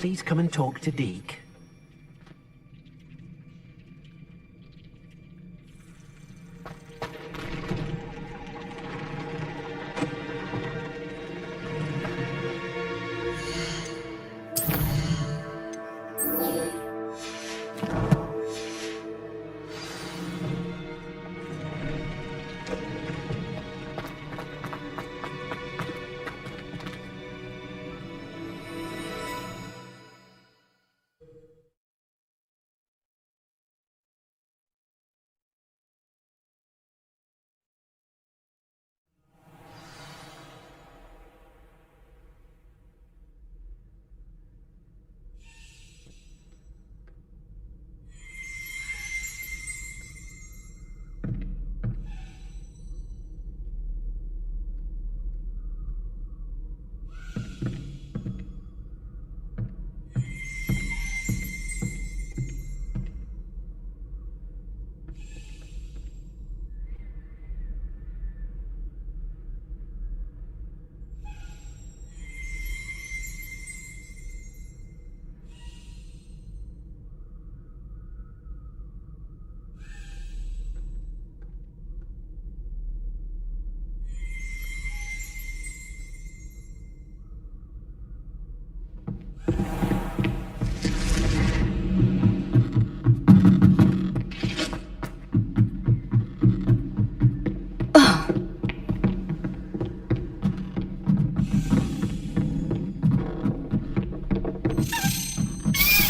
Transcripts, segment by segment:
please come and talk to Deke?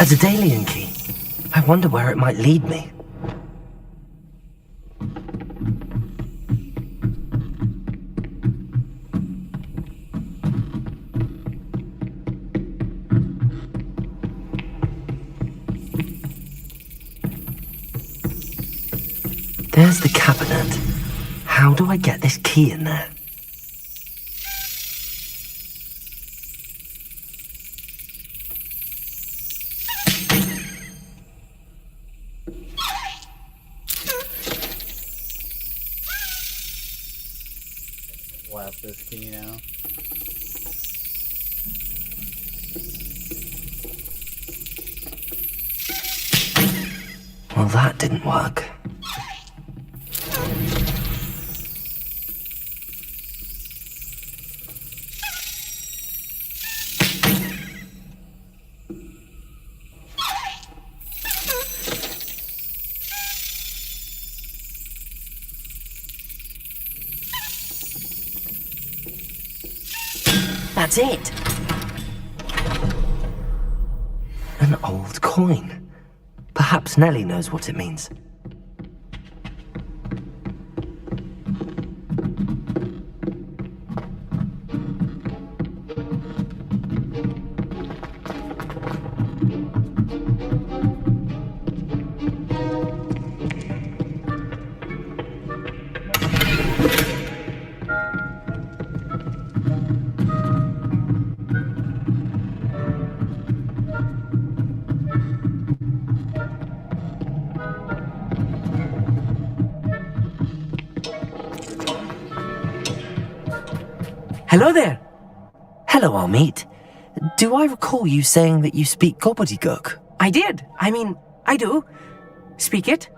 A Daedalian key. I wonder where it might lead me. There's the cabinet. How do I get this key in there? Blast this key now. Well, that didn't work. That's it. An old coin. Perhaps Nellie knows what it means. Hello there. Hello, Amit. Do I recall you saying that you speak gobbledygook? I did. I do. Speak it.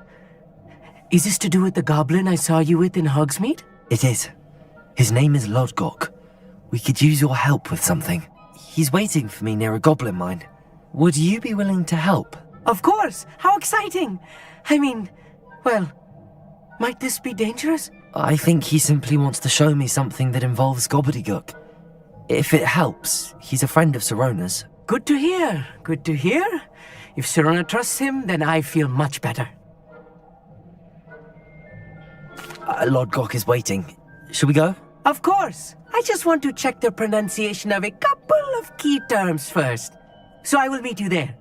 Is this to do with the goblin I saw you with in Hogsmeade? It is. His name is Lodgok. We could use your help with something. He's waiting for me near a goblin mine. Would you be willing to help? Of course. How exciting. Well, might this be dangerous? I think he simply wants to show me something that involves gobbledygook. If it helps, he's a friend of Sirona's. Good to hear. Good to hear. If Sirona trusts him, then I feel much better. Lodgok is waiting. Should we go? Of course. I just want to check the pronunciation of a couple of key terms first. So I will meet you there.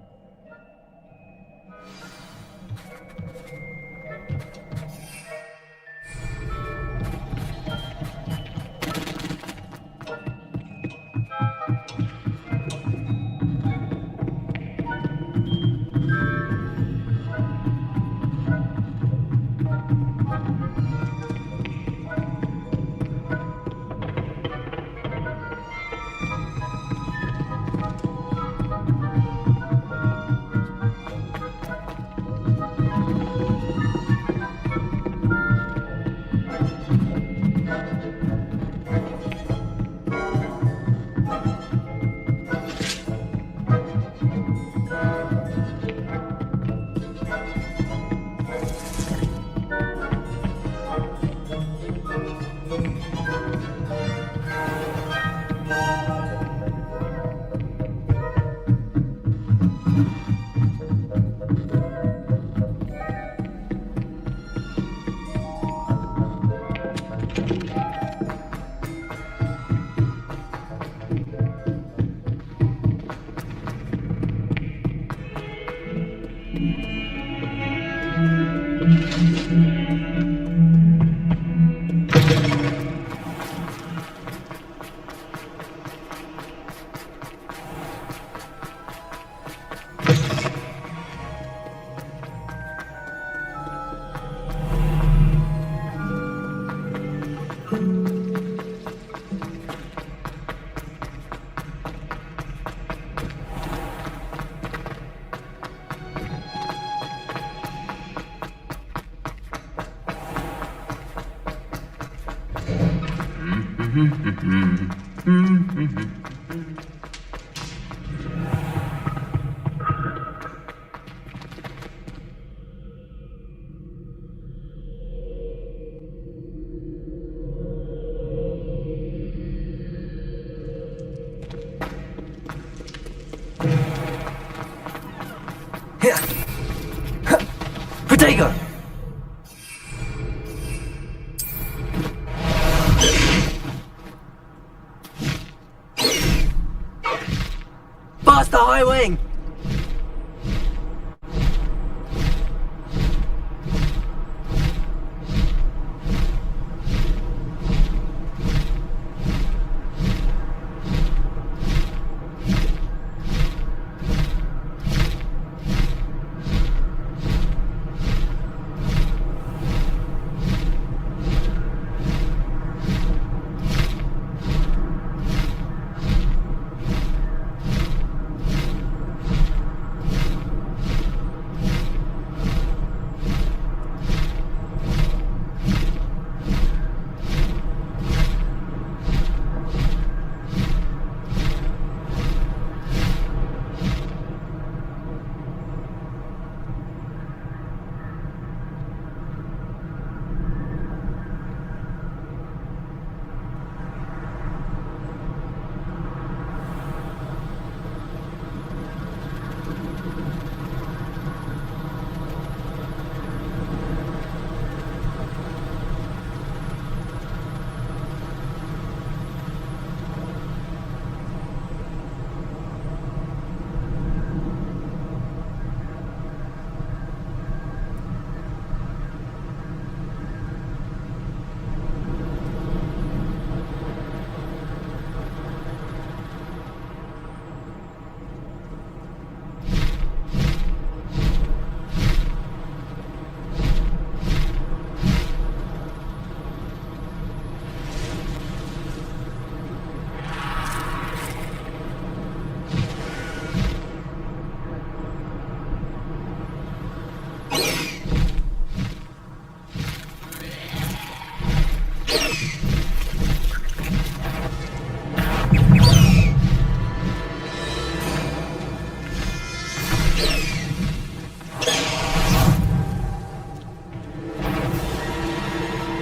Potato! Faster, high wing!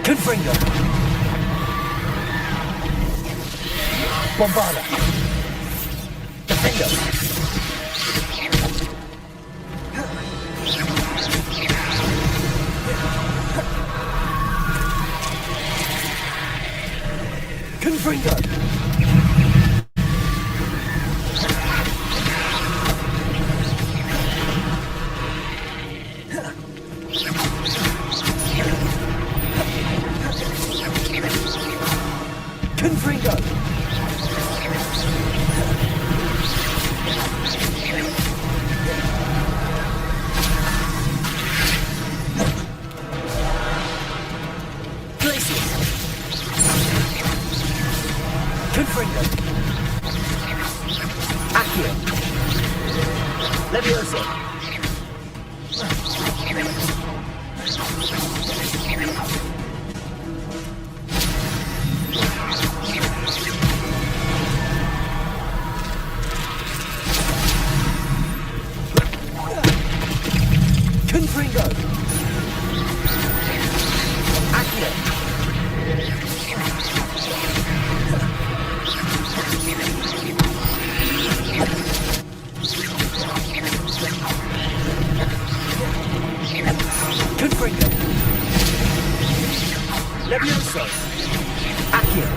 Confringo! Bombarda! Defendo! Confringo! Confringo! Glacius! Confringo! Accio! Levioso! Confringo! Accio! Confringo! Levioso! Accio!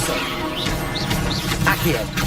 Levioso! Accio!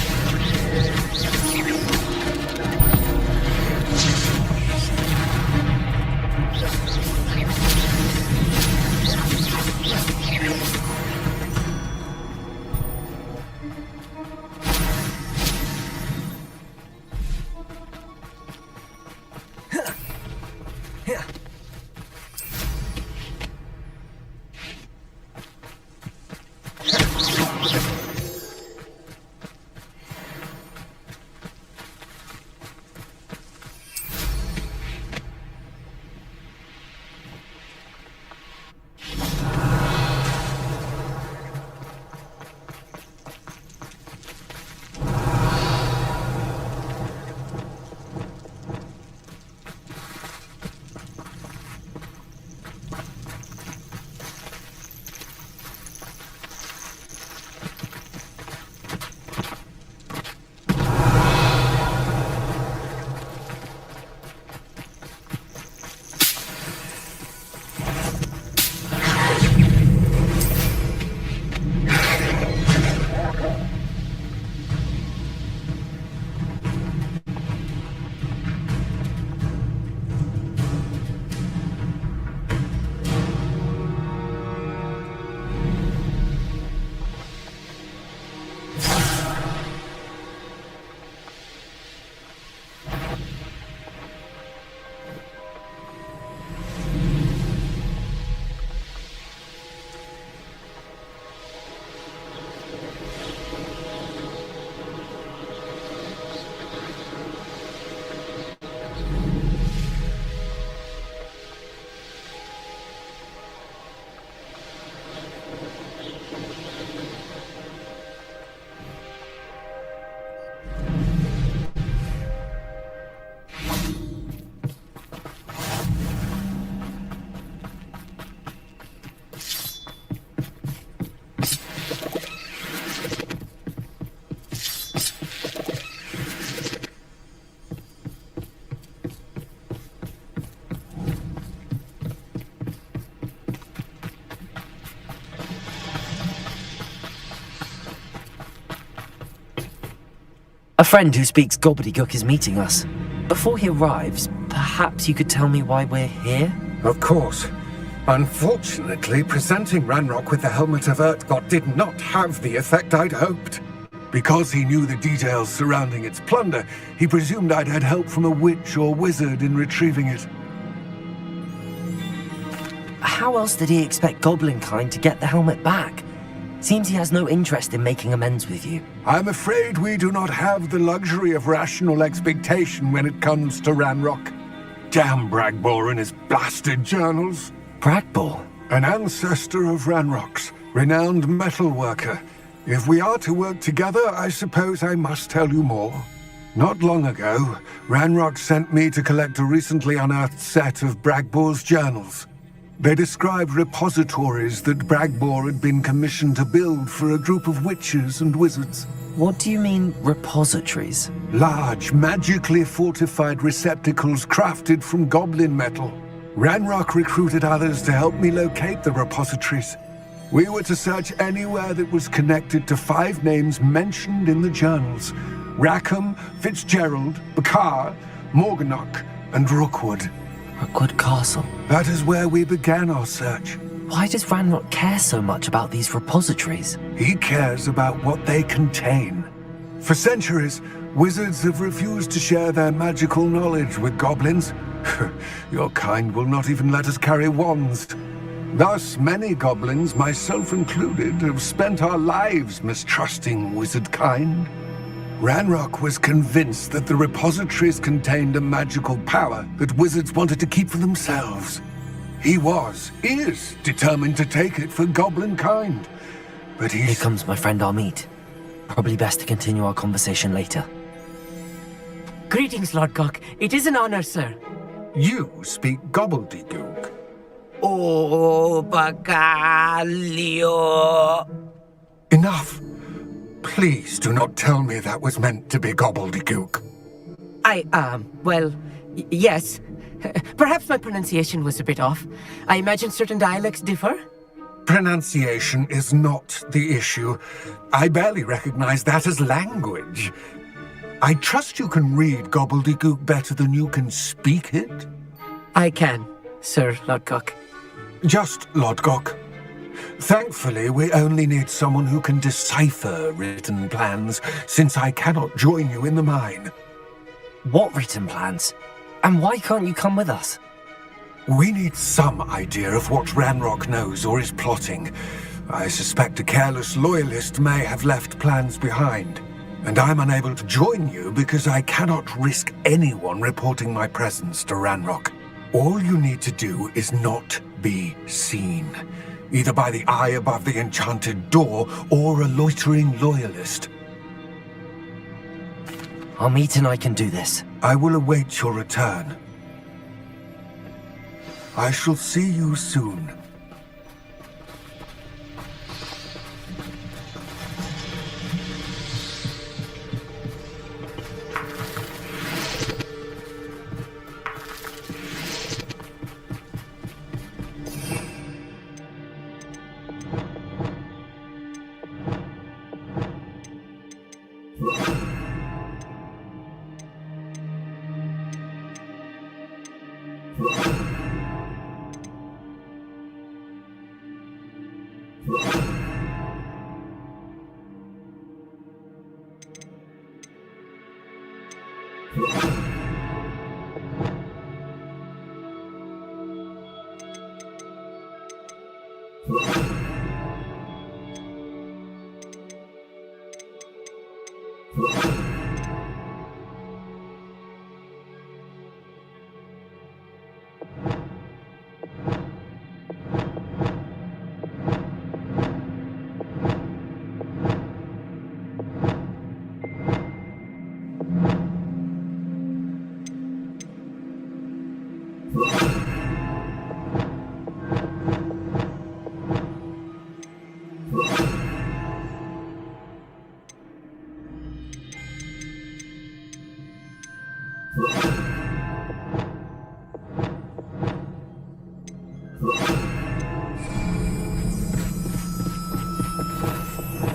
A friend who speaks gobbledygook is meeting us. Before he arrives, perhaps you could tell me why we're here? Of course. Unfortunately, presenting Ranrock with the Helmet of Urtkot did not have the effect I'd hoped. Because he knew the details surrounding its plunder, he presumed I'd had help from a witch or wizard in retrieving it. How else did he expect Goblinkind to get the helmet back? Seems he has no interest in making amends with you. I'm afraid we do not have the luxury of rational expectation when it comes to Ranrock. Damn Bragbor and his blasted journals. Bragbor? An ancestor of Ranrock's, renowned metal worker. If we are to work together, I suppose I must tell you more. Not long ago, Ranrock sent me to collect a recently unearthed set of Bragbor's journals. They described repositories that Bragbor had been commissioned to build for a group of witches and wizards. What do you mean, repositories? Large, magically fortified receptacles crafted from goblin metal. Ranrock recruited others to help me locate the repositories. We were to search anywhere that was connected to 5 names mentioned in the journals: Rackham, Fitzgerald, Bakar, Morganach, and Rookwood. Rookwood Castle. That is where we began our search. Why does Ranrock care so much about these repositories? He cares about what they contain. For centuries, wizards have refused to share their magical knowledge with goblins. Your kind will not even let us carry wands. Thus, many goblins, myself included, have spent our lives mistrusting wizard kind. Ranrock was convinced that the repositories contained a magical power that wizards wanted to keep for themselves. He is determined to take it for goblin kind. But Here comes my friend Amit. Probably best to continue our conversation later. Greetings, Lord Cock. It is an honor, sir. You speak gobbledygook. Oh, Bacalio. Enough. Please do not tell me that was meant to be gobbledygook. Yes. Perhaps my pronunciation was a bit off. I imagine certain dialects differ. Pronunciation is not the issue. I barely recognize that as language. I trust you can read gobbledygook better than you can speak it? I can, Sir Lodgok. Just Lodgok. Thankfully, we only need someone who can decipher written plans, since I cannot join you in the mine. What written plans? And why can't you come with us? We need some idea of what Ranrock knows or is plotting. I suspect a careless loyalist may have left plans behind. And I'm unable to join you because I cannot risk anyone reporting my presence to Ranrock. All you need to do is not be seen, either by the eye above the enchanted door or a loitering loyalist. Amit and I can do this. I will await your return. I shall see you soon.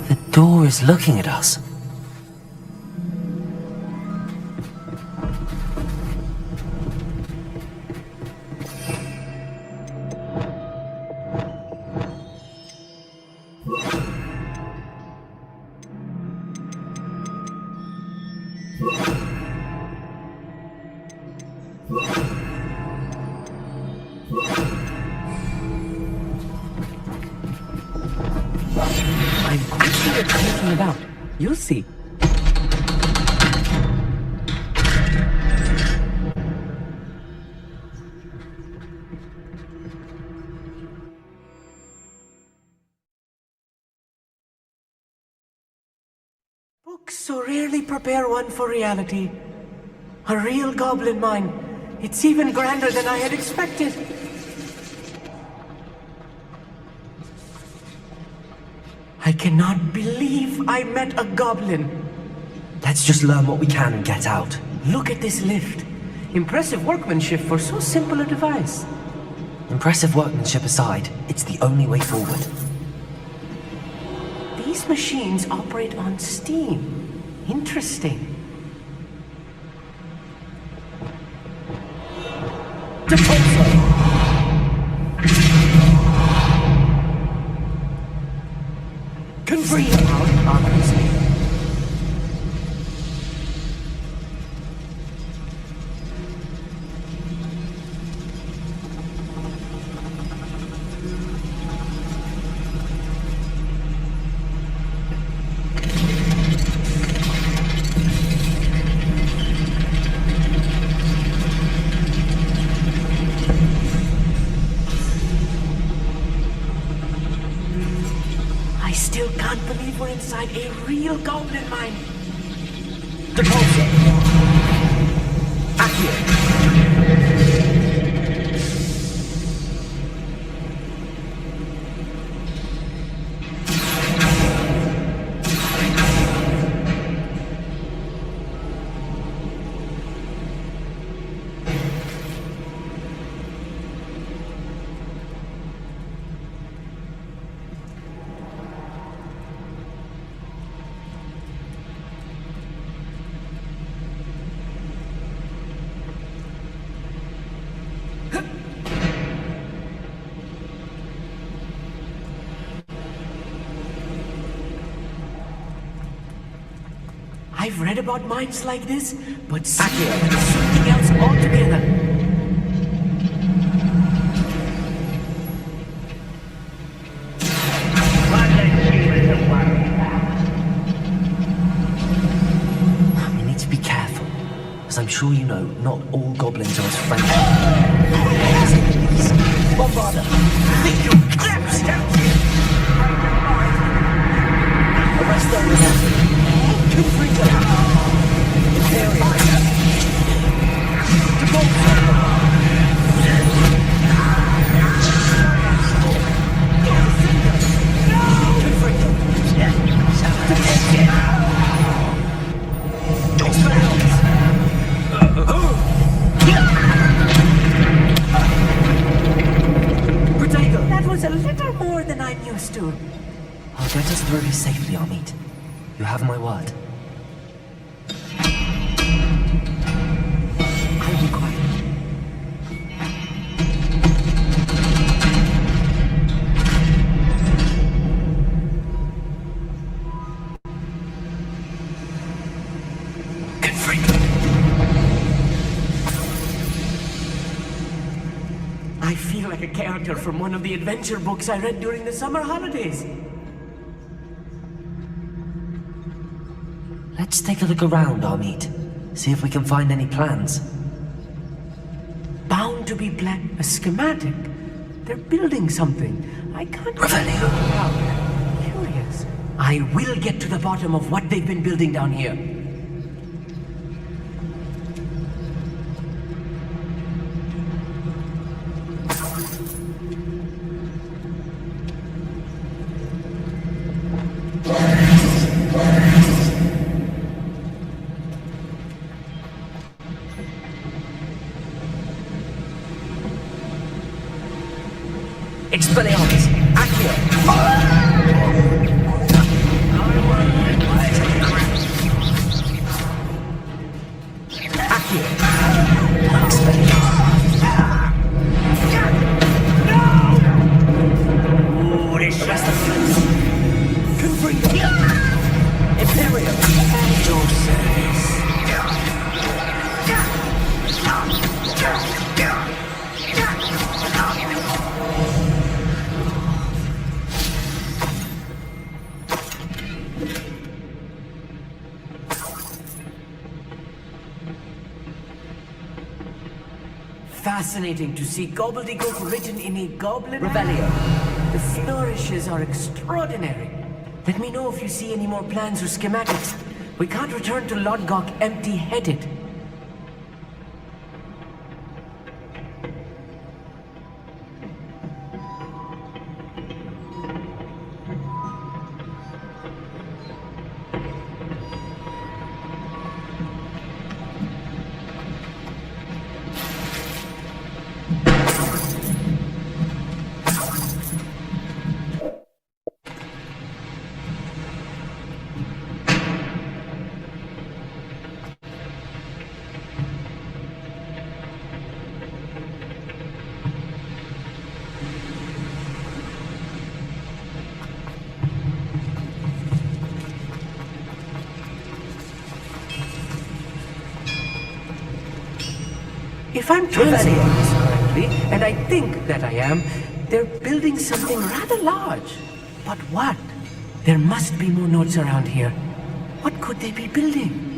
The door is looking at us. I'm quickly retreating about. You'll see. Books so rarely prepare one for reality. A real goblin mine. It's even grander than I had expected. I cannot believe I met a goblin. Let's just learn what we can and get out. Look at this lift. Impressive workmanship for so simple a device. Impressive workmanship aside, it's the only way forward. These machines operate on steam. Interesting. Free out, obviously. I still can't believe we're inside a real goblin mine. Depulso! Accio! I've read about mines like this, but seeing it is something else altogether. We need to be careful, as I'm sure you know, not all goblins are as friendly. Bombarder! Think you arrest them with that. Confringo! Imperial! To That was a little more than I'm used to. I'll get us through this safely, Amit. You have my word. I'll be quiet. I feel like a character from one of the adventure books I read during the summer holidays. Let's take a look around, Amit. See if we can find any plans. Bound to be a schematic. They're building something. I can't Revelio. figure it out. Curious. I will get to the bottom of what they've been building down here. Expelliarmus! Accio! Accio! Expelliarmus! Ooh, this just a flex. Confringo! Imperial! Your service! Fascinating to see gobbledygook written in a goblin. Revelio! The flourishes are extraordinary. Let me know if you see any more plans or schematics. We can't return to Lodgok empty-headed. If I'm translating this correctly, and I think that I am, they're building something rather large. But what? There must be more notes around here. What could they be building?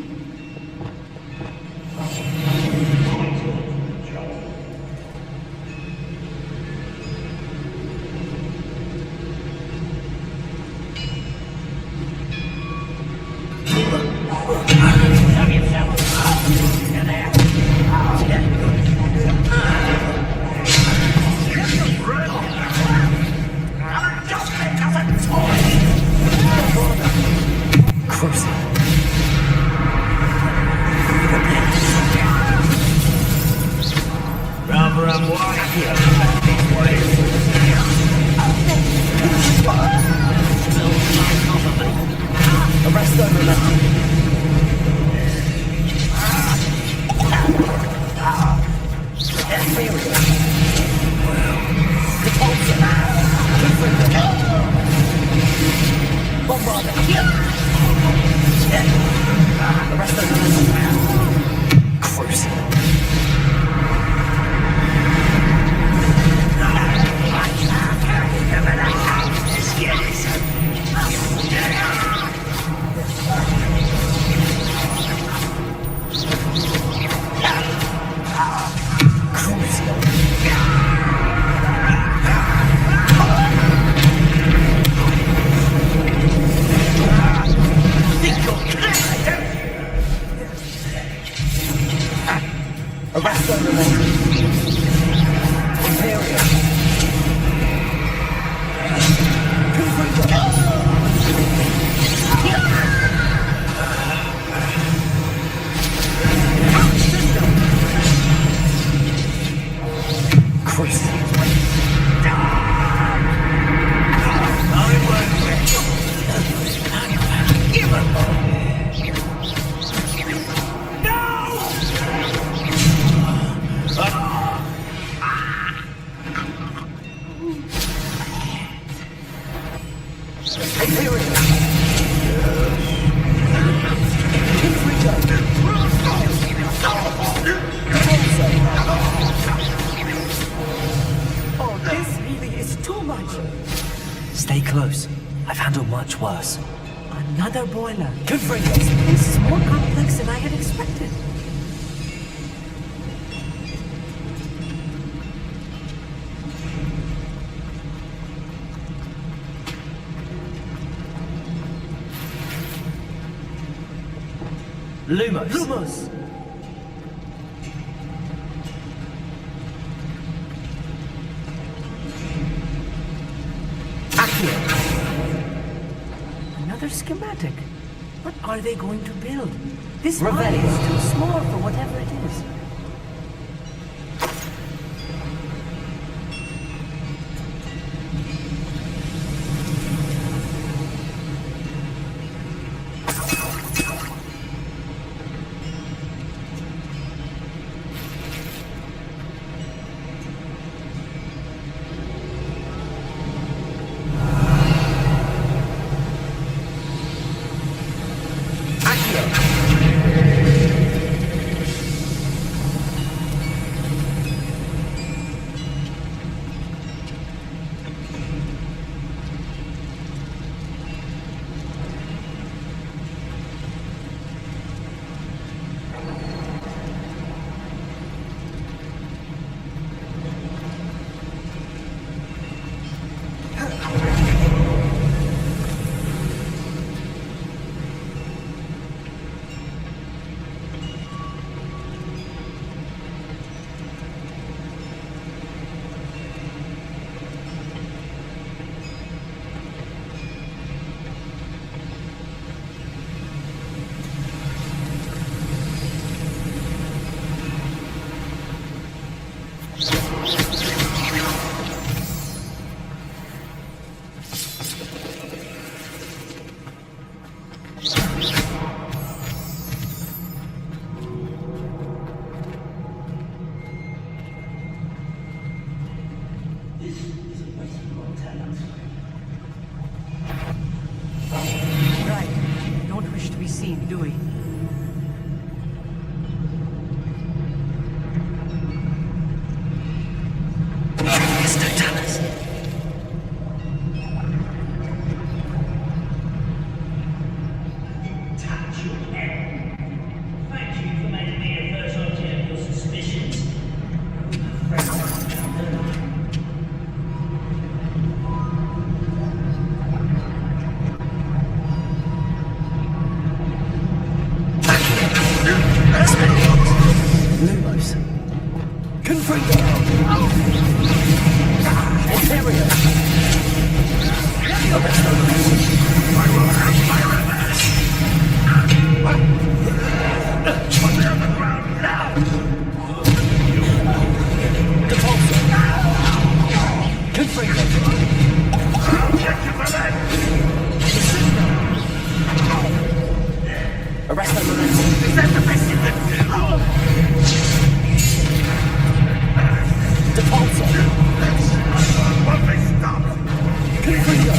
Bombarder! Arrest the remaining. Imperium. Oh, this really is too much. Stay close. I've handled much worse. Another boiler. Confringo! This is more complex than I had expected. Lumos. Lumos! Another schematic. What are they going to build? This mine is too small for whatever it is. Right. Don't wish to be seen, do we? Mr. Thomas. Thank you for making me the first object of your suspicions. Lumos. Confringo! Imperium! Arrest the remaining. I will have my revenge. Put me on the ground now. Depulso. Confringo. I'll get you for that. Arrest the remaining. Is that the best you can do? Depulso. Won't they stop? Confringo.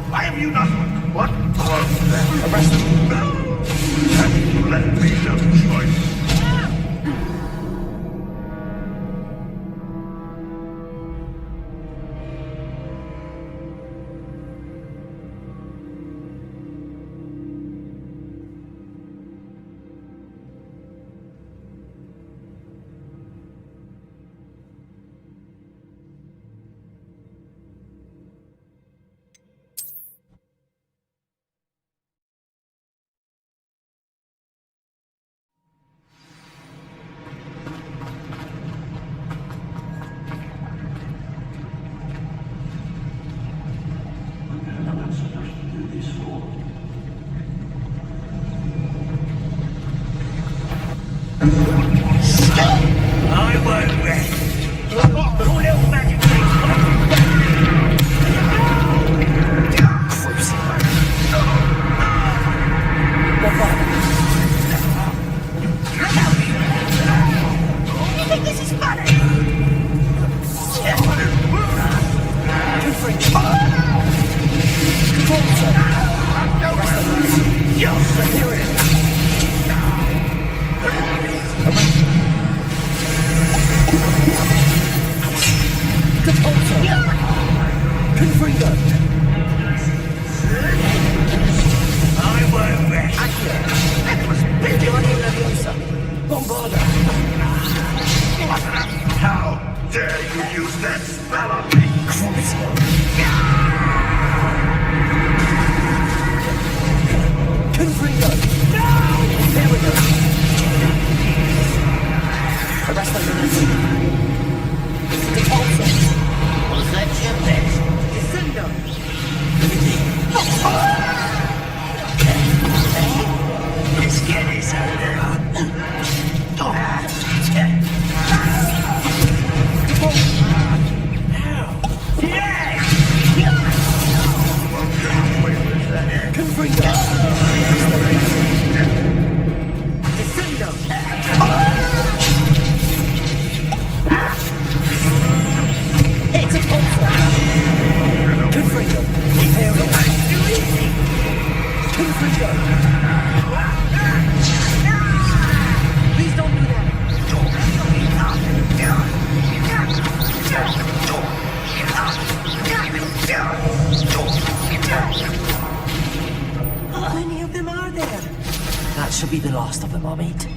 Why have you not? What was that? Arrest them. Have you left me no choice? I won't rest. Your little magic thing's You think this is funny? I won't rest. That was big. How dare you use that spell on me? Was that your best? This kid is Please don't do that. How many of them are there? That should be the last of them, I'll meet.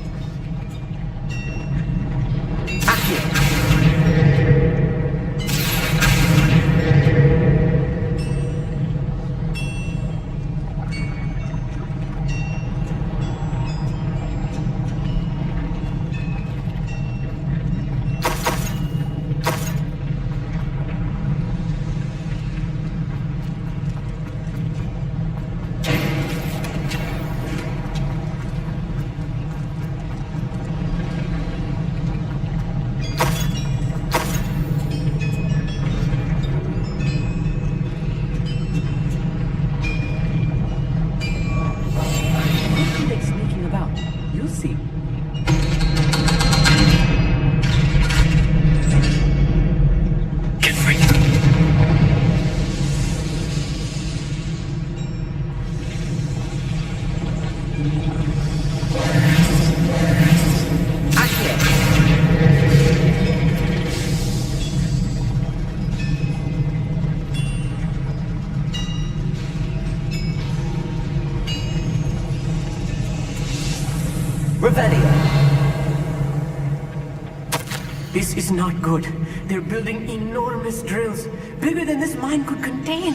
This is not good. They're building enormous drills, bigger than this mine could contain.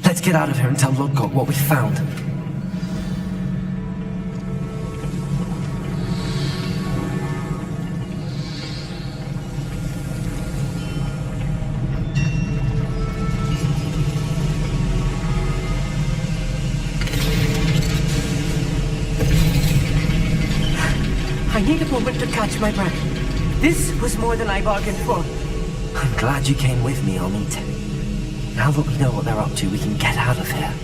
Let's get out of here and tell Lodgok what we found. I need a moment to catch my breath. This was more than I bargained for. I'm glad you came with me, Amit. Now that we know what they're up to, we can get out of here.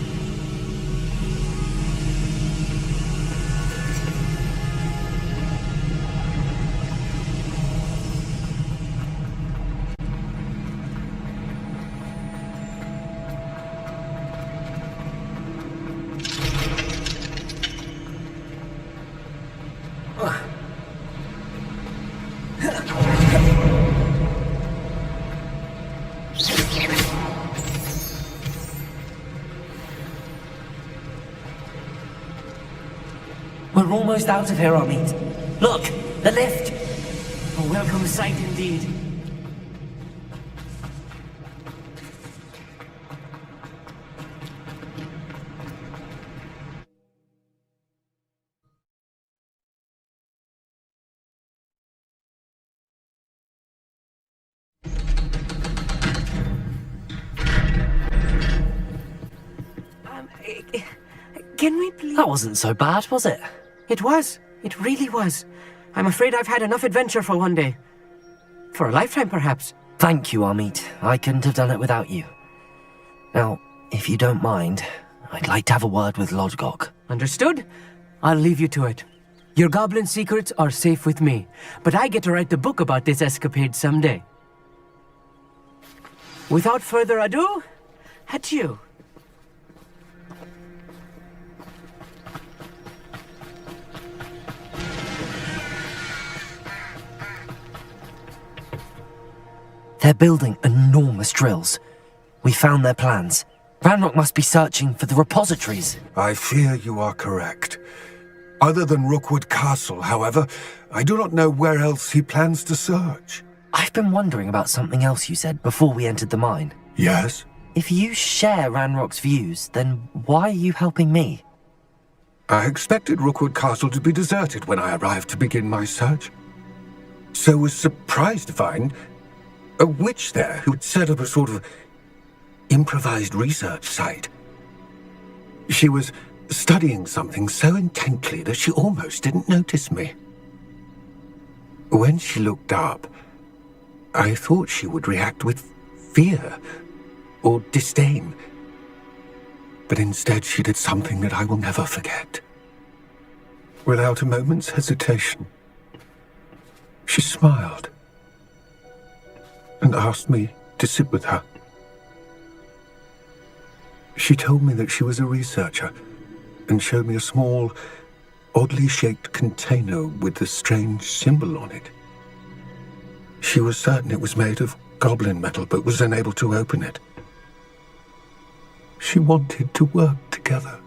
We're almost out of here, Amit. Look, the lift. A welcome sight indeed. Can we please... That wasn't so bad, was it? It was. It really was. I'm afraid I've had enough adventure for one day. For a lifetime, perhaps. Thank you, Amit. I couldn't have done it without you. Now, if you don't mind, I'd like to have a word with Lodgok. Understood? I'll leave you to it. Your goblin secrets are safe with me, but I get to write the book about this escapade someday. Without further ado, adieu. They're building enormous drills. We found their plans. Ranrock must be searching for the repositories. I fear you are correct. Other than Rookwood Castle, however, I do not know where else he plans to search. I've been wondering about something else you said before we entered the mine. Yes? If you share Ranrock's views, then why are you helping me? I expected Rookwood Castle to be deserted when I arrived to begin my search. So was surprised to find a witch there who'd set up a sort of improvised research site. She was studying something so intently that she almost didn't notice me. When she looked up, I thought she would react with fear or disdain. But instead she did something that I will never forget. Without a moment's hesitation, she smiled and asked me to sit with her. She told me that she was a researcher and showed me a small, oddly shaped container with a strange symbol on it. She was certain it was made of goblin metal, but was unable to open it. She wanted to work together.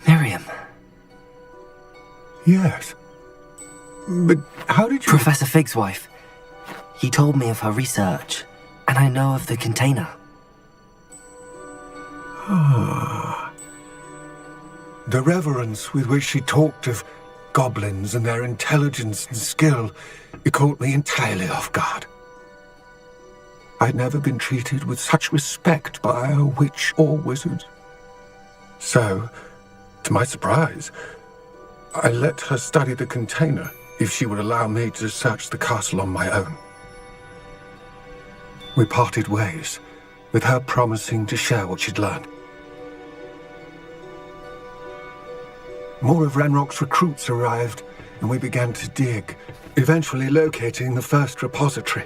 Miriam. Yes. But how did you... Professor Fig's wife. He told me of her research, and I know of the container. Ah. The reverence with which she talked of goblins and their intelligence and skill, it caught me entirely off guard. I'd never been treated with such respect by a witch or wizard. So, to my surprise, I let her study the container if she would allow me to search the castle on my own. We parted ways, with her promising to share what she'd learned. More of Ranrock's recruits arrived, and we began to dig, eventually locating the first repository.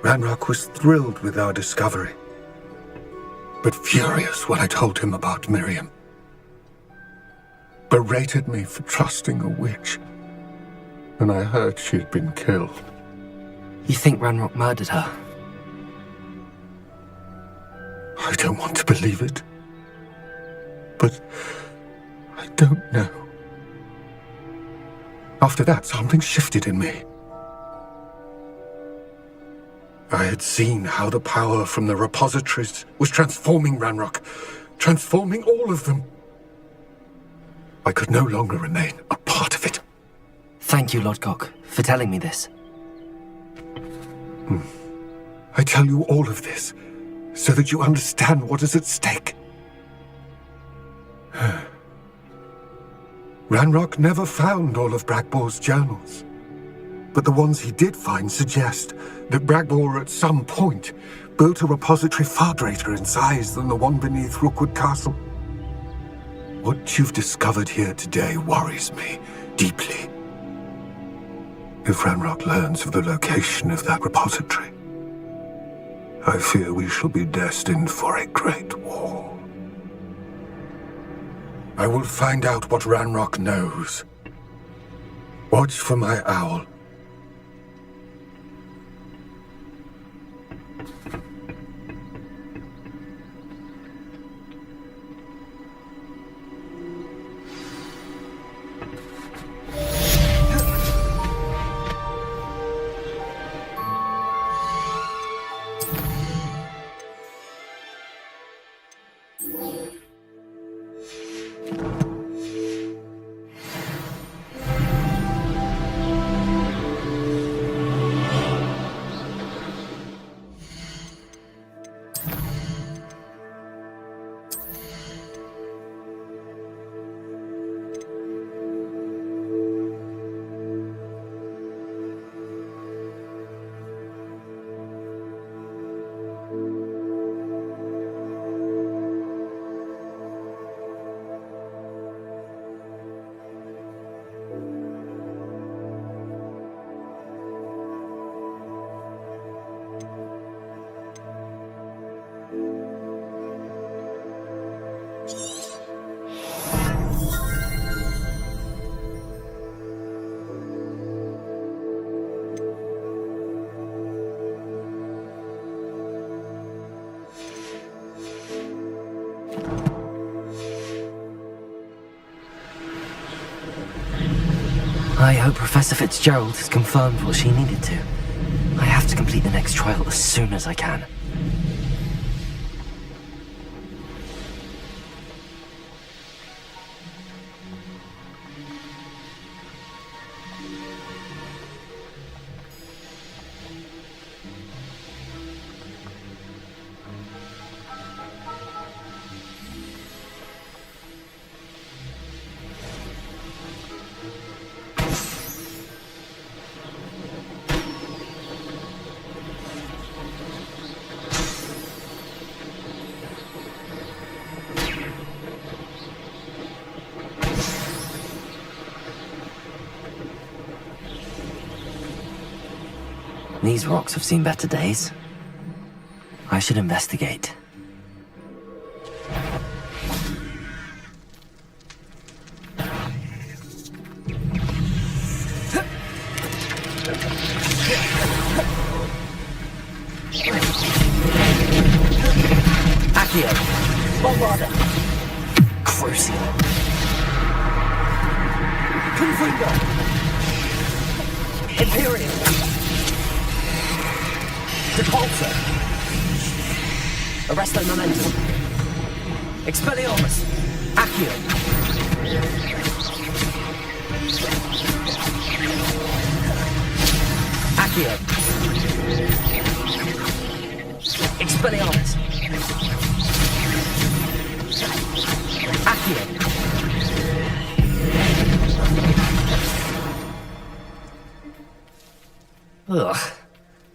Ranrock was thrilled with our discovery, but furious when I told him about Miriam. Berated me for trusting a witch, and I heard she'd been killed. You think Ranrock murdered her? I don't want to believe it, but I don't know. After that, something shifted in me. I had seen how the power from the repositories was transforming Ranrock, transforming all of them. I could no longer remain a part of it. Thank you, Lodgok, for telling me this. I tell you all of this so that you understand what is at stake. Ranrock never found all of Bragbor's journals, but the ones he did find suggest that Bragbor at some point built a repository far greater in size than the one beneath Rookwood Castle. What you've discovered here today worries me deeply. If Ranrock learns of the location of that repository, I fear we shall be destined for a great war. I will find out what Ranrock knows. Watch for my owl. I hope Professor Fitzgerald has confirmed what she needed to. I have to complete the next trial as soon as I can. These rocks have seen better days. I should investigate. Accio! Bombarda! Crucial! Confringo! Imperium! Repulsor! Arresto Momentum! Expelliarmus! Accio! Accio! Expelliarmus! Accio! Ugh.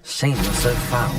Shame you're so foul.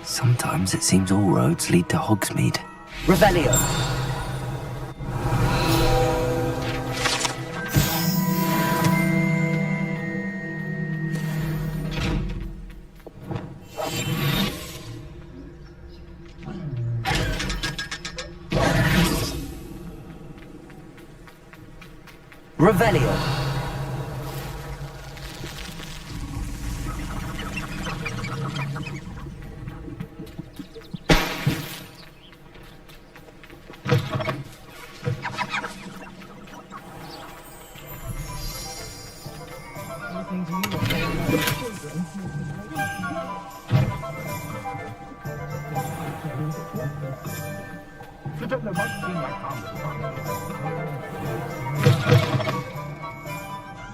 Sometimes it seems all roads lead to Hogsmeade. Revelio! Revelio!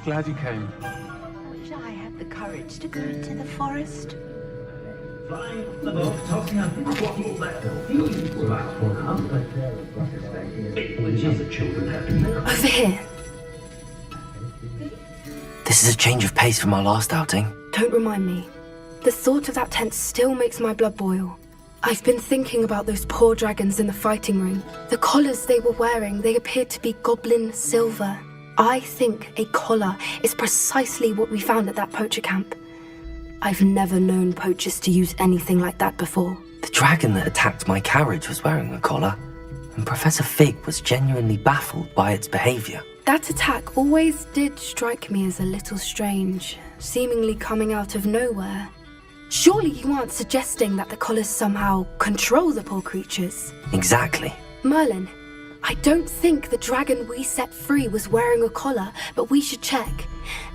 Glad you came. I wish I had the courage to go into the forest. Over here. This is a change of pace from our last outing. Don't remind me. The thought of that tent still makes my blood boil. I've been thinking about those poor dragons in the fighting ring. The collars they were wearing, they appeared to be goblin silver. I think a collar is precisely what we found at that poacher camp. I've never known poachers to use anything like that before. The dragon that attacked my carriage was wearing a collar, and Professor Fig was genuinely baffled by its behavior. That attack always did strike me as a little strange, seemingly coming out of nowhere. Surely you aren't suggesting that the collars somehow control the poor creatures? Exactly. Merlin, I don't think the dragon we set free was wearing a collar, but we should check.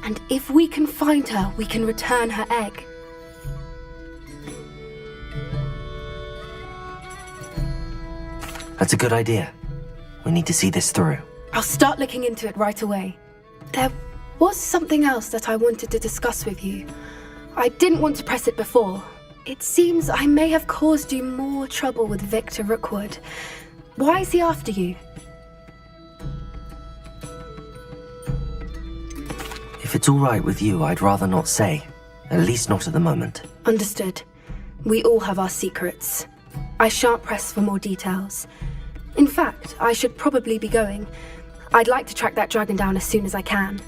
And if we can find her, we can return her egg. That's a good idea. We need to see this through. I'll start looking into it right away. There was something else that I wanted to discuss with you. I didn't want to press it before. It seems I may have caused you more trouble with Victor Rookwood. Why is he after you? If it's all right with you, I'd rather not say. At least not at the moment. Understood. We all have our secrets. I shan't press for more details. In fact, I should probably be going. I'd like to track that dragon down as soon as I can.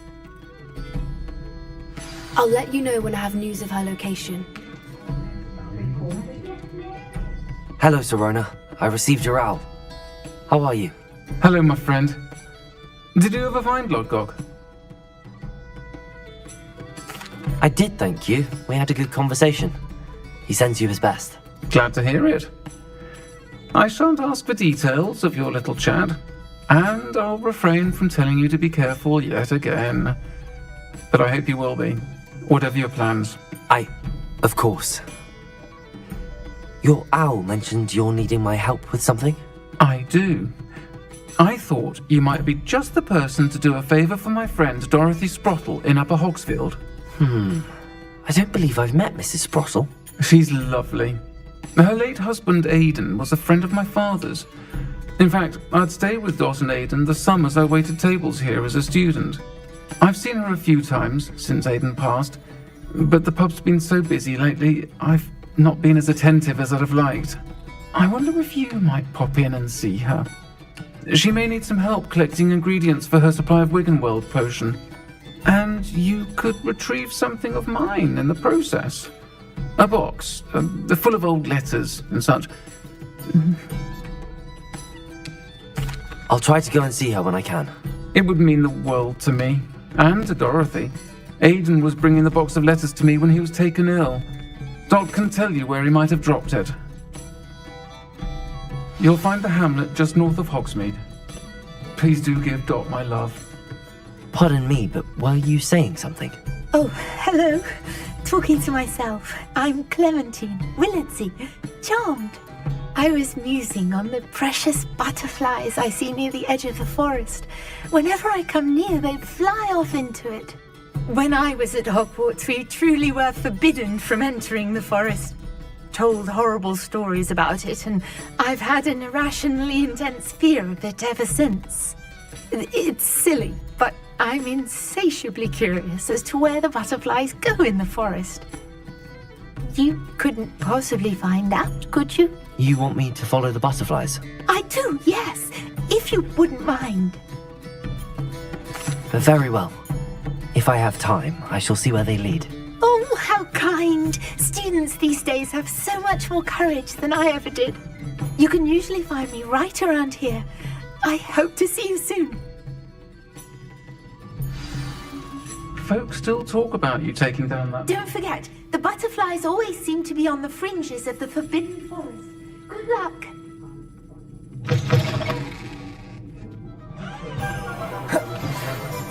I'll let you know when I have news of her location. Hello, Serona. I received your owl. How are you? Hello, my friend. Did you ever find Lord Gog? I did, thank you. We had a good conversation. He sends you his best. Glad to hear it. I shan't ask for details of your little chat, and I'll refrain from telling you to be careful yet again. But I hope you will be, whatever your plans. Of course. Your owl mentioned you're needing my help with something? I do. I thought you might be just the person to do a favour for my friend Dorothy Sprottle in Upper Hogsfield. I don't believe I've met Mrs. Sprottle. She's lovely. Her late husband Aidan was a friend of my father's. In fact, I'd stay with Dot and Aidan the summers I waited tables here as a student. I've seen her a few times since Aidan passed, but the pub's been so busy lately, I've not been as attentive as I'd have liked. I wonder if you might pop in and see her. She may need some help collecting ingredients for her supply of Wiggenweld potion. And you could retrieve something of mine in the process. A box, full of old letters and such. I'll try to go and see her when I can. It would mean the world to me, and to Dorothy. Aidan was bringing the box of letters to me when he was taken ill. Dot can tell you where he might have dropped it. You'll find the hamlet just north of Hogsmeade. Please do give Dot my love. Pardon me, but were you saying something? Oh, hello. Talking to myself. I'm Clementine Willardsey. Charmed. I was musing on the precious butterflies I see near the edge of the forest. Whenever I come near, they fly off into it. When I was at Hogwarts, we truly were forbidden from entering the forest. Told horrible stories about it, and I've had an irrationally intense fear of it ever since. It's silly, but I'm insatiably curious as to where the butterflies go in the forest. You couldn't possibly find out, could you? You want me to follow the butterflies? I do, yes, if you wouldn't mind. Very well. If I have time, I shall see where they lead. Oh, how kind! Students these days have so much more courage than I ever did. You can usually find me right around here. I hope to see you soon. Folks still talk about you taking down that... Don't forget, the butterflies always seem to be on the fringes of the Forbidden Forest. Good luck.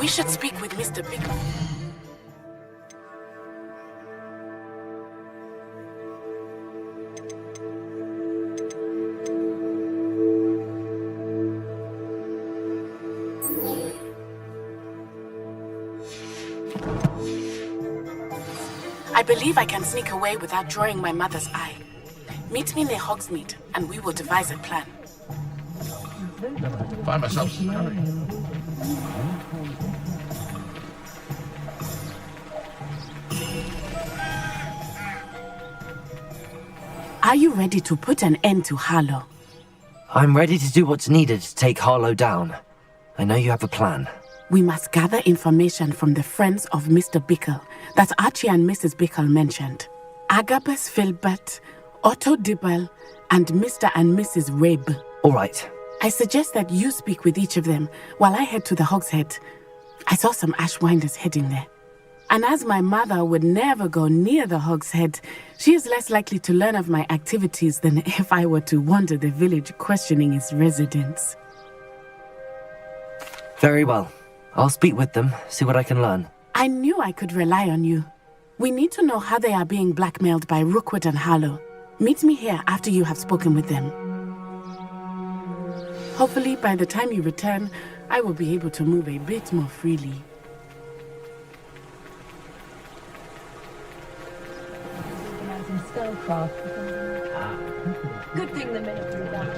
We should speak with Mr. Bickle. I believe I can sneak away without drawing my mother's eye. Meet me near Hogsmeade, and we will devise a plan. Find myself some Harry. Are you ready to put an end to Harlow? I'm ready to do what's needed to take Harlow down. I know you have a plan. We must gather information from the friends of Mr. Bickle that Archie and Mrs. Bickle mentioned. Agabus Filbert, Otto Dibble, and Mr. and Mrs. Rabe. All right. I suggest that you speak with each of them while I head to the Hogshead. I saw some Ashwinders heading there. And as my mother would never go near the Hogshead, she is less likely to learn of my activities than if I were to wander the village questioning its residents. Very well. I'll speak with them, see what I can learn. I knew I could rely on you. We need to know how they are being blackmailed by Rookwood and Harlow. Meet me here after you have spoken with them. Hopefully, by the time you return, I will be able to move a bit more freely. Good thing the minute we're down.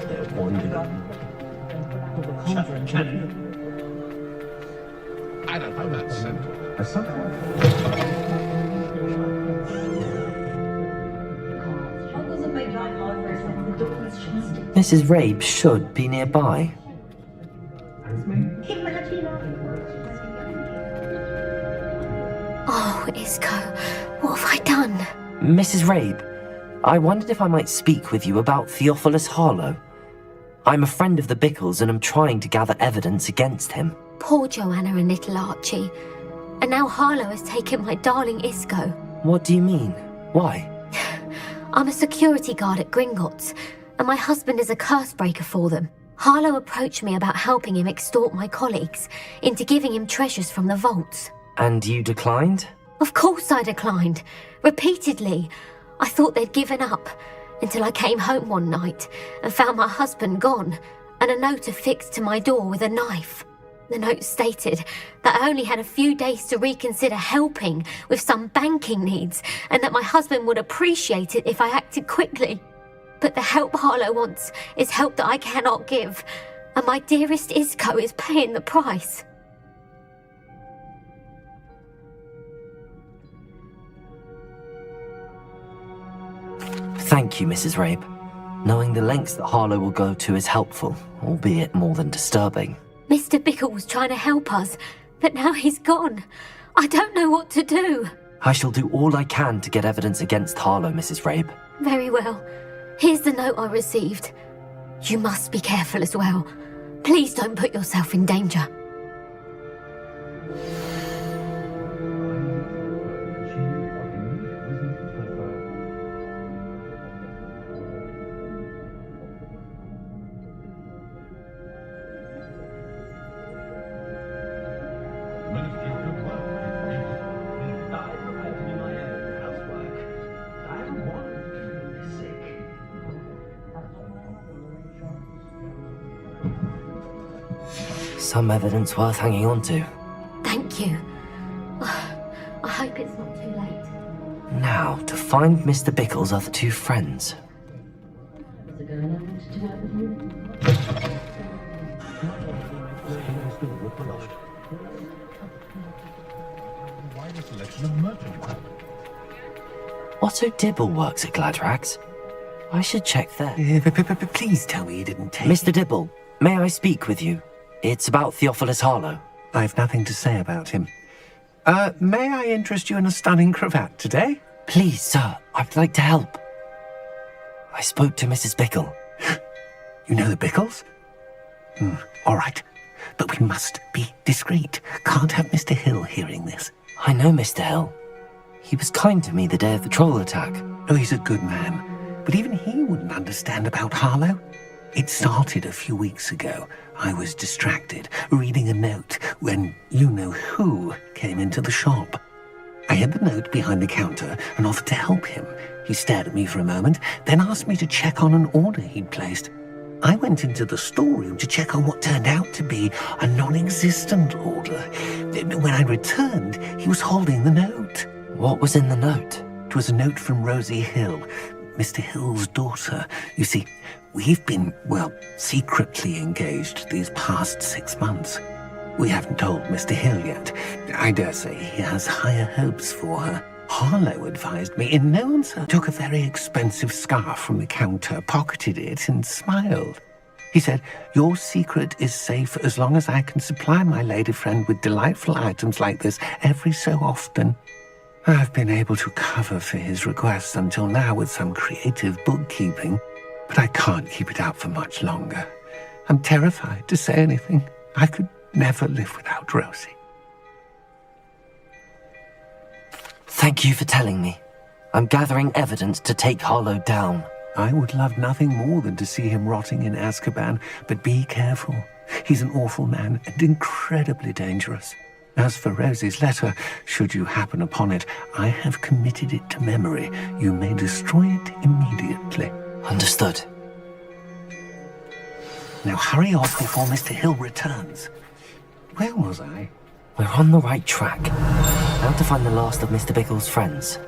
I don't know that simple. Mrs. Rabe should be nearby. Oh, Isco, what have I done? Mrs. Rabe, I wondered if I might speak with you about Theophilus Harlow. I'm a friend of the Bickles and am trying to gather evidence against him. Poor Joanna and little Archie. And now Harlow has taken my darling Isco. What do you mean? Why? I'm a security guard at Gringotts, and my husband is a curse breaker for them. Harlow approached me about helping him extort my colleagues into giving him treasures from the vaults. And you declined? Of course I declined. Repeatedly. I thought they'd given up, until I came home one night and found my husband gone, and a note affixed to my door with a knife. The note stated that I only had a few days to reconsider helping with some banking needs, and that my husband would appreciate it if I acted quickly. But the help Harlow wants is help that I cannot give, and my dearest Isco is paying the price. Thank you, Mrs. Rabe. Knowing the lengths that Harlow will go to is helpful, albeit more than disturbing. Mr. Bickle was trying to help us, but now he's gone. I don't know what to do. I shall do all I can to get evidence against Harlow, Mrs. Rabe. Very well. Here's the note I received. You must be careful as well. Please don't put yourself in danger. Some evidence worth hanging on to. Thank you. I hope it's not too late. Now, to find Mr. Bickle's other two friends. Otto Dibble works at Gladrags. I should check there. Please tell me you didn't take Mr. Dibble, may I speak with you? It's about Theophilus Harlow. I've nothing to say about him. May I interest you in a stunning cravat today? Please, sir, I'd like to help. I spoke to Mrs. Bickle. You know the Bickles? All right. But we must be discreet. Can't have Mr. Hill hearing this. I know Mr. Hill. He was kind to me the day of the troll attack. Oh, he's a good man. But even he wouldn't understand about Harlow. It started a few weeks ago. I was distracted, reading a note, when you-know-who came into the shop. I hid the note behind the counter and offered to help him. He stared at me for a moment, then asked me to check on an order he'd placed. I went into the storeroom to check on what turned out to be a non-existent order. When I returned, he was holding the note. What was in the note? It was a note from Rosie Hill, Mr. Hill's daughter. You see, we've been, well, secretly engaged these past 6 months. We haven't told Mr. Hill yet. I dare say he has higher hopes for her. Harlow advised me in no answer, took a very expensive scarf from the counter, pocketed it, and smiled. He said, "Your secret is safe as long as I can supply my lady friend with delightful items like this every so often." I've been able to cover for his requests until now with some creative bookkeeping, but I can't keep it out for much longer. I'm terrified to say anything. I could never live without Rosie. Thank you for telling me. I'm gathering evidence to take Harlow down. I would love nothing more than to see him rotting in Azkaban, but be careful. He's an awful man and incredibly dangerous. As for Rosie's letter, should you happen upon it, I have committed it to memory. You may destroy it immediately. Understood. Now hurry off before Mr. Hill returns. Where was I? We're on the right track. Now to find the last of Mr. Bickle's friends.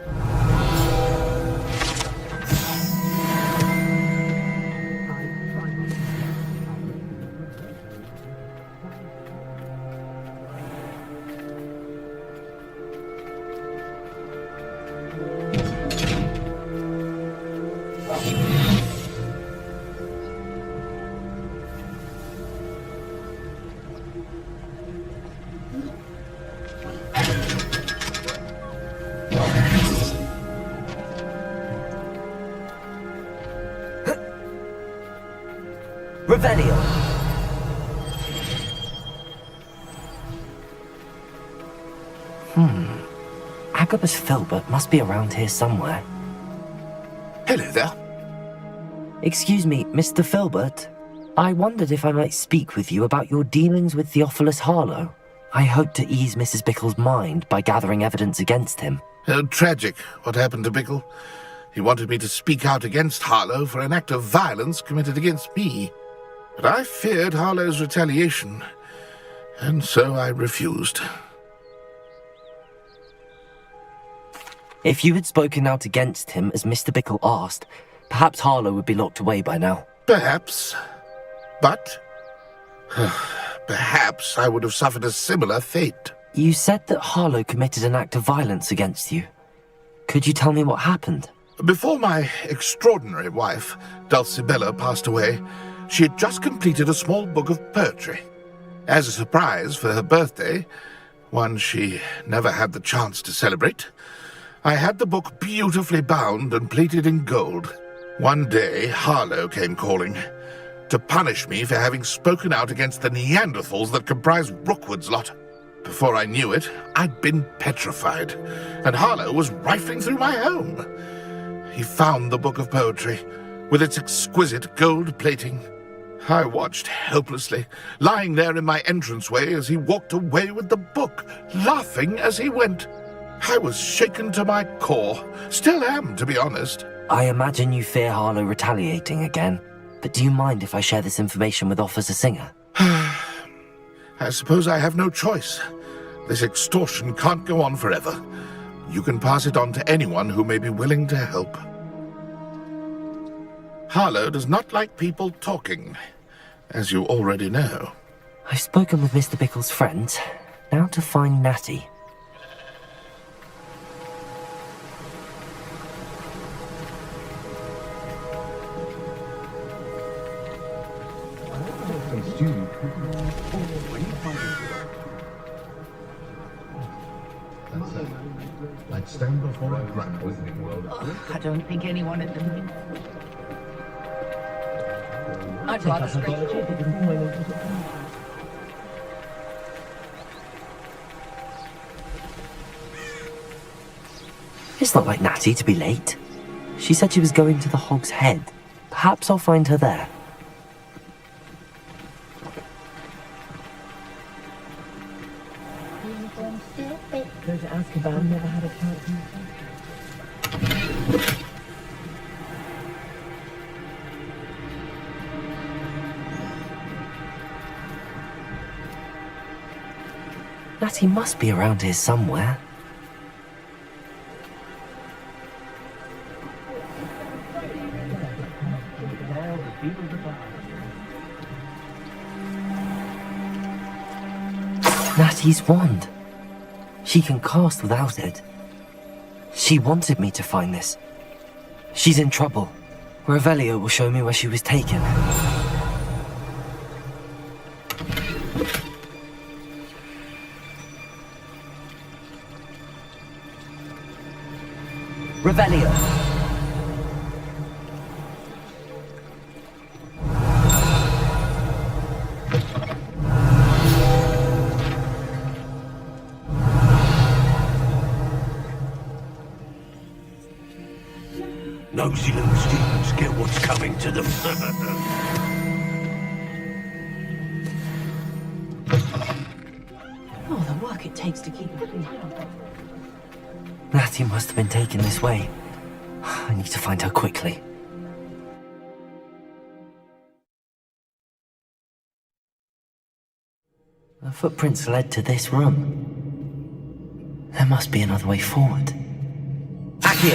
Revelio. Agabus Filbert must be around here somewhere. Hello there. Excuse me, Mr. Filbert. I wondered if I might speak with you about your dealings with Theophilus Harlow. I hope to ease Mrs. Bickle's mind by gathering evidence against him. Tragic, what happened to Bickle. He wanted me to speak out against Harlow for an act of violence committed against me. But I feared Harlow's retaliation, and so I refused. If you had spoken out against him as Mr. Bickle asked, perhaps Harlow would be locked away by now. Perhaps. But perhaps I would have suffered a similar fate. You said that Harlow committed an act of violence against you. Could you tell me what happened? Before my extraordinary wife, Dulcibella, passed away, she had just completed a small book of poetry. As a surprise for her birthday, one she never had the chance to celebrate, I had the book beautifully bound and plated in gold. One day, Harlow came calling to punish me for having spoken out against the Neanderthals that comprise Rookwood's lot. Before I knew it, I'd been petrified, and Harlow was rifling through my home. He found the book of poetry, with its exquisite gold plating. I watched helplessly, lying there in my entranceway as he walked away with the book, laughing as he went. I was shaken to my core. Still am, to be honest. I imagine you fear Harlow retaliating again, but do you mind if I share this information with Officer Singer? I suppose I have no choice. This extortion can't go on forever. You can pass it on to anyone who may be willing to help. Harlow does not like people talking, as you already know. I've spoken with Mr. Bickle's friends. Now to find Natty. I'd stand before a grand wizarding world. I don't think anyone at the minute. I'd rather stay. It's not like Natty to be late. She said she was going to the Hog's Head. Perhaps I'll find her there. Go to Azkaban, never had a chance. He must be around here somewhere. Natty's wand. She can cast without it. She wanted me to find this. She's in trouble. Revelio will show me where she was taken. Revelio. Nosy little students get what's coming to them. Oh, the work it takes to keep it clean. Natty must have been taken this way. I need to find her quickly. The footprints led to this room. There must be another way forward. Accio!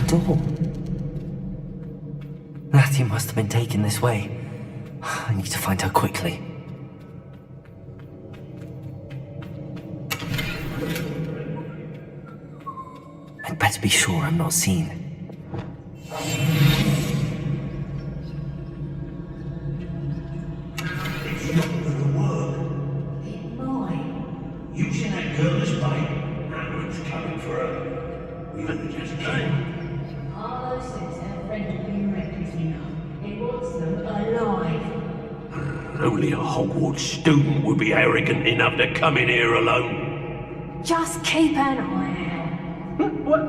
Door. Natty must have been taken this way. I need to find her quickly. I'd better be sure I'm not seen. It's not gonna work. It might. Using that girl as bait, that one's coming for her. We only just came. Harlow says her friend will be reckless enough. He wants them alive. Only a Hogwarts student would be arrogant enough to come in here alone. Just keep an eye out. What?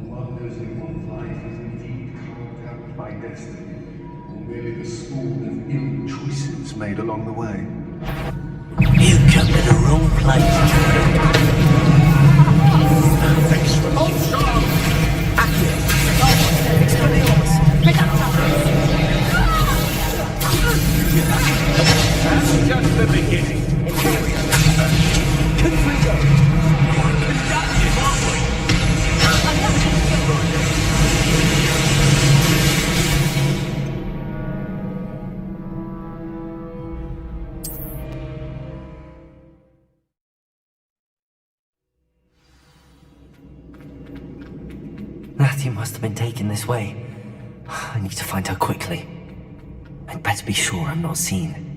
One wonders if one's life is indeed carved out by destiny, or merely the spawn of ill choices made along the way. You come to the wrong place. That's just the beginning. Natty must have been taken this way. I need to find her quickly. I'd better be sure I'm not seen.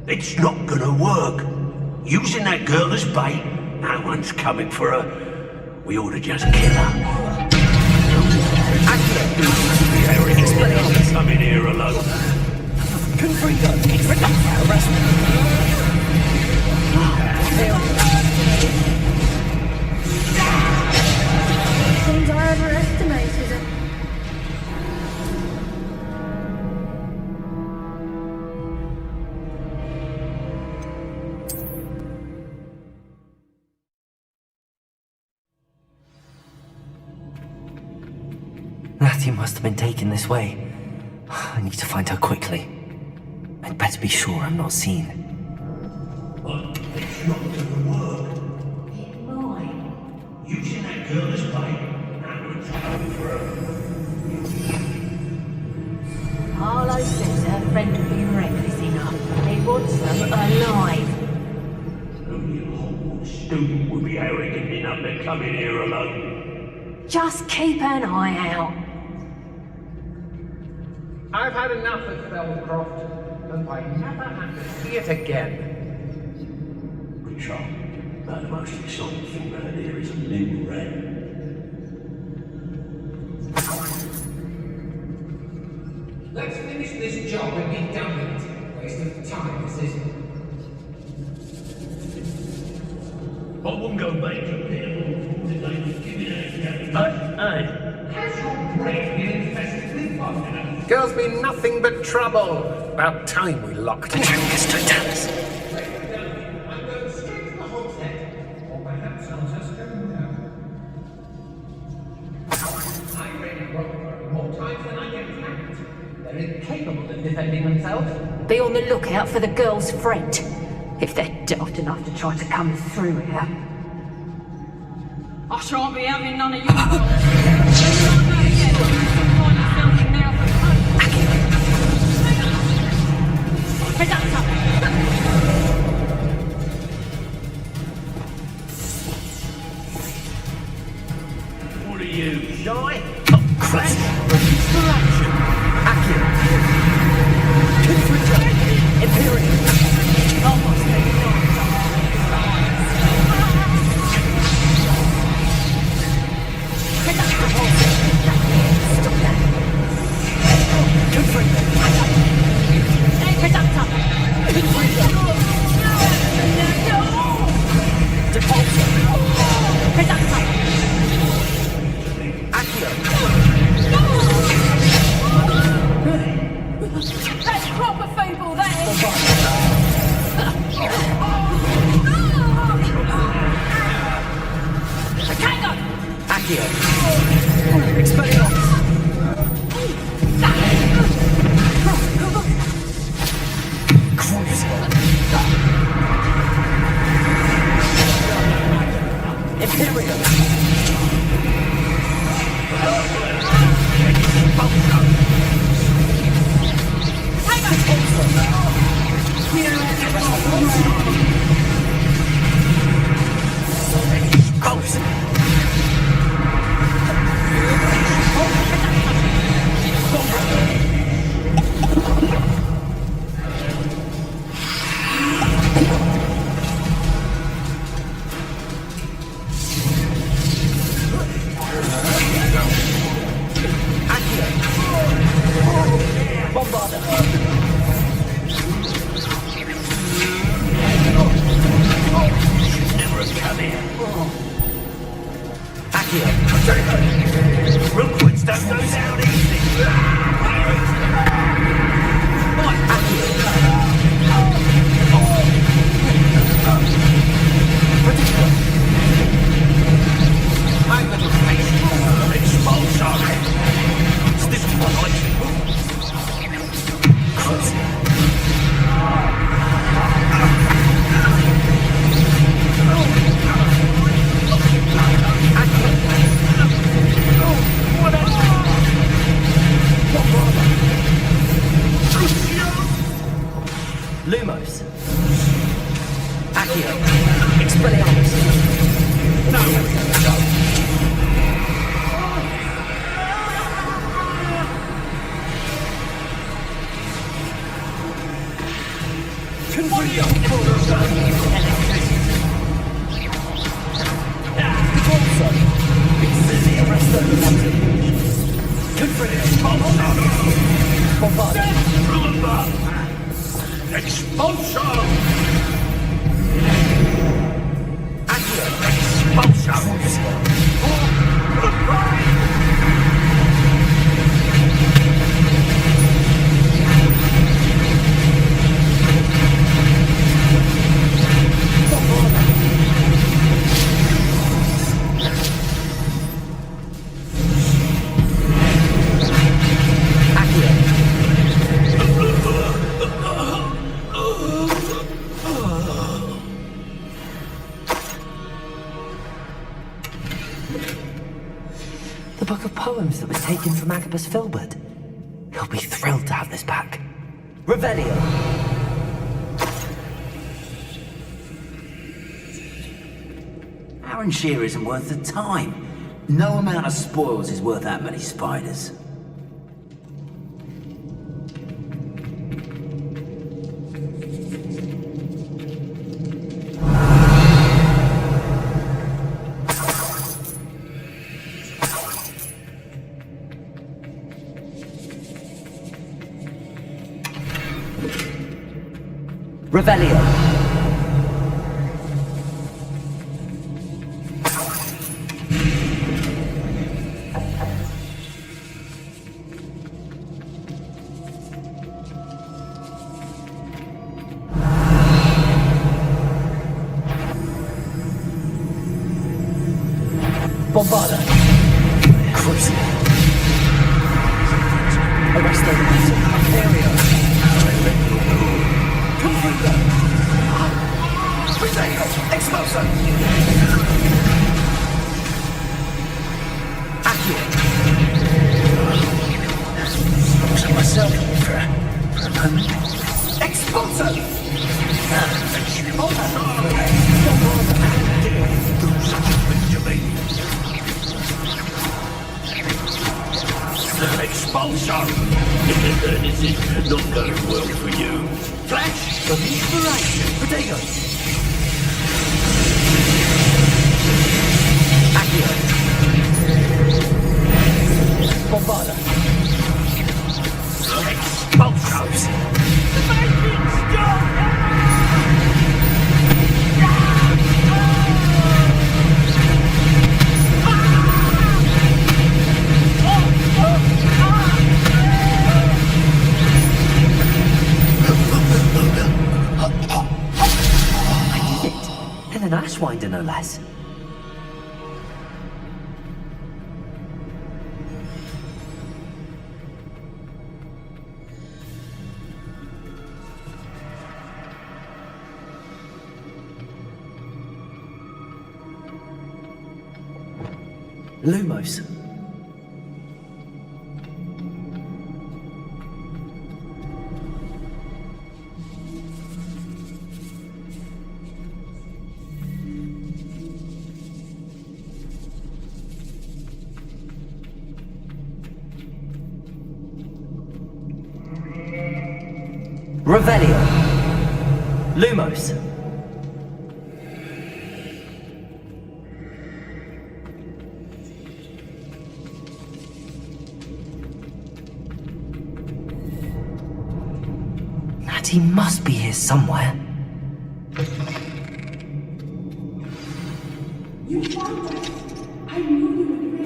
It's not gonna work. Using that girl as bait, no one's coming for her. We ought to just kill her. He's coming here alone. Seems I underestimated him. Natty must have been taken this way. I need to find her quickly. I'd better be sure I'm not seen. But it's not gonna work. It might. Using that girl as bait, no one's coming for her. Harlow says her friend will be reckless enough. He wants them alive. Only a Hogwarts student would be arrogant enough to come in here alone. Just keep an eye out. I've had enough of Felcroft, and I never have to see it again. Richard, about the most exciting thing around here is a new rat. Let's finish this job and be done with it. Waste of time, this is. I wouldn't go back to people if they was giving out. Has your brain been infested with bugs? Girls mean nothing but trouble. About time we locked it. I'm going straight to the hogshead. Or perhaps I'll just go now. I read Rockford more times than I can count. They're incapable of defending themselves. Be on the lookout for the girl's friend, if they're daft enough to try to come through here. I shan't be having none of you. What are you, shy? That's proper feeble, that is! Tango! Accio! Expelliarmus! Crucible! Imperium! Rookwoods don't go down easy. My little face. Expulsor. Stiff one, Lumos. Accio. Expelliarmus. No. Confucio. Convulso. Incendio resto. Confucio. Bombard. Expulsor! Accio. Expulsor. The book of poems that was taken from Agabus Filbert. He'll be thrilled to have this back. Revelio. Aaron Shear isn't worth the time. No amount of spoils is worth that many spiders. Revelio. Bombarda. Crucible. Arresto. Aperio. Confringo. Protego. Expulso. Accio. Expulso myself for a moment. Expulso. Expulsion! This is not going well for you. Flash! Of inspiration. Protego. Accio. Bombarda. Expulsion! And an Ashwinder, no less. Lumos. Revelio. Lumos. Natty must be here somewhere. You found us. I knew you would be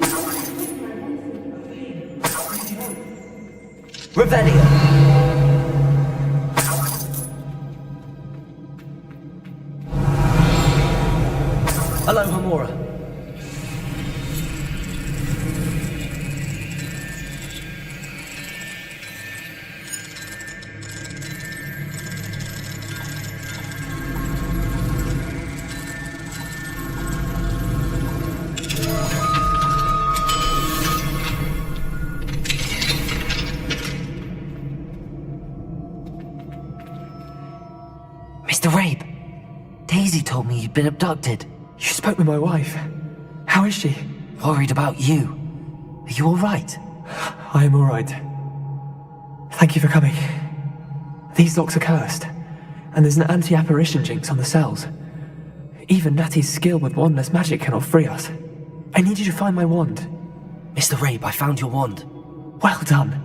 Revelio. Aloha Mora. Mr. Rabe, Daisy told me you'd been abducted. You spoke with my wife. How is she? Worried about you. Are you all right? I am all right. Thank you for coming. These locks are cursed, and there's an anti-apparition jinx on the cells. Even Natty's skill with wandless magic cannot free us. I need you to find my wand. Mr. Rabe, I found your wand. Well done.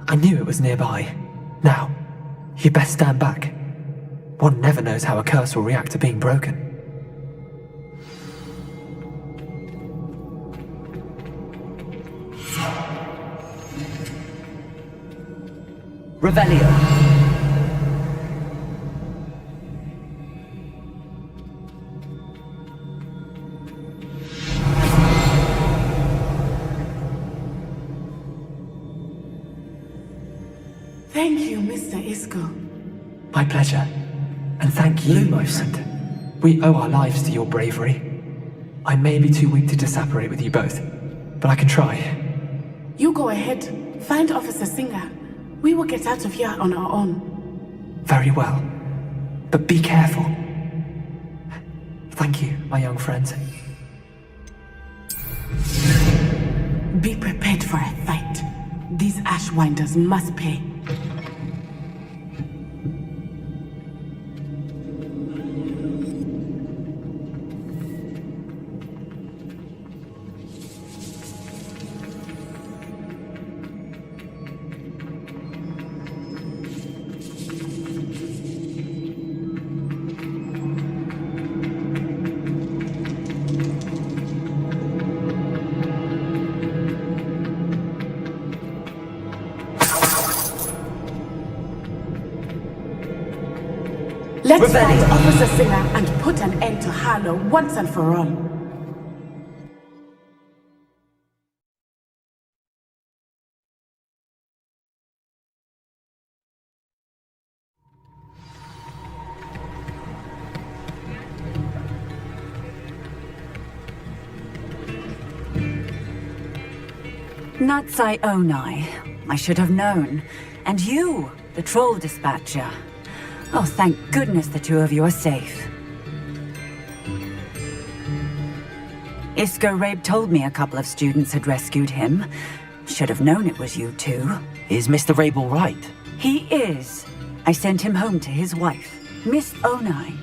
I knew it was nearby. Now, you best stand back. One never knows how a curse will react to being broken. Revelio. Thank you, Mr. Isco. My pleasure. And thank you, Lumos. my friend. We owe our lives to your bravery. I may be too weak to disapparate with you both, but I can try. You go ahead. Find Officer Singer. We will get out of here on our own. Very well. But be careful. Thank you, my young friends. Be prepared for a fight. These Ashwinders must pay. Let's find Officer Singer and put an end to Harlow once and for all. Natsai Onai. I should have known. And you, the troll dispatcher. Oh, thank goodness the two of you are safe. Isco Rabe told me a couple of students had rescued him. Should have known it was you two. Is Mr. Rabe all right? He is. I sent him home to his wife, Miss Onai.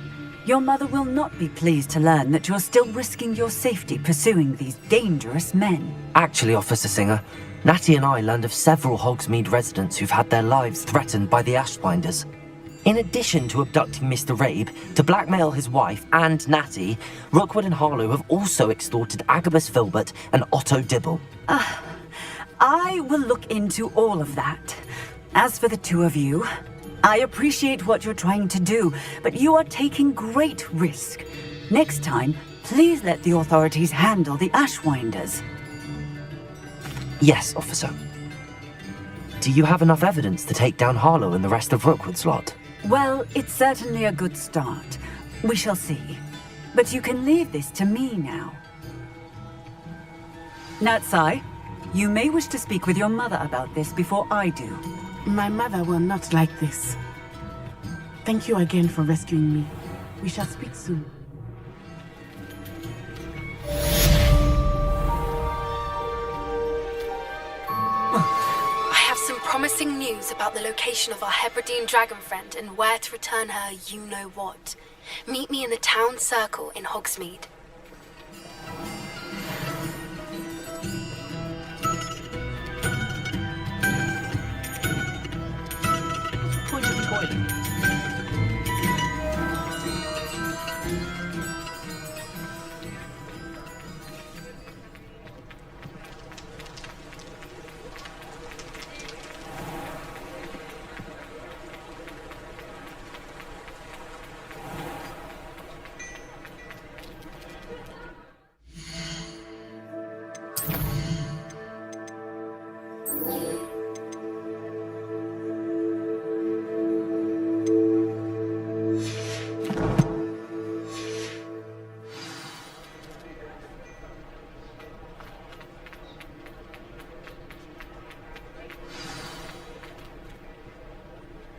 Your mother will not be pleased to learn that you're still risking your safety pursuing these dangerous men. Actually, Officer Singer, Natty and I learned of several Hogsmeade residents who've had their lives threatened by the Ashbinders. In addition to abducting Mr. Rabe to blackmail his wife and Natty, Rookwood and Harlow have also extorted Agabus Filbert and Otto Dibble. I will look into all of that. As for the two of you, I appreciate what you're trying to do, but you are taking great risk. Next time, please let the authorities handle the Ashwinders. Yes, officer. Do you have enough evidence to take down Harlow and the rest of Rookwood's lot? Well, it's certainly a good start. We shall see. But you can leave this to me now. Natsai, you may wish to speak with your mother about this before I do. My mother will not like this. Thank you again for rescuing me. We shall speak soon. I have some promising news about the location of our Hebridean dragon friend and where to return her you-know-what. Meet me in the town circle in Hogsmeade.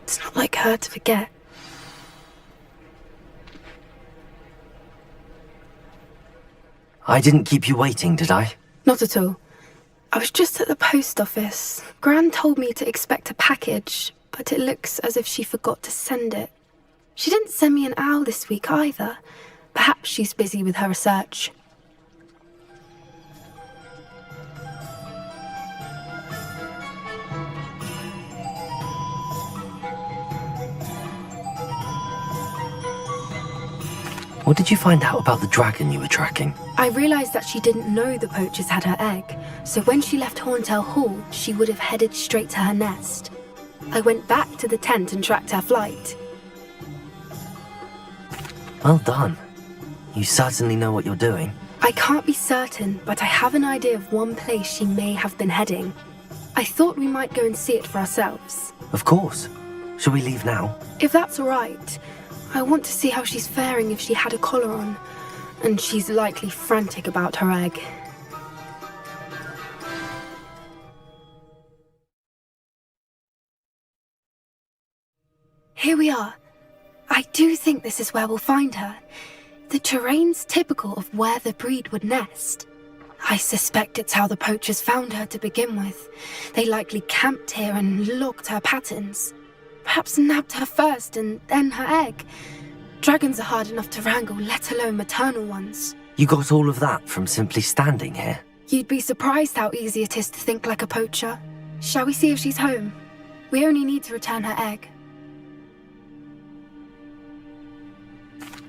It's not like her to forget. I didn't keep you waiting, did I? Not at all. I was just at the post office. Gran told me to expect a package, but it looks as if she forgot to send it. She didn't send me an owl this week either. Perhaps she's busy with her research. What did you find out about the dragon you were tracking? I realized that she didn't know the poachers had her egg, so when she left Horntail Hall, she would have headed straight to her nest. I went back to the tent and tracked her flight. Well done. You certainly know what you're doing. I can't be certain, but I have an idea of one place she may have been heading. I thought we might go and see it for ourselves. Of course. Shall we leave now? If that's all right. I want to see how she's faring if she had a collar on. And she's likely frantic about her egg. Here we are. I do think this is where we'll find her. The terrain's typical of where the breed would nest. I suspect it's how the poachers found her to begin with. They likely camped here and logged her patterns. Perhaps nabbed her first and then her egg. Dragons are hard enough to wrangle, let alone maternal ones. You got all of that from simply standing here? You'd be surprised how easy it is to think like a poacher. Shall we see if she's home? We only need to return her egg.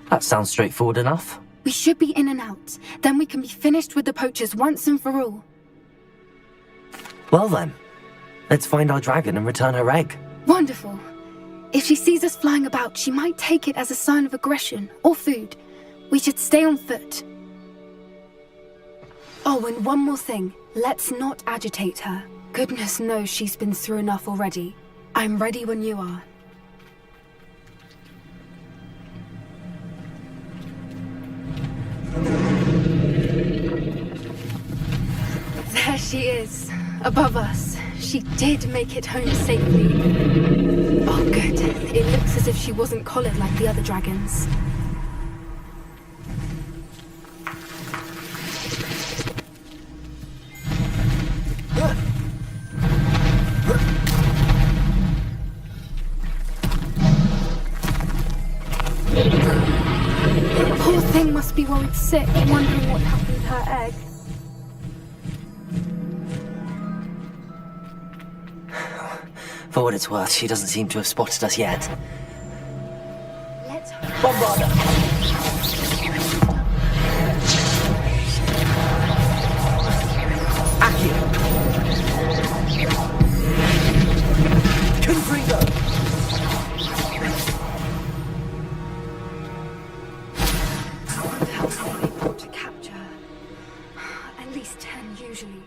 That sounds straightforward enough. We should be in and out. Then we can be finished with the poachers once and for all. Well then, let's find our dragon and return her egg. Wonderful. If she sees us flying about, she might take it as a sign of aggression or food. We should stay on foot. Oh, and one more thing. Let's not agitate her. Goodness knows she's been through enough already. I'm ready when you are. There she is, above us. She did make it home safely. Oh, good. It looks as if she wasn't collared like the other dragons. Poor thing must be worried sick, wondering what happened to her egg. For what it's worth, she doesn't seem to have spotted us yet. Let's bombard her! Confringo! I wonder how many they brought to capture her. At least 10 usually.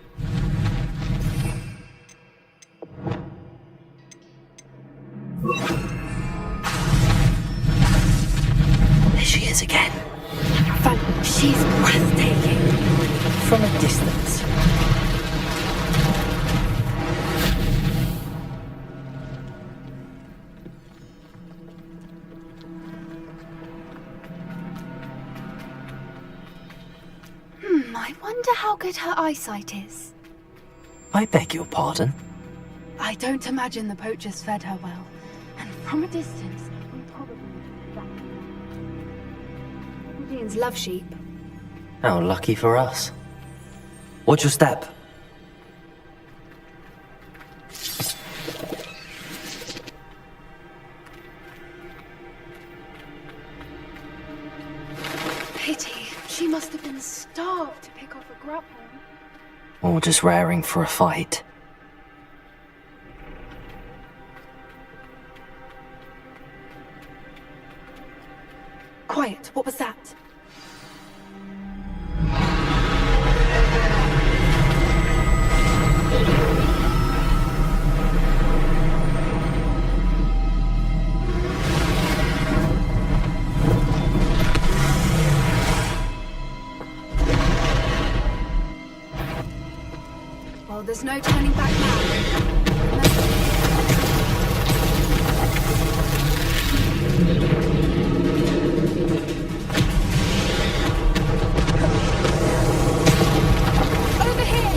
There she is again. She's breathtaking. From a distance. I wonder how good her eyesight is. I beg your pardon? I don't imagine the poachers fed her well. And from a distance, we probably Indians love sheep. How lucky for us. Watch your step. Pity. She must have been starved to pick off a grapple. Or just raring for a fight. Quiet. What was that? Well, there's no turning back now. Over here!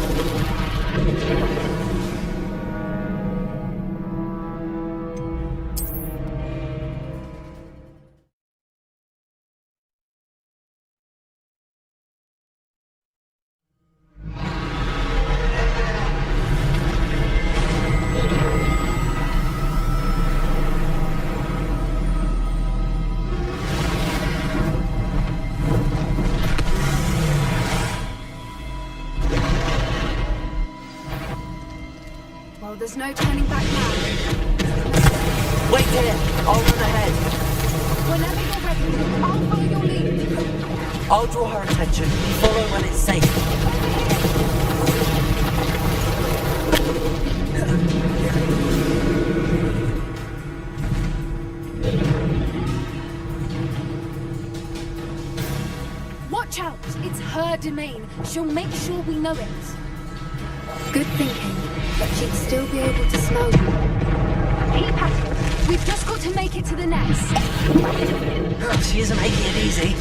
Well, there's no turning back now. Wait here! I'll run ahead. Whenever you're ready, I'll follow your lead. I'll draw her attention. Follow when it's safe. Watch out! It's her domain. She'll make sure we know it. Good thinking, but she'd still be able to smell you. Keep at it. We've just got to make it to the nest. She isn't making it easy.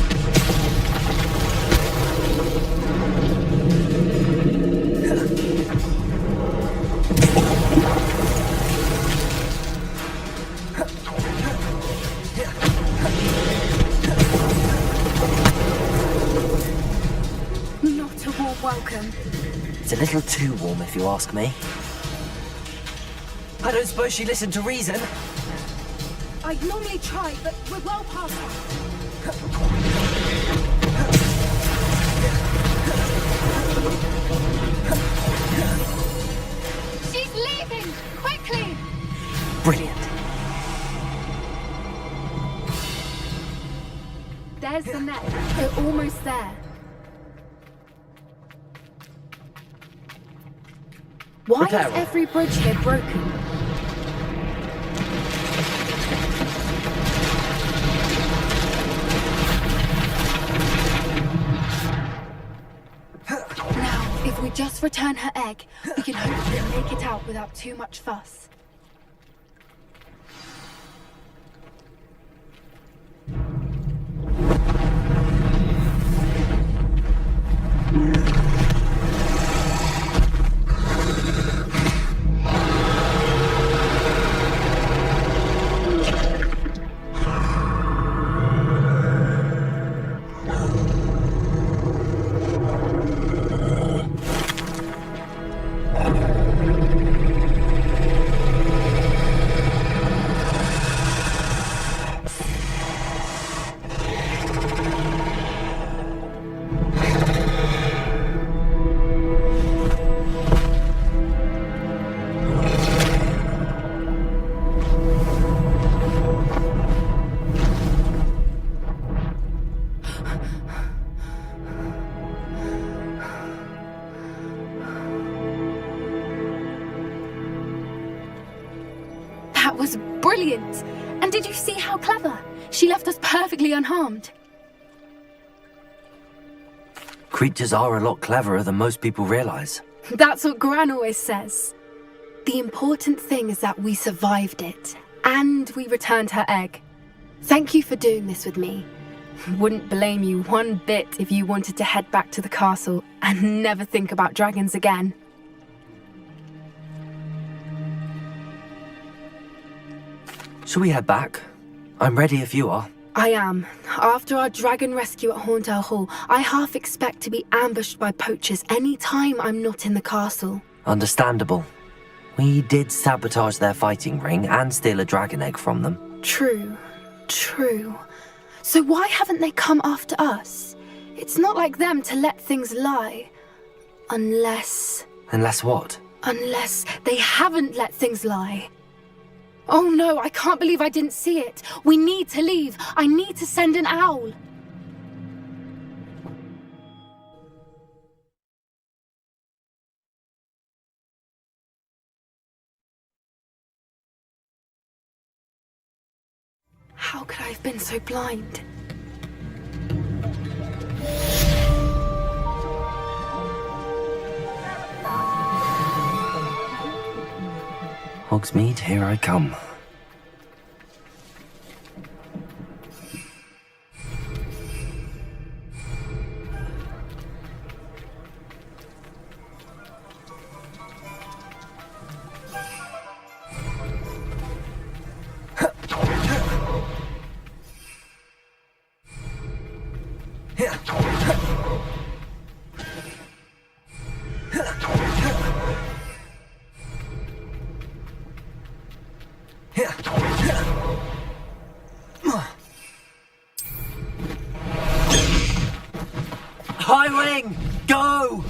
Not a warm welcome. It's a little too warm, if you ask me. I don't suppose she listened to reason. I'd normally try, but we're well past that. She's leaving! Quickly! Brilliant. there's the net. We're almost there. Why is every bridge here broken? Now, if we just return her egg, we can hopefully make it out without too much fuss. That was brilliant! And did you see how clever? She left us perfectly unharmed. Creatures are a lot cleverer than most people realize. That's what Gran always says. The important thing is that we survived it, and we returned her egg. Thank you for doing this with me. Wouldn't blame you one bit if you wanted to head back to the castle and never think about dragons again. Shall we head back? I'm ready if you are. I am. After our dragon rescue at Horndale Hall, I half expect to be ambushed by poachers any time I'm not in the castle. Understandable. We did sabotage their fighting ring and steal a dragon egg from them. True. So why haven't they come after us? It's not like them to let things lie. Unless what? Unless they haven't let things lie. Oh no, I can't believe I didn't see it. We need to leave. I need to send an owl. How could I have been so blind? Hogsmeade, here I come. High wing, go!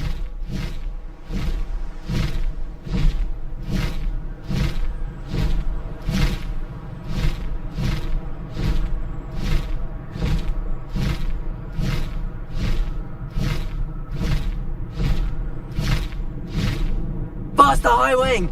Faster, high wing!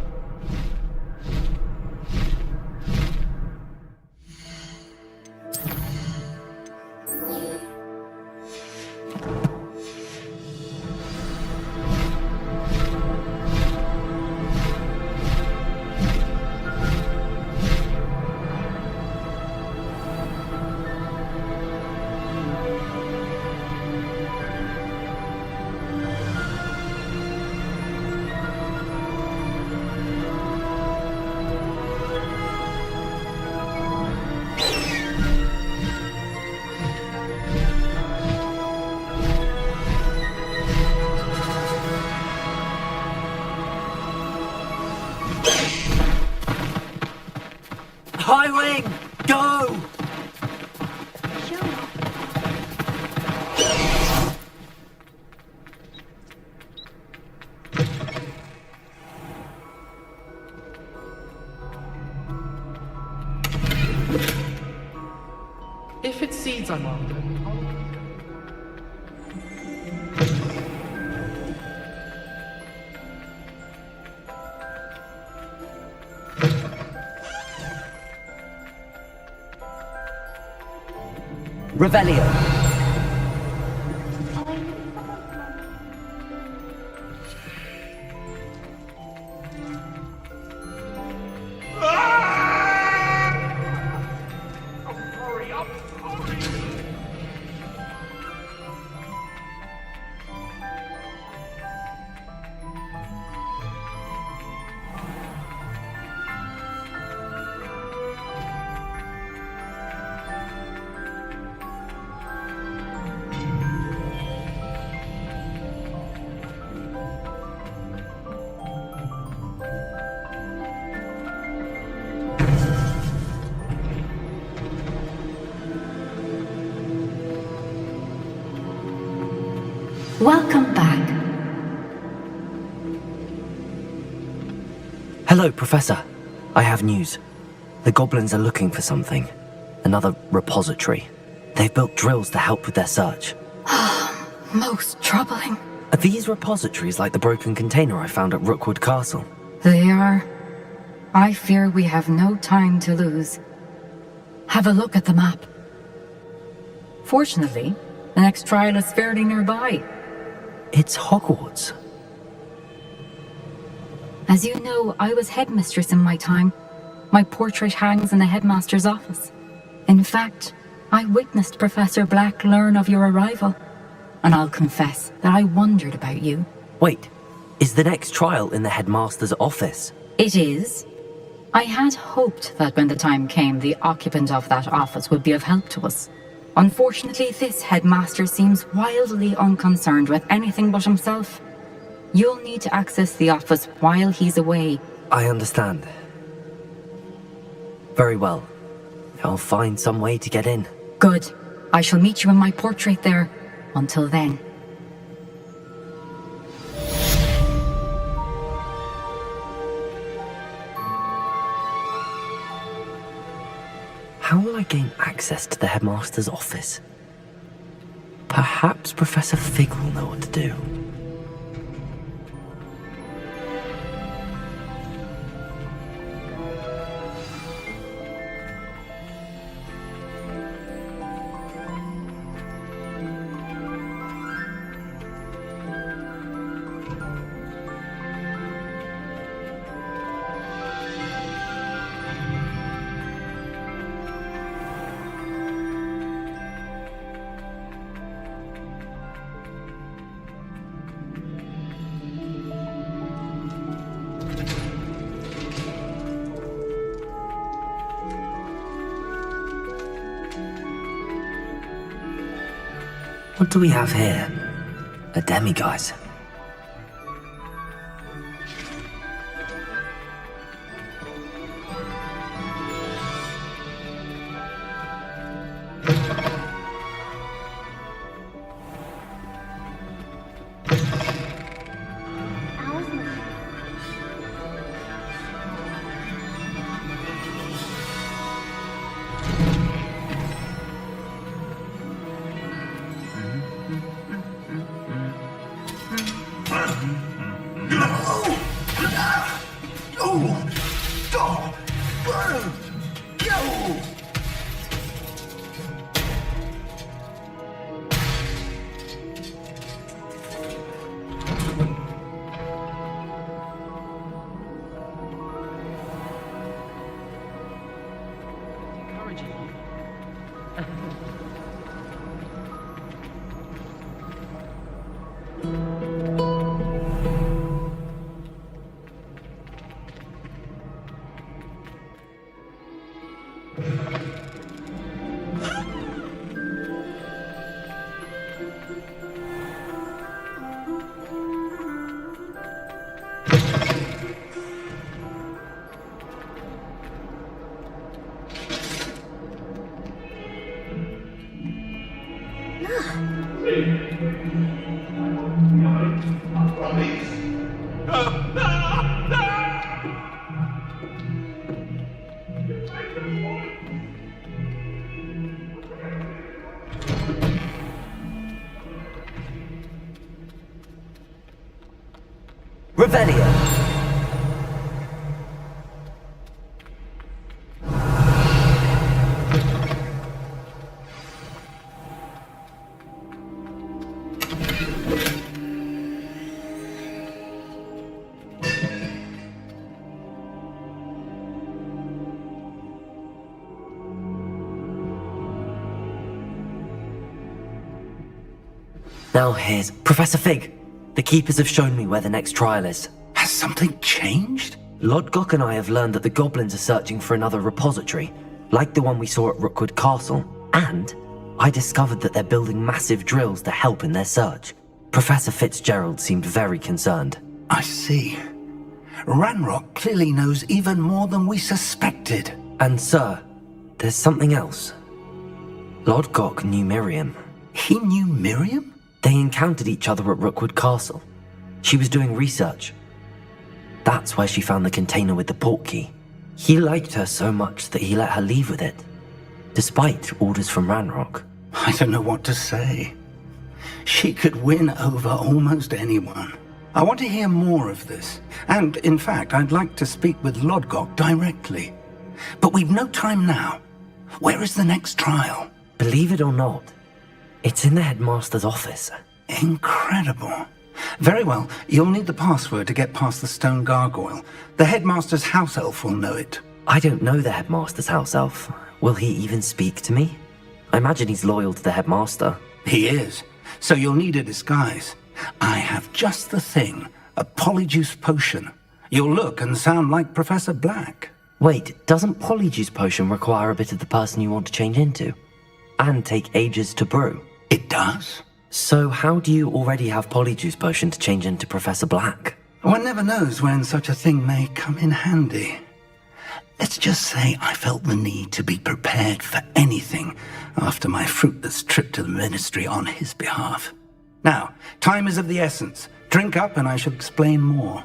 High wing, go! If it's seeds I'm after, I'll Revelio. Welcome back. Hello, Professor. I have news. The goblins are looking for something. Another repository. They've built drills to help with their search. Most troubling. Are these repositories like the broken container I found at Rookwood Castle? They are. I fear we have no time to lose. Have a look at the map. Fortunately, the next trial is fairly nearby. It's Hogwarts. As you know, I was headmistress in my time. My portrait hangs in the headmaster's office. In fact, I witnessed Professor Black learn of your arrival. And I'll confess that I wondered about you. Wait, is the next trial in the headmaster's office? It is. I had hoped that when the time came, the occupant of that office would be of help to us. Unfortunately, this headmaster seems wildly unconcerned with anything but himself. You'll need to access the office while he's away. I understand. Very well. I'll find some way to get in. Good. I shall meet you in my portrait there. Until then. How will I gain access to the headmaster's office? Perhaps Professor Fig will know what to do. What do we have here? A demiguise. Revelio. Now here's Professor Fig. The Keepers have shown me where the next trial is. Has something changed? Lodgok and I have learned that the goblins are searching for another repository, like the one we saw at Rookwood Castle. And I discovered that they're building massive drills to help in their search. Professor Fitzgerald seemed very concerned. I see. Ranrock clearly knows even more than we suspected. And sir, there's something else. Lodgok knew Miriam. He knew Miriam? They encountered each other at Rookwood Castle. She was doing research. That's where she found the container with the portkey. He liked her so much that he let her leave with it, despite orders from Ranrock. I don't know what to say. She could win over almost anyone. I want to hear more of this. And, in fact, I'd like to speak with Lodgok directly. But we've no time now. Where is the next trial? Believe it or not, it's in the headmaster's office. Incredible. Very well, you'll need the password to get past the stone gargoyle. The headmaster's house elf will know it. I don't know the headmaster's house elf. Will he even speak to me? I imagine he's loyal to the headmaster. He is. So you'll need a disguise. I have just the thing. A polyjuice potion. You'll look and sound like Professor Black. Wait, doesn't polyjuice potion require a bit of the person you want to change into? And take ages to brew? It does. So how do you already have polyjuice potion to change into Professor Black? One never knows when such a thing may come in handy. Let's just say I felt the need to be prepared for anything after my fruitless trip to the ministry on his behalf. Now, time is of the essence. Drink up and I shall explain more.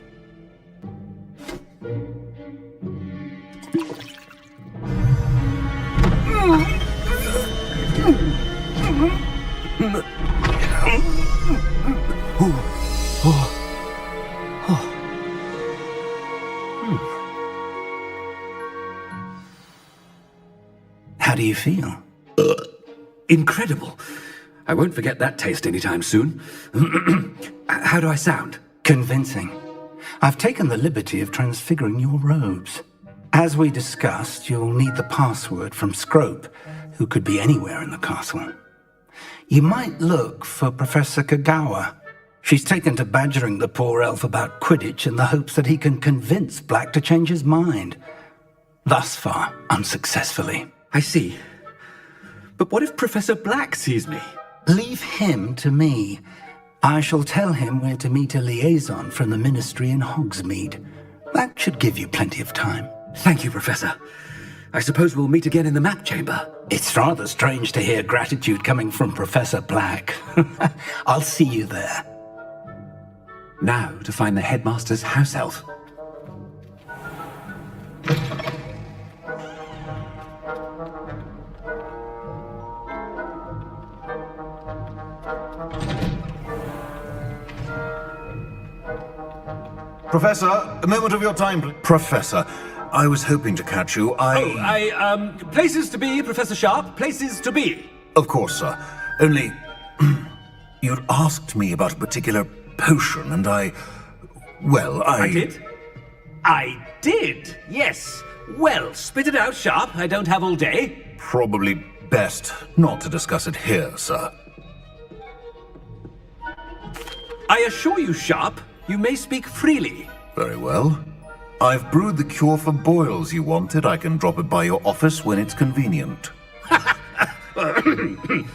How do you feel? Incredible. I won't forget that taste anytime soon. How do I sound? Convincing. I've taken the liberty of transfiguring your robes. As we discussed, you'll need the password from Scrope, who could be anywhere in the castle. You might look for Professor Kagawa. She's taken to badgering the poor elf about Quidditch in the hopes that he can convince Black to change his mind. Thus far, unsuccessfully. I see. But what if Professor Black sees me? Leave him to me. I shall tell him where to meet a liaison from the ministry in Hogsmeade. That should give you plenty of time. Thank you, Professor. I suppose we'll meet again in the map chamber. It's rather strange to hear gratitude coming from Professor Black. I'll see you there. Now to find the headmaster's house elf. Professor, a moment of your time, please. Professor, I was hoping to catch you. Places to be, Professor Sharp, places to be. Of course, sir. Only, you'd asked me about a particular potion, and I did? I did, yes. Well, spit it out, Sharp. I don't have all day. Probably best not to discuss it here, sir. I assure you, Sharp, you may speak freely. Very well. I've brewed the cure for boils you wanted. I can drop it by your office when it's convenient.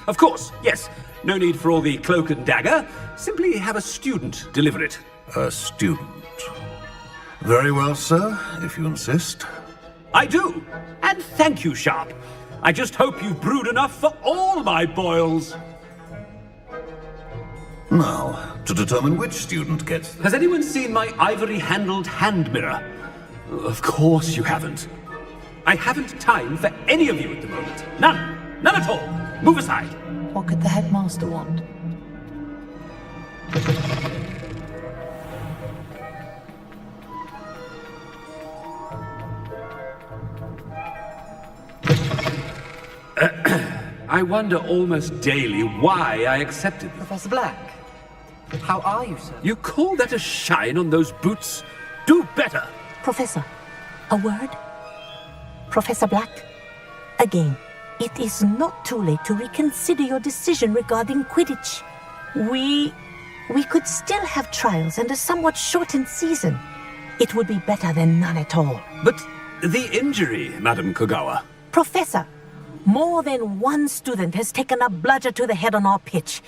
Of course, yes. No need for all the cloak and dagger. Simply have a student deliver it. A student. Very well, sir, if you insist. I do. And thank you, Sharp. I just hope you've brewed enough for all my boils. Now, to determine which student gets Has anyone seen my ivory-handled hand mirror? Of course you haven't. I haven't time for any of you at the moment. None. None at all. Move aside. What could the headmaster want? I wonder almost daily why I accepted this. Professor Black, how are you, sir? You call that a shine on those boots? Do better. Professor, a word? Professor Black, again, it is not too late to reconsider your decision regarding Quidditch. We could still have trials and a somewhat shortened season. It would be better than none at all. But the injury, Madam Kogawa. Professor, more than one student has taken a bludger to the head on our pitch.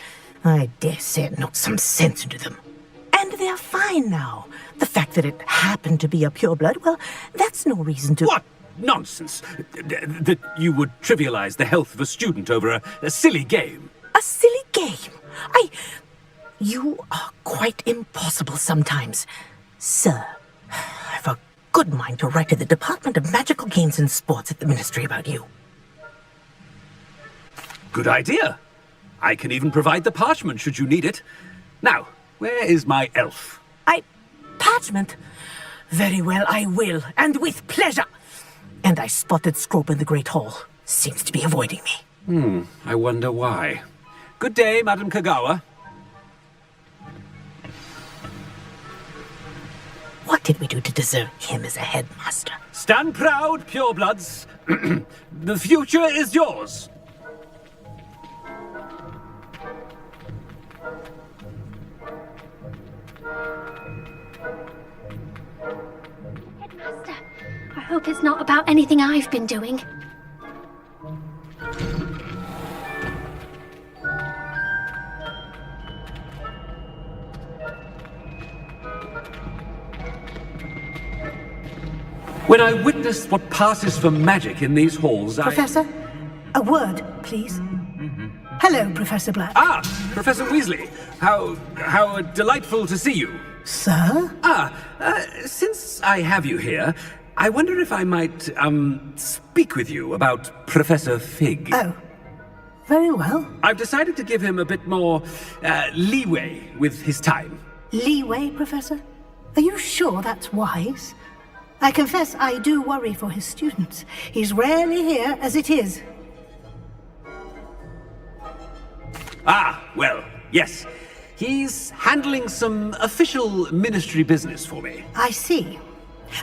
I dare say it knocked some sense into them. And they're fine now. The fact that it happened to be a pureblood, well, that's no reason to... What nonsense! That you would trivialize the health of a student over a silly game. A silly game? You are quite impossible sometimes. Sir, I've a good mind to write to the Department of Magical Games and Sports at the Ministry about you. Good idea. I can even provide the parchment should you need it. Now, where is my elf? Parchment? Very well, I will, and with pleasure. And I spotted Scrope in the Great Hall. Seems to be avoiding me. I wonder why. Good day, Madam Kogawa. What did we do to deserve him as a headmaster? Stand proud, purebloods. The future is yours. Headmaster, I hope it's not about anything I've been doing. When I witness what passes for magic in these halls, Professor, a word, please. Hello, Professor Black. Ah, Professor Weasley. How delightful to see you. Sir? Since I have you here, I wonder if I might, speak with you about Professor Fig. Oh, very well. I've decided to give him a bit more, leeway with his time. Leeway, Professor? Are you sure that's wise? I confess I do worry for his students. He's rarely here as it is. Well, yes. He's handling some official ministry business for me. I see.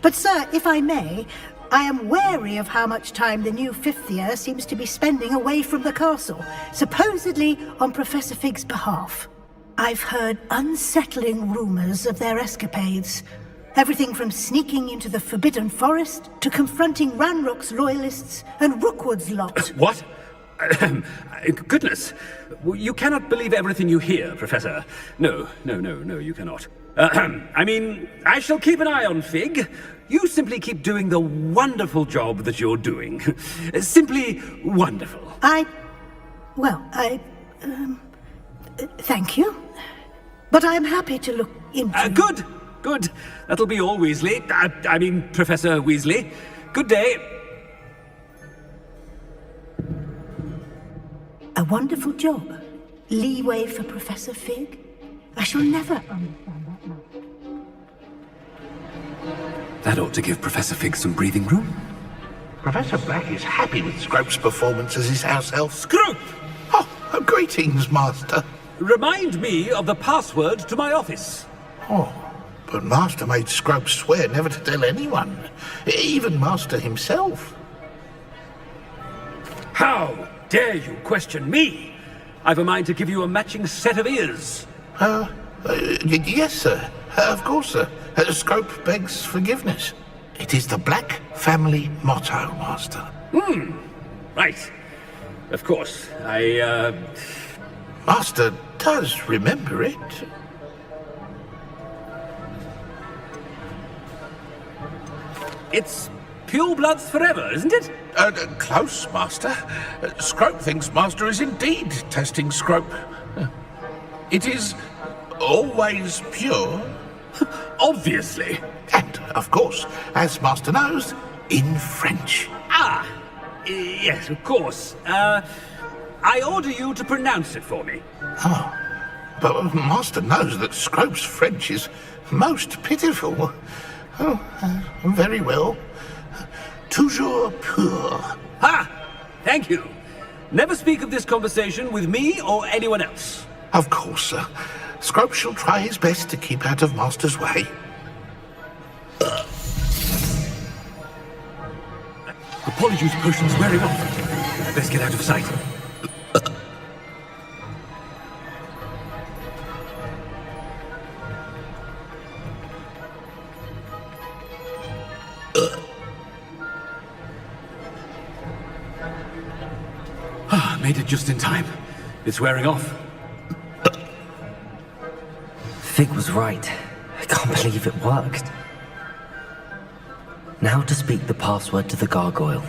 But sir, if I may, I am wary of how much time the new fifth year seems to be spending away from the castle, supposedly on Professor Fig's behalf. I've heard unsettling rumors of their escapades. Everything from sneaking into the Forbidden Forest to confronting Ranrock's loyalists and Rookwood's lot. What? Goodness. You cannot believe everything you hear, Professor. No, you cannot. I mean, I shall keep an eye on Fig. You simply keep doing the wonderful job that you're doing. Simply wonderful. Thank you. But I'm happy to look into... Good. That'll be all, Weasley. I mean, Professor Weasley. Good day. A wonderful job. Leeway for Professor Fig. I shall never understand that much. That ought to give Professor Fig some breathing room. Professor Black is happy with Scrope's performance as his house elf. Scrope! Oh, greetings, Master. Remind me of the password to my office. Oh, but Master made Scrope swear never to tell anyone, even Master himself. How dare you question me? I've a mind to give you a matching set of ears. Yes, sir. Of course, sir. Scrope begs forgiveness. It is the Black family motto, Master. Right. Of course. Master does remember it. It's purebloods forever, isn't it? Close, Master. Scrope thinks Master is indeed testing Scrope. It is always pure. Obviously. And, of course, as Master knows, in French. Yes, of course. I order you to pronounce it for me. Oh, but Master knows that Scrope's French is most pitiful. Very well. Toujours pur. Thank you. Never speak of this conversation with me or anyone else. Of course, sir. Scrope shall try his best to keep out of Master's way. Apologies, potion's wearing off. Let's get out of sight. Made it just in time. It's wearing off. Fig was right. I can't believe it worked. Now to speak the password to the gargoyle.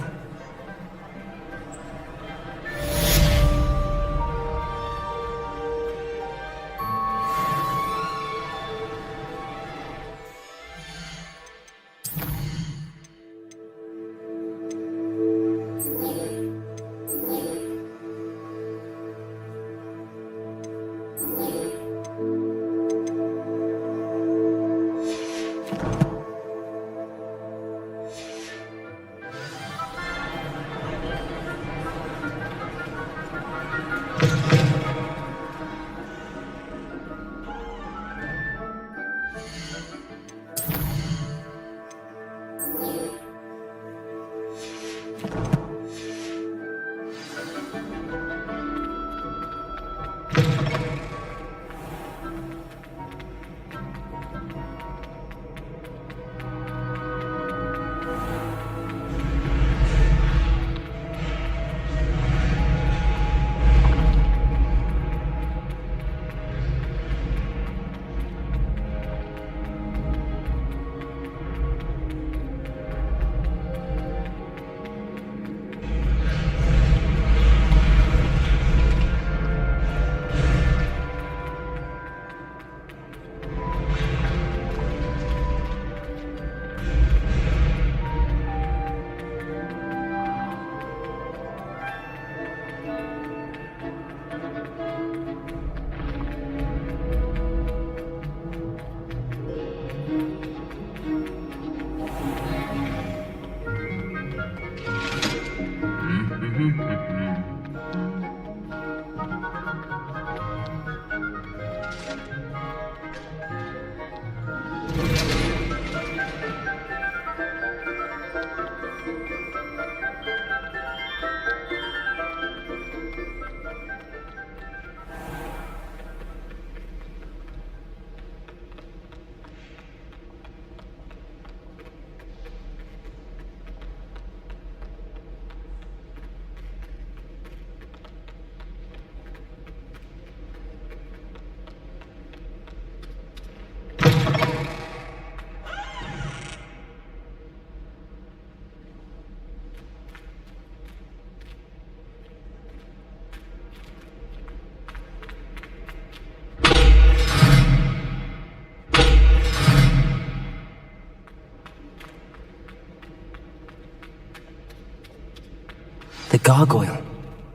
The gargoyle.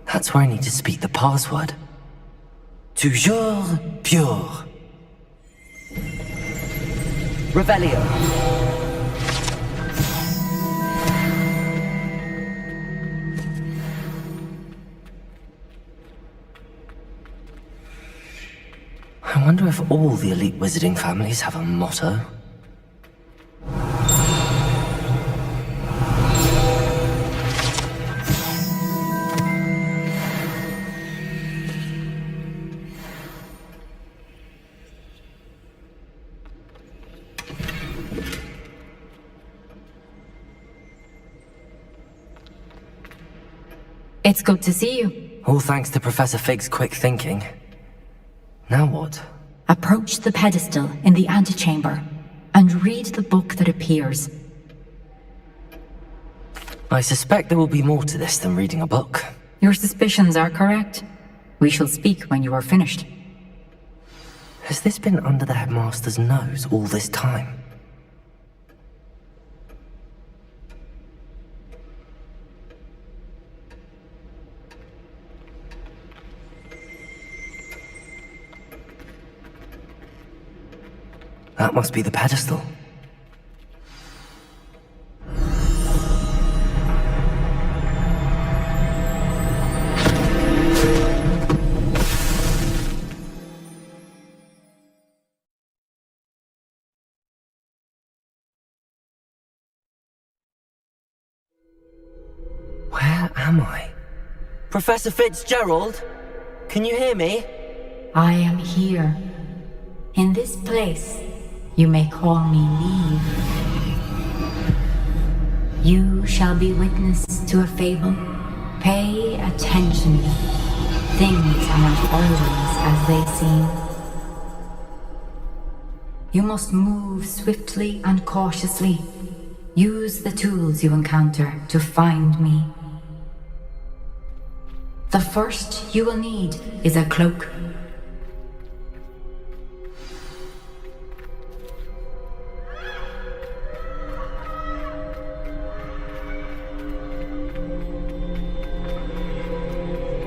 That's where I need to speak the password. Toujours pure. Revelio. I wonder if all the elite wizarding families have a motto. It's good to see you. All thanks to Professor Fig's quick thinking. Now what? Approach the pedestal in the antechamber and read the book that appears. I suspect there will be more to this than reading a book. Your suspicions are correct. We shall speak when you are finished. Has this been under the headmaster's nose all this time? That must be the pedestal. Where am I? Professor Fitzgerald? Can you hear me? I am here. In this place, you may call me Neve. You shall be witness to a fable Pay attention. Things are not always as they seem. You must move swiftly and cautiously. Use the tools you encounter to find me. The first you will need is a cloak.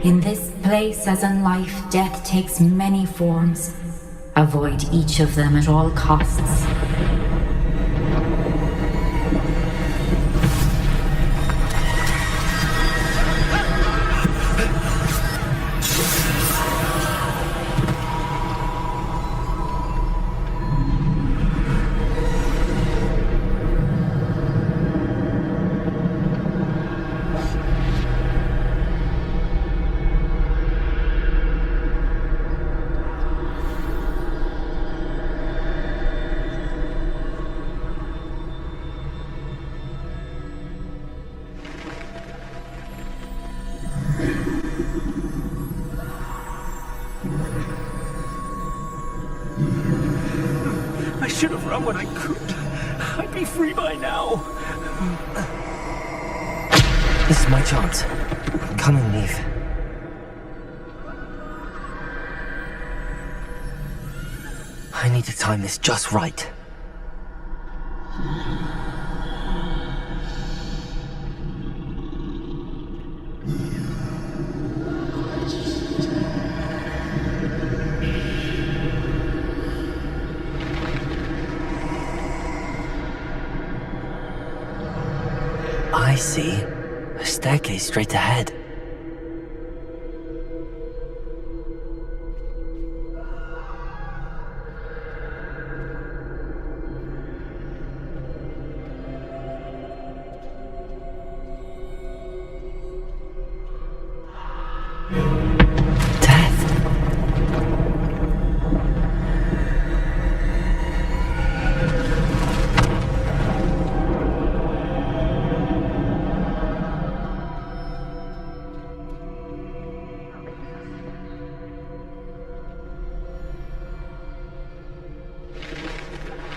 In this place, as in life, death takes many forms. Avoid each of them at all costs. I should have run when I could. I'd be free by now. This is my chance. Come and leave. I need to time this just right. I see. A staircase straight ahead.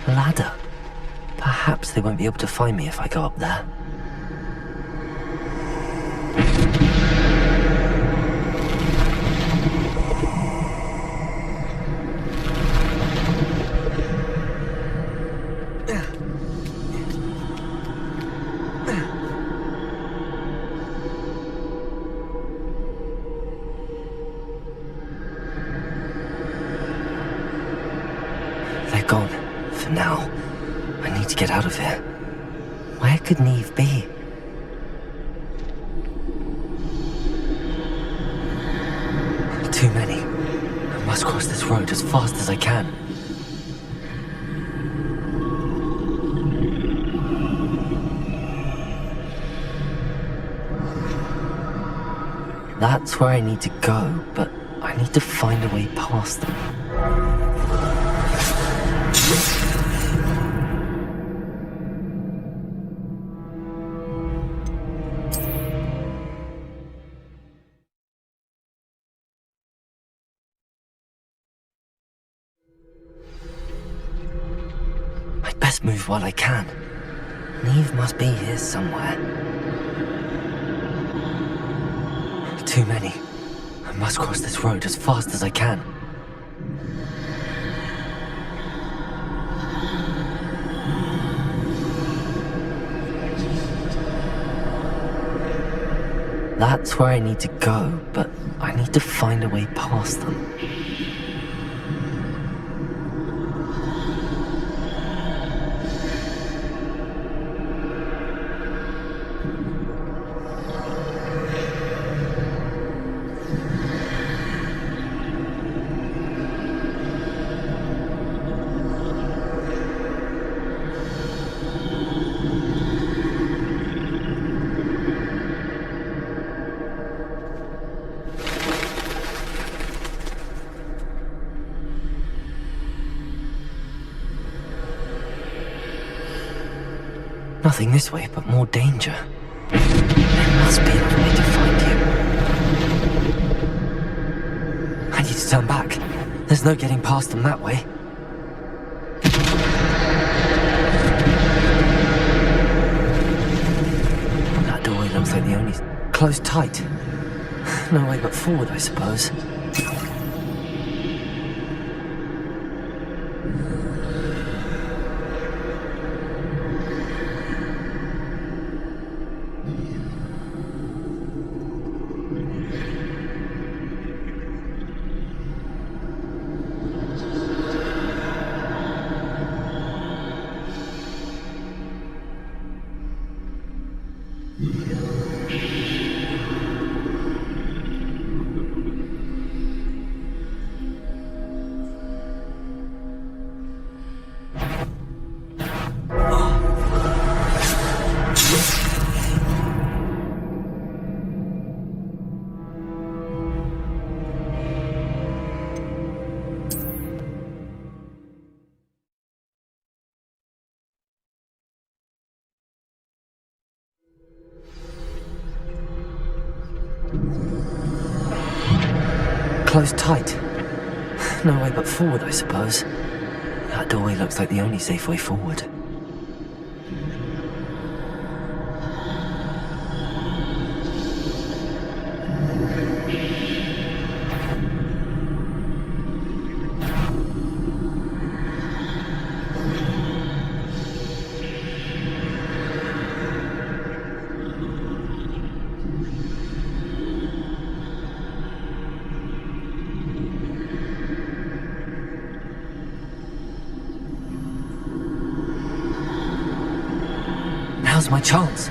Ladder. Perhaps they won't be able to find me if I go up there. They're gone. For now. I need to get out of here. Where could Neve be? Too many. I must cross this road as fast as I can. That's where I need to go, but I need to find a way past them. I'd best move while I can. Neve must be here somewhere. Too many. I must cross this road as fast as I can. That's where I need to go, but I need to find a way past them. Nothing this way, but more danger. There must be another way to find you. turn back. There's no getting past them that way. That doorway looks like the only... Closed tight. No way but forward, I suppose. Closed tight. No way but forward, I suppose. That doorway looks like the only safe way forward. Now's my chance.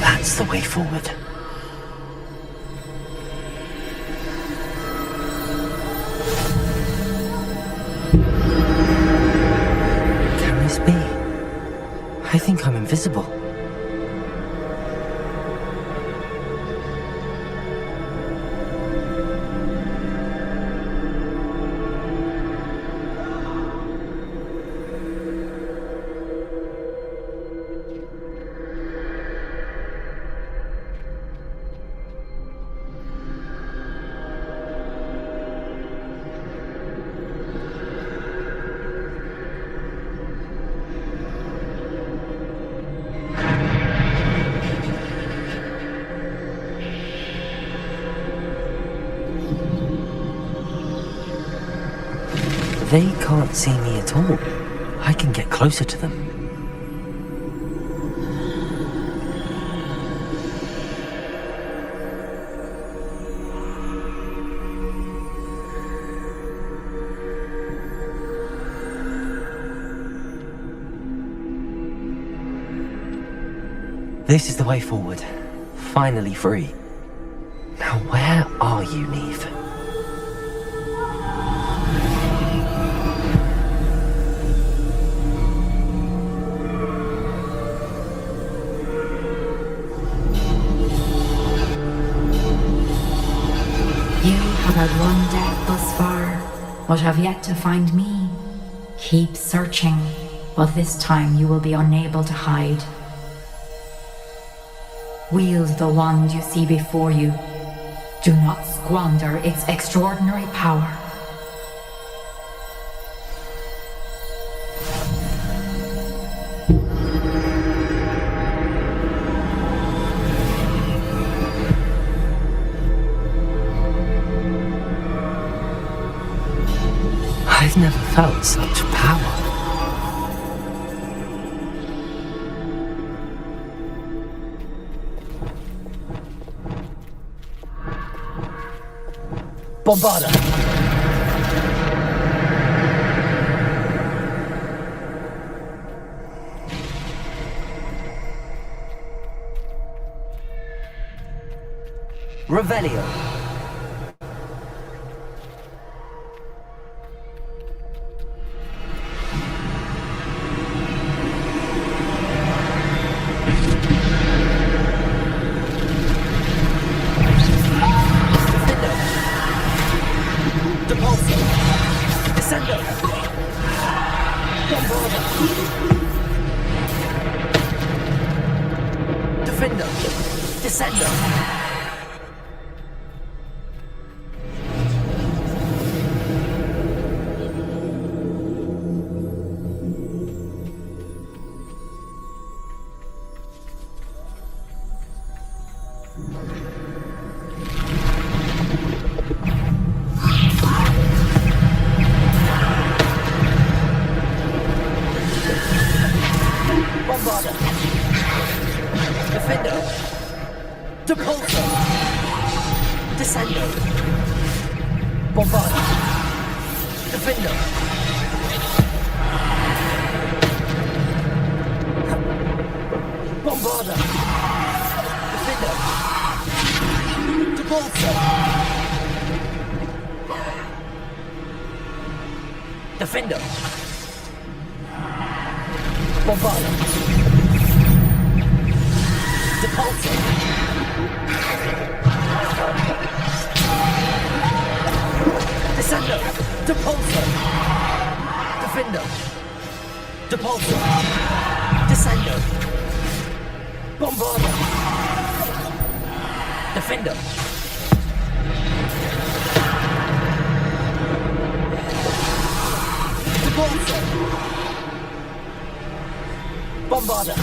That's the way forward. Can this be? I think I'm invisible. They can't see me at all. I can get closer to them. This is the way forward. Finally free. Now where are you, Neve? You have had one death thus far, but have yet to find me. Keep searching, but this time you will be unable to hide. Wield the wand you see before you. Do not squander its extraordinary power. I've never felt such power. Bombarda! Revelio. Bombarder. Defender. Depulso. Descendo. Bombarder. Defender. Bombarder. Defender. Depulso. Defender. Bombarder. Depulso. Descendo. Depulso. Defender. Depulso. Descendo. Bombarder. Defender. Depulso. Bombarder.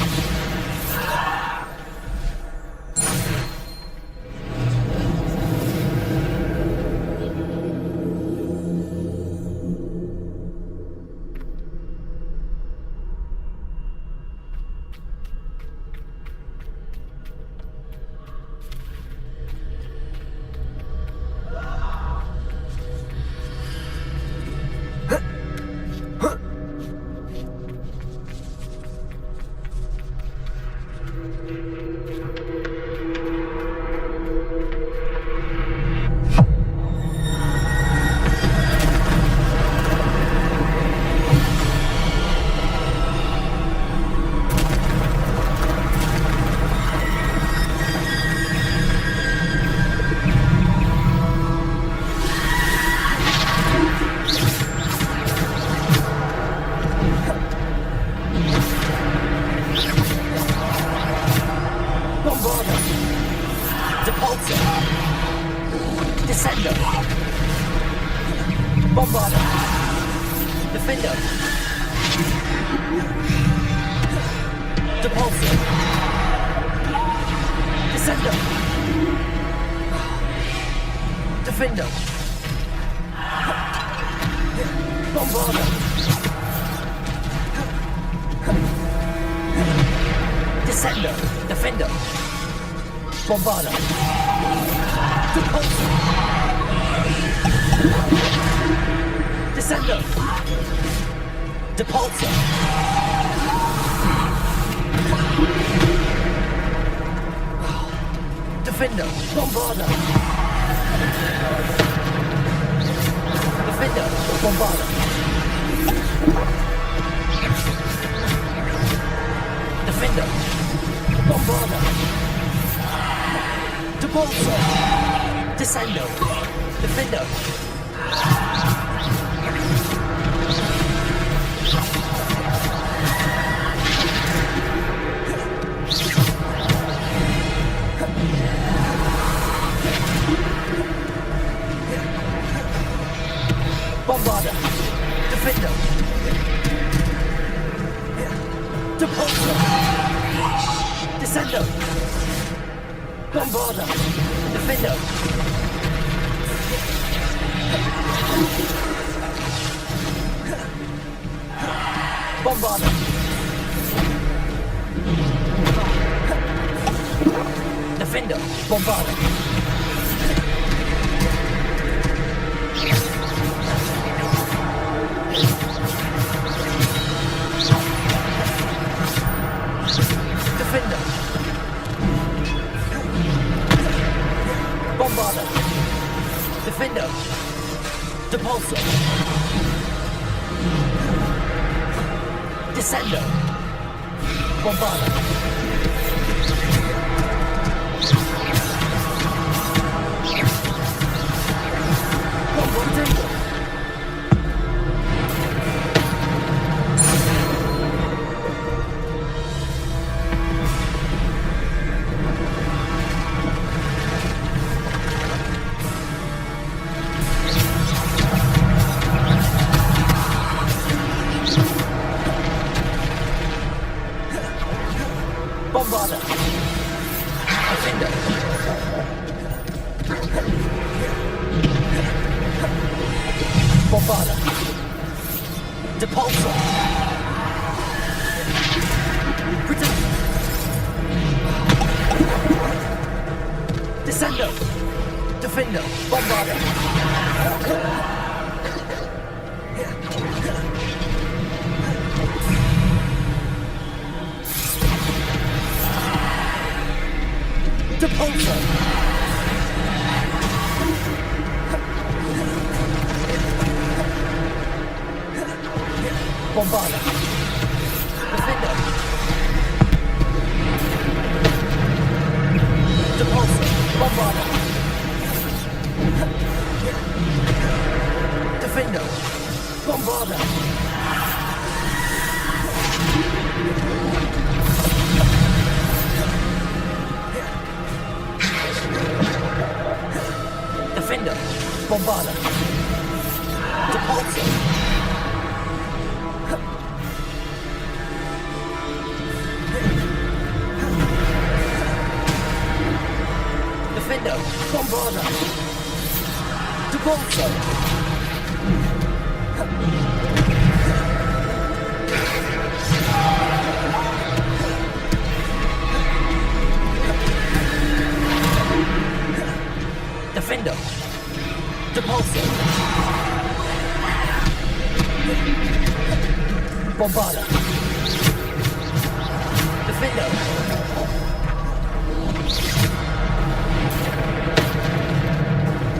Descendo. Bombarder. Defender. Depulso. Descendo. Defender. Bombarder. Descendo. Defender. Bombarder. Depulso. Descendo. Depulso. Defender. Bombarder. Defender. Bombarder. Defender. Bombarder. Depulso. Descendo. Defender. Bombarder. Defender. Depulso. Descendo. Bombarder. Defender. Bombarder. Defender. Bombarder. Defender. Bombarder. Defender. Depulso. Descendo. Bombarder. Bombarder. Bombarda. Depulsor. Descendo. Defendo. Bombarda. Depulsor. Bombarda. Defendo. Depulsor. Bombarda. Defendo. Bombarda. Defendo. Bombarda. Depulsor. Defendo. Bombarda. Depulsor. Defendo. Depulsor. Bombarda. Defendo.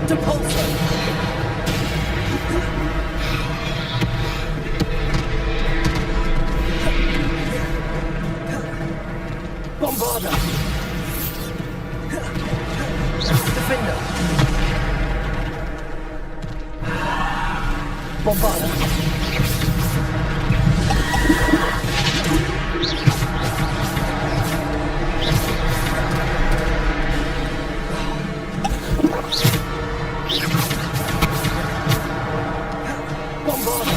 Depulsor. Bombarda. Defendo. Bombarda. Bombarda.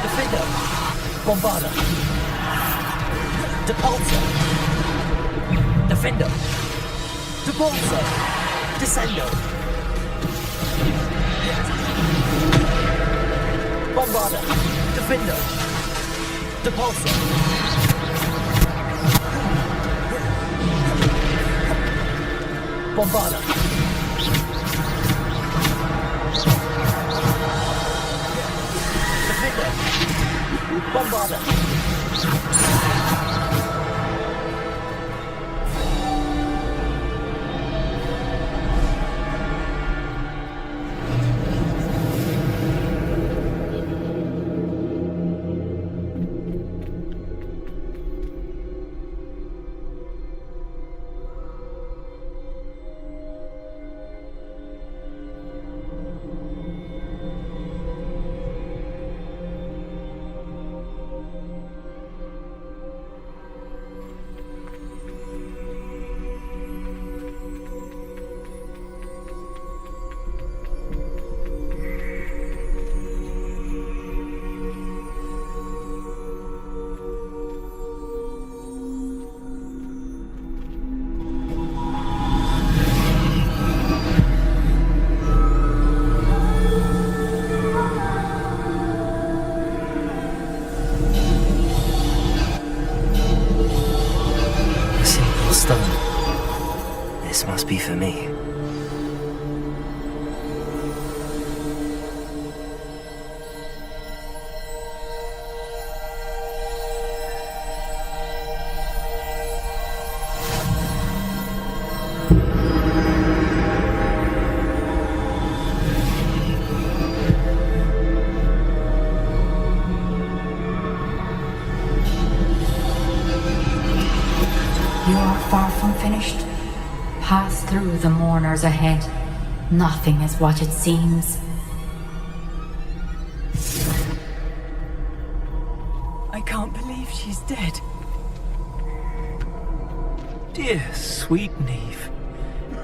Defendo. Bombarda. Depulsor. Defendo. Depulsor. Descendo. Bombarda. Defendo. Depulsor. Bombarda. Defendo. Bombarda. This must be for me. You are far from finished. Pass through the mourners ahead. Nothing is what it seems. I can't believe she's dead. Dear sweet Neve.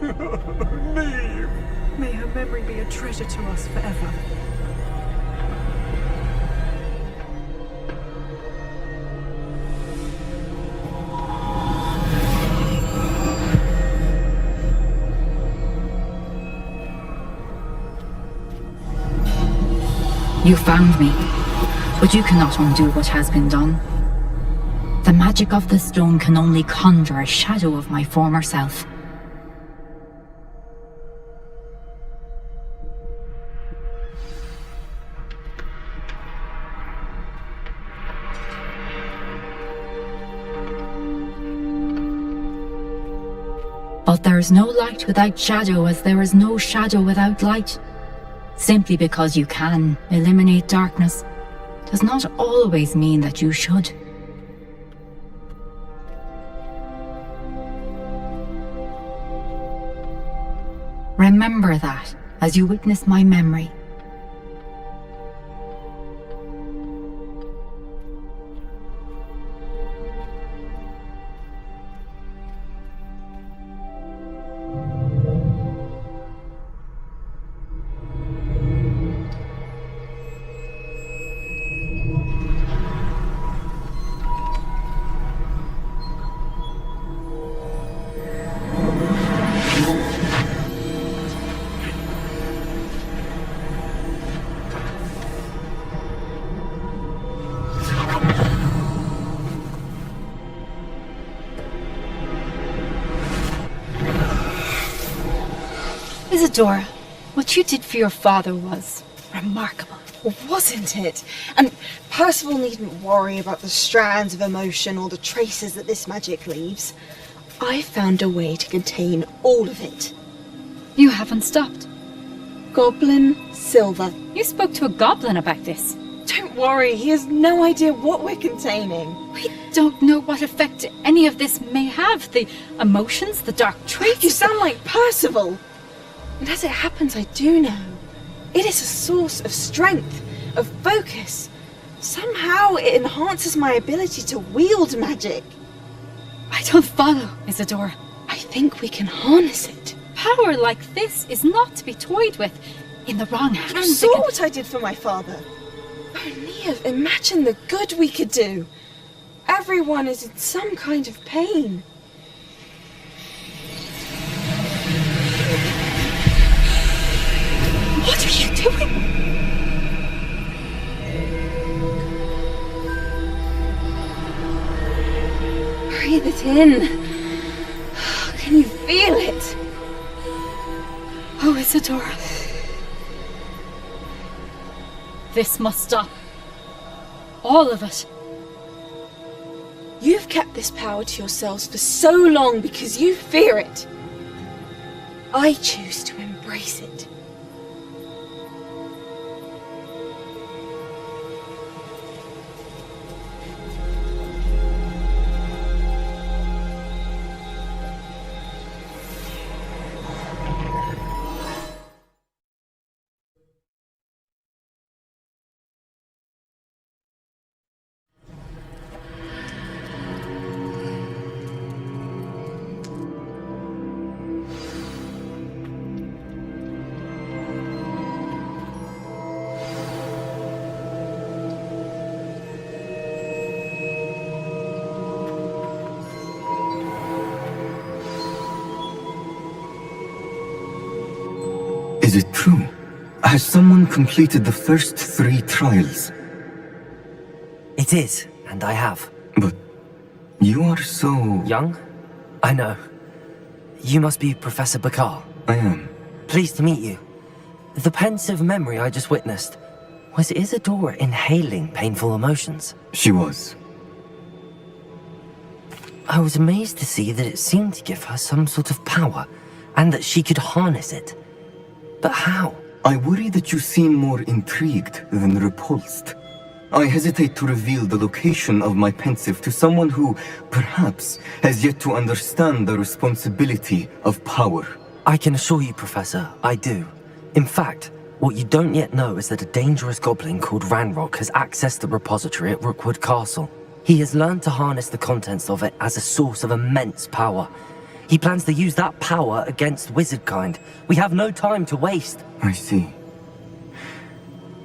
Neve! May her memory be a treasure to us forever. You found me, but you cannot undo what has been done. The magic of the stone can only conjure a shadow of my former self. But there is no light without shadow, as there is no shadow without light. Simply because you can eliminate darkness does not always mean that you should. Remember that as you witness my memory. Isadora, what you did for your father was remarkable. Wasn't it? And Percival needn't worry about the strands of emotion or the traces that this magic leaves. I found a way to contain all of it. You haven't stopped. Goblin Silver. You spoke to a goblin about this. Don't worry, he has no idea what we're containing. We don't know what effect any of this may have. The emotions, the dark traits. You sound like Percival. And as it happens, I do know. It is a source of strength, of focus. Somehow it enhances my ability to wield magic. I don't follow, Isadora. I think we can harness it. Power like this is not to be toyed with. In the wrong hands. You saw what I did for my father. Oh, Nia, imagine the good we could do. Everyone is in some kind of pain. What are you doing? Breathe it in. Can you feel it? Oh, Isadora. This must stop. All of it. You've kept this power to yourselves for so long because you fear it. I choose to embrace it. Is it true? Has someone completed the first 3 trials? It is, and I have. But you are so... young? I know. You must be Professor Bakar. I am. Pleased to meet you. The pensive memory I just witnessed, was Isadora inhaling painful emotions? She was. I was amazed to see that it seemed to give her some sort of power, and that she could harness it. But how? I worry that you seem more intrigued than repulsed. I hesitate to reveal the location of my pensive to someone who, perhaps, has yet to understand the responsibility of power. I can assure you, Professor, I do. In fact, what you don't yet know is that a dangerous goblin called Ranrock has accessed the repository at Rookwood Castle. He has learned to harness the contents of it as a source of immense power. He plans to use that power against wizardkind. We have no time to waste. I see.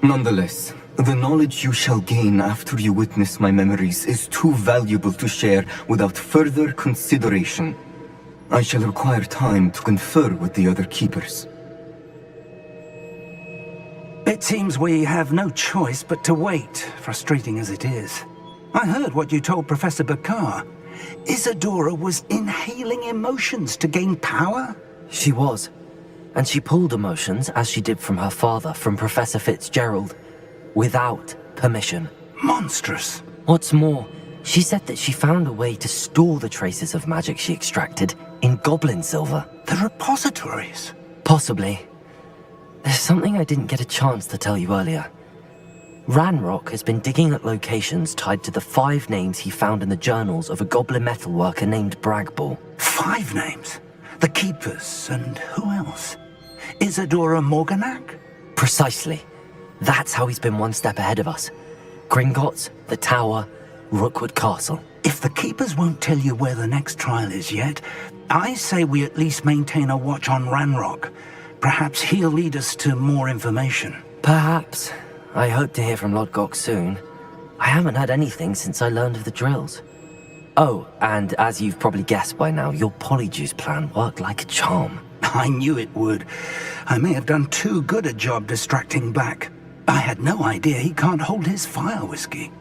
Nonetheless, the knowledge you shall gain after you witness my memories is too valuable to share without further consideration. I shall require time to confer with the other keepers. Bit It seems we have no choice but to wait, frustrating as it is. I heard what you told Professor Bakar. Isadora was inhaling emotions to gain power? She was. And she pulled emotions, as she did from her father, from Professor Fitzgerald, without permission. Monstrous. What's more, she said that she found a way to store the traces of magic she extracted in goblin silver. The repositories? Possibly. There's something I didn't get a chance to tell you earlier. Ranrock has been digging at locations tied to the 5 names he found in the journals of a goblin metalworker named Bragball. 5 names? The Keepers, and who else? Isadora Morganac? Precisely. That's how he's been one step ahead of us. Gringotts, the Tower, Rookwood Castle. If the Keepers won't tell you where the next trial is yet, I say we at least maintain a watch on Ranrock. Perhaps he'll lead us to more information. Perhaps. I hope to hear from Lodgok soon. I haven't heard anything since I learned of the drills. Oh, and as you've probably guessed by now, your Polyjuice plan worked like a charm. I knew it would. I may have done too good a job distracting Black. I had no idea he can't hold his fire whiskey.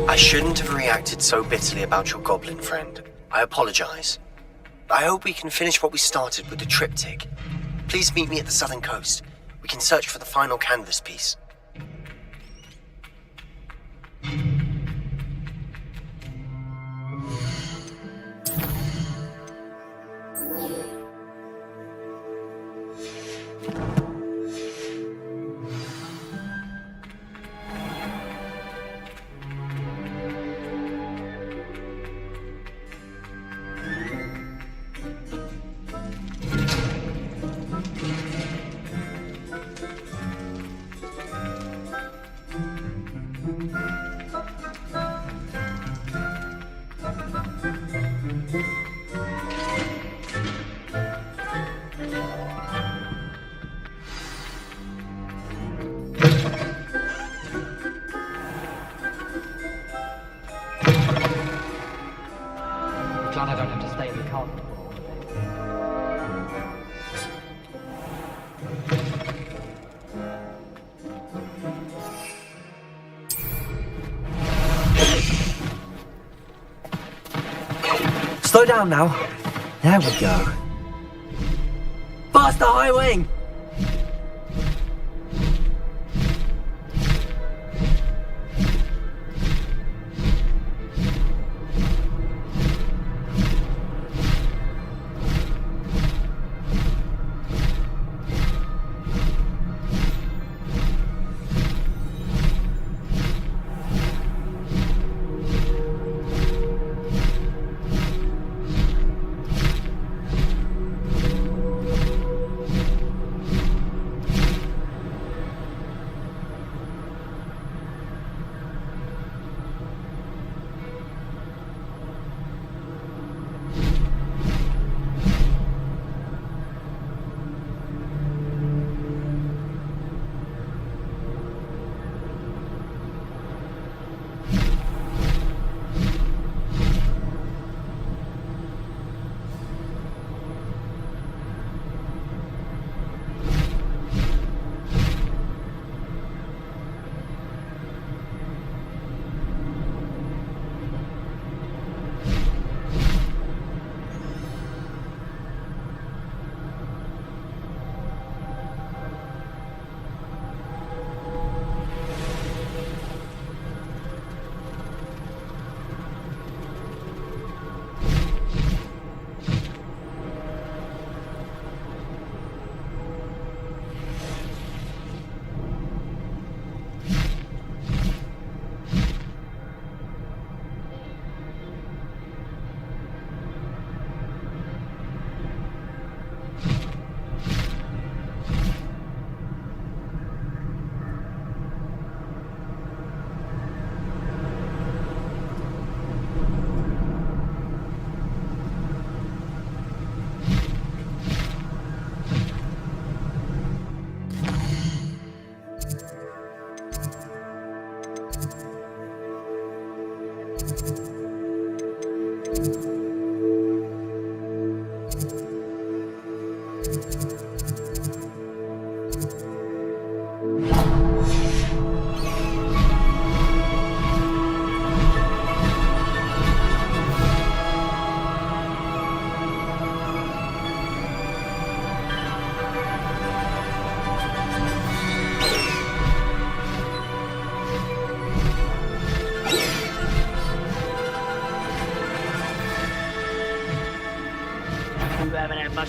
I shouldn't have reacted so bitterly about your goblin friend. I apologize. I hope we can finish what we started with the triptych. Please meet me at the southern coast. We can search for the final canvas piece. Glad I don't have to stay in the car. Slow down now. There we go. Faster, high wing!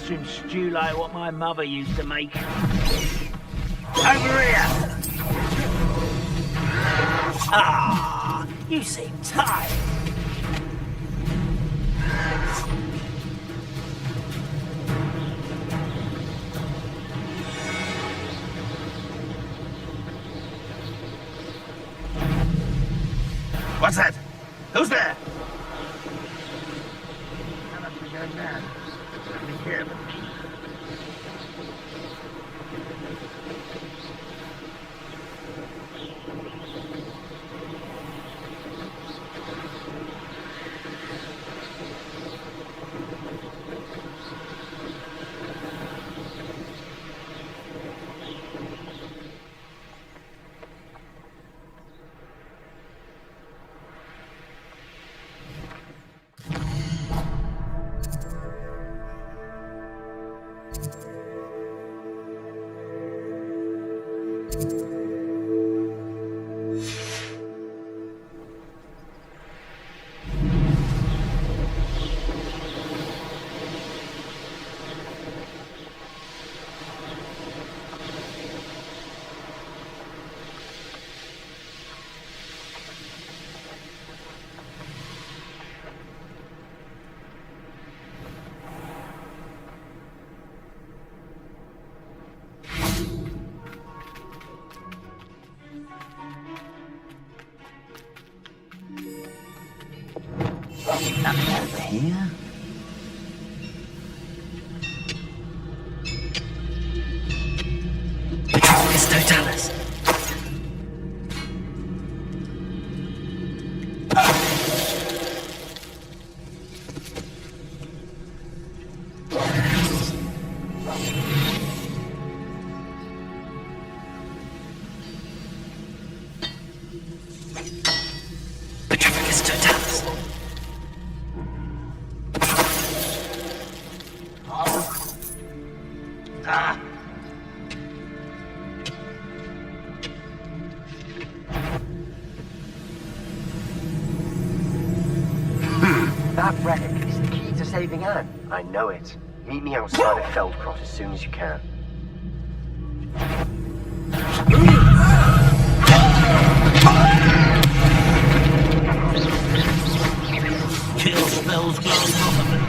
mushroom stew like what my mother used to make. Over here! Ah, you seem tired. What's that? Who's there? I must be going mad. Be careful. Nothing over here. Petrocus totalis. Petrocus totalis. That relic is the key to saving Anne. I know it. Meet me outside of Feldcroft as soon as you can. Kill spells glowing off of it.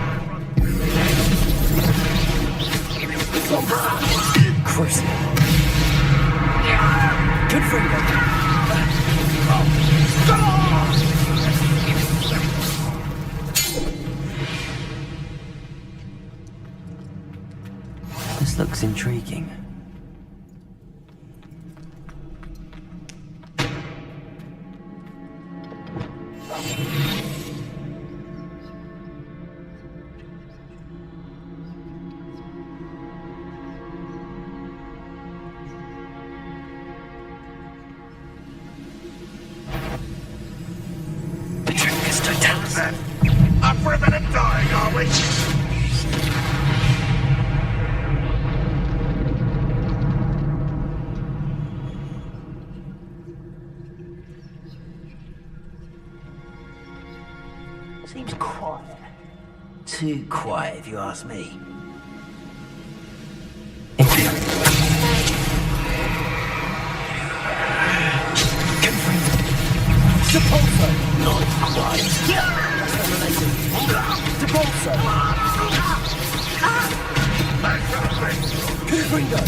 Cruise. Good freedom. This looks intriguing. Petrocus totalis. Up for a bit of dying, are we? Seems quiet. Too quiet, if you ask me. Sepulso! Not quite. Sepulso! Confringo!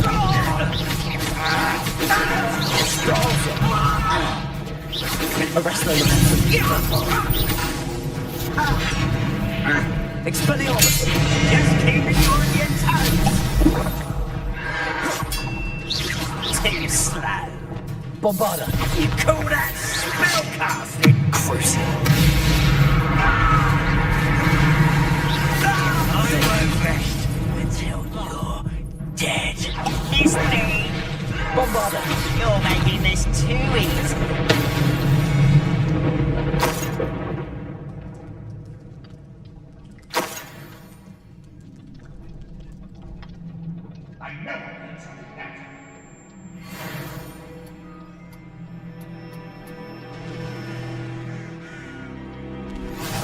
Stralza! Arresto Lamentum! Expelliarmus! Just keep it on your toes. Too slow. Bombarda! You call that spellcasting? Cruising! I won't rest until you're dead. It's me. Bombarda! You're making this too easy.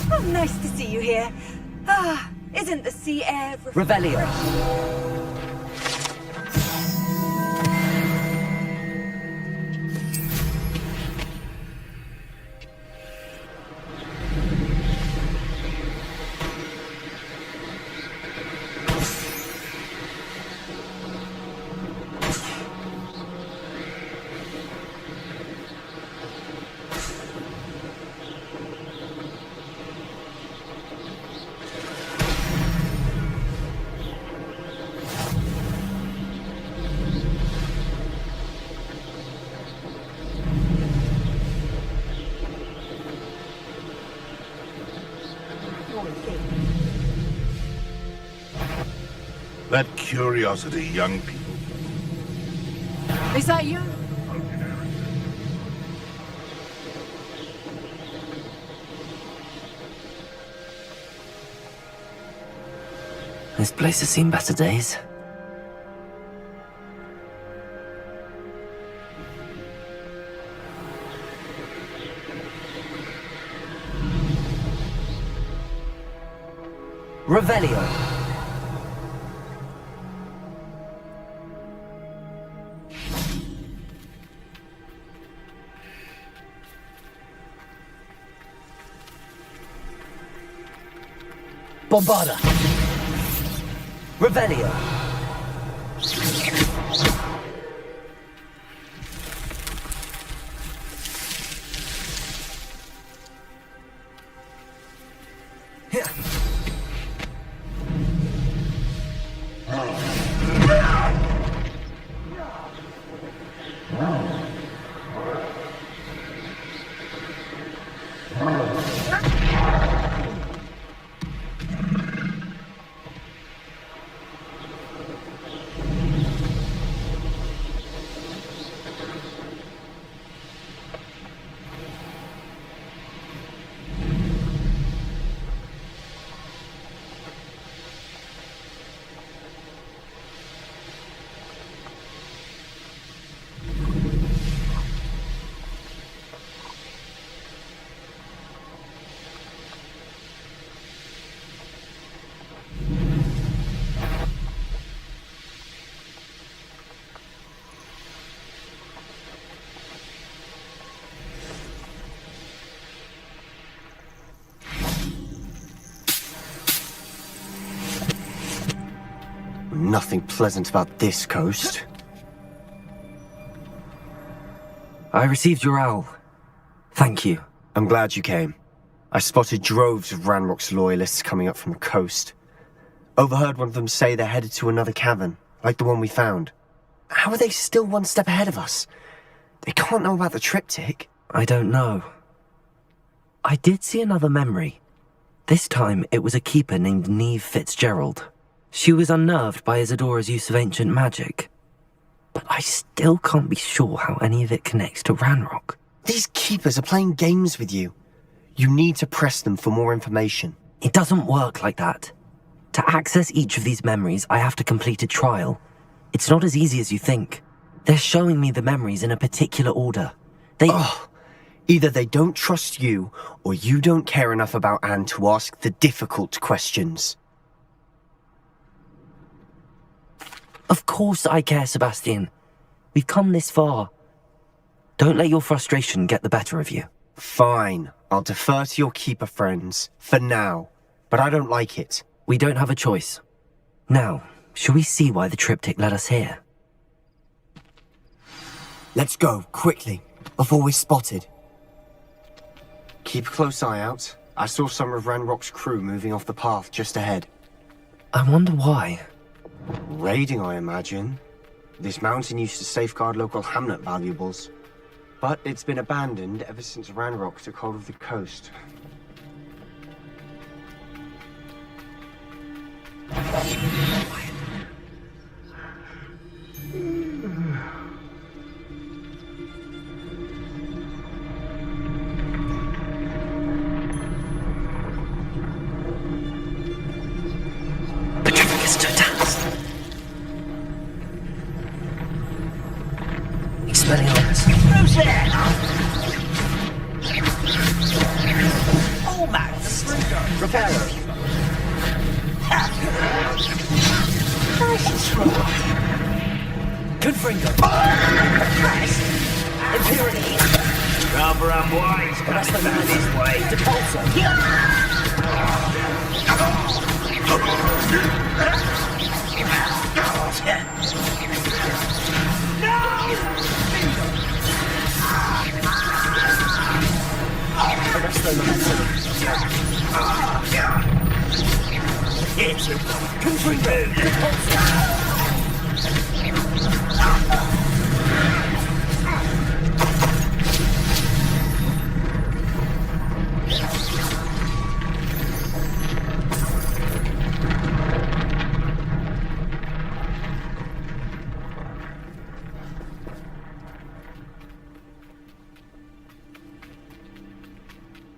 Oh, nice to see you here. Ah, Isn't the sea air... Revelio. That curiosity young people... Is that you? This place has seen better days. Revelio. Bombarda. Revelio. Nothing pleasant about this coast. I received your owl. Thank you. I'm glad you came. I spotted droves of Ranrock's loyalists coming up from the coast. Overheard one of them say they're headed to another cavern, like the one we found. How are they still one step ahead of us? They can't know about the triptych. I don't know. I did see another memory. This time it was a keeper named Neve Fitzgerald. She was unnerved by Isadora's use of ancient magic. But I still can't be sure how any of it connects to Ranrock. These keepers are playing games with you. You need to press them for more information. It doesn't work like that. To access each of these memories, I have to complete a trial. It's not as easy as you think. They're showing me the memories in a particular order. Either they don't trust you, or you don't care enough about Anne to ask the difficult questions. Of course I care, Sebastian. We've come this far. Don't let your frustration get the better of you. Fine. I'll defer to your keeper friends, for now. But I don't like it. We don't have a choice. Now, shall we see why the triptych led us here? Let's go, quickly, before we're spotted. Keep a close eye out. I saw some of Ranrock's crew moving off the path just ahead. I wonder why. Raiding, I imagine. This mountain used to safeguard local hamlet valuables. But it's been abandoned ever since Ranrock took hold of the coast. Nice throw. Confringo. Nice. Impurity. Rather unwise coming back this way. Depulso. Arresto momentum. Hit. Confringo. Depulso.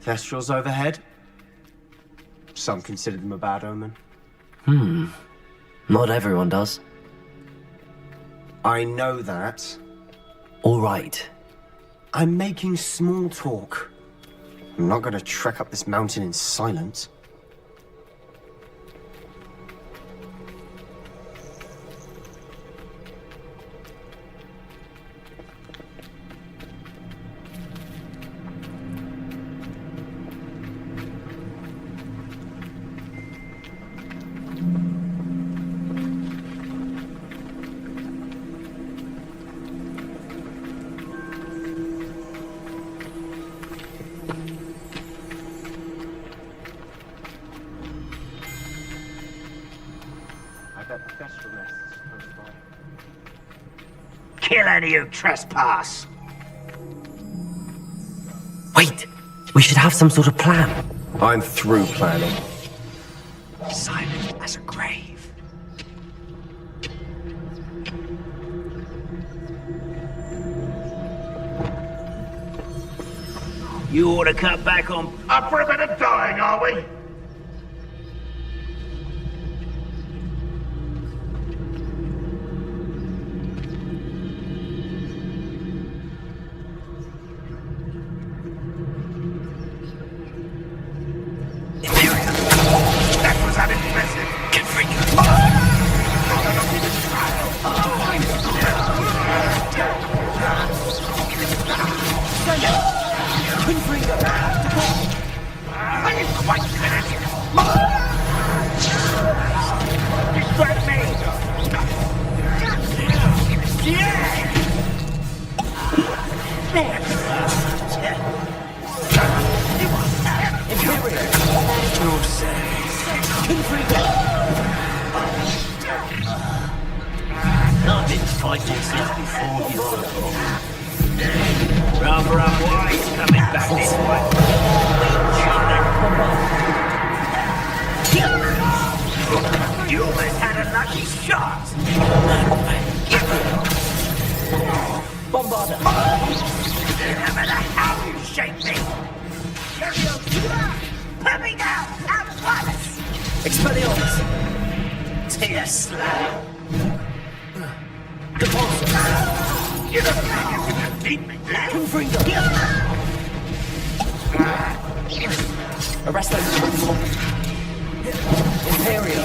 Thestrals overhead. Some consider them a bad omen. Not everyone does. I know that. All right. I'm making small talk. I'm not going to trek up this mountain in silence. Kill any who trespass. Wait! We should have some sort of plan. I'm through planning. Silent as a grave. You ought to cut back on... Up for a bit of dying, are we? Rather unwise coming back this way. You almost had a lucky shot. Bombarda. No matter how you shake me. Put me down at once. Expelliarmus. Tear slab. Depulso. You don't think you can defeat me, do you? Confringo. Arresto. Imperio.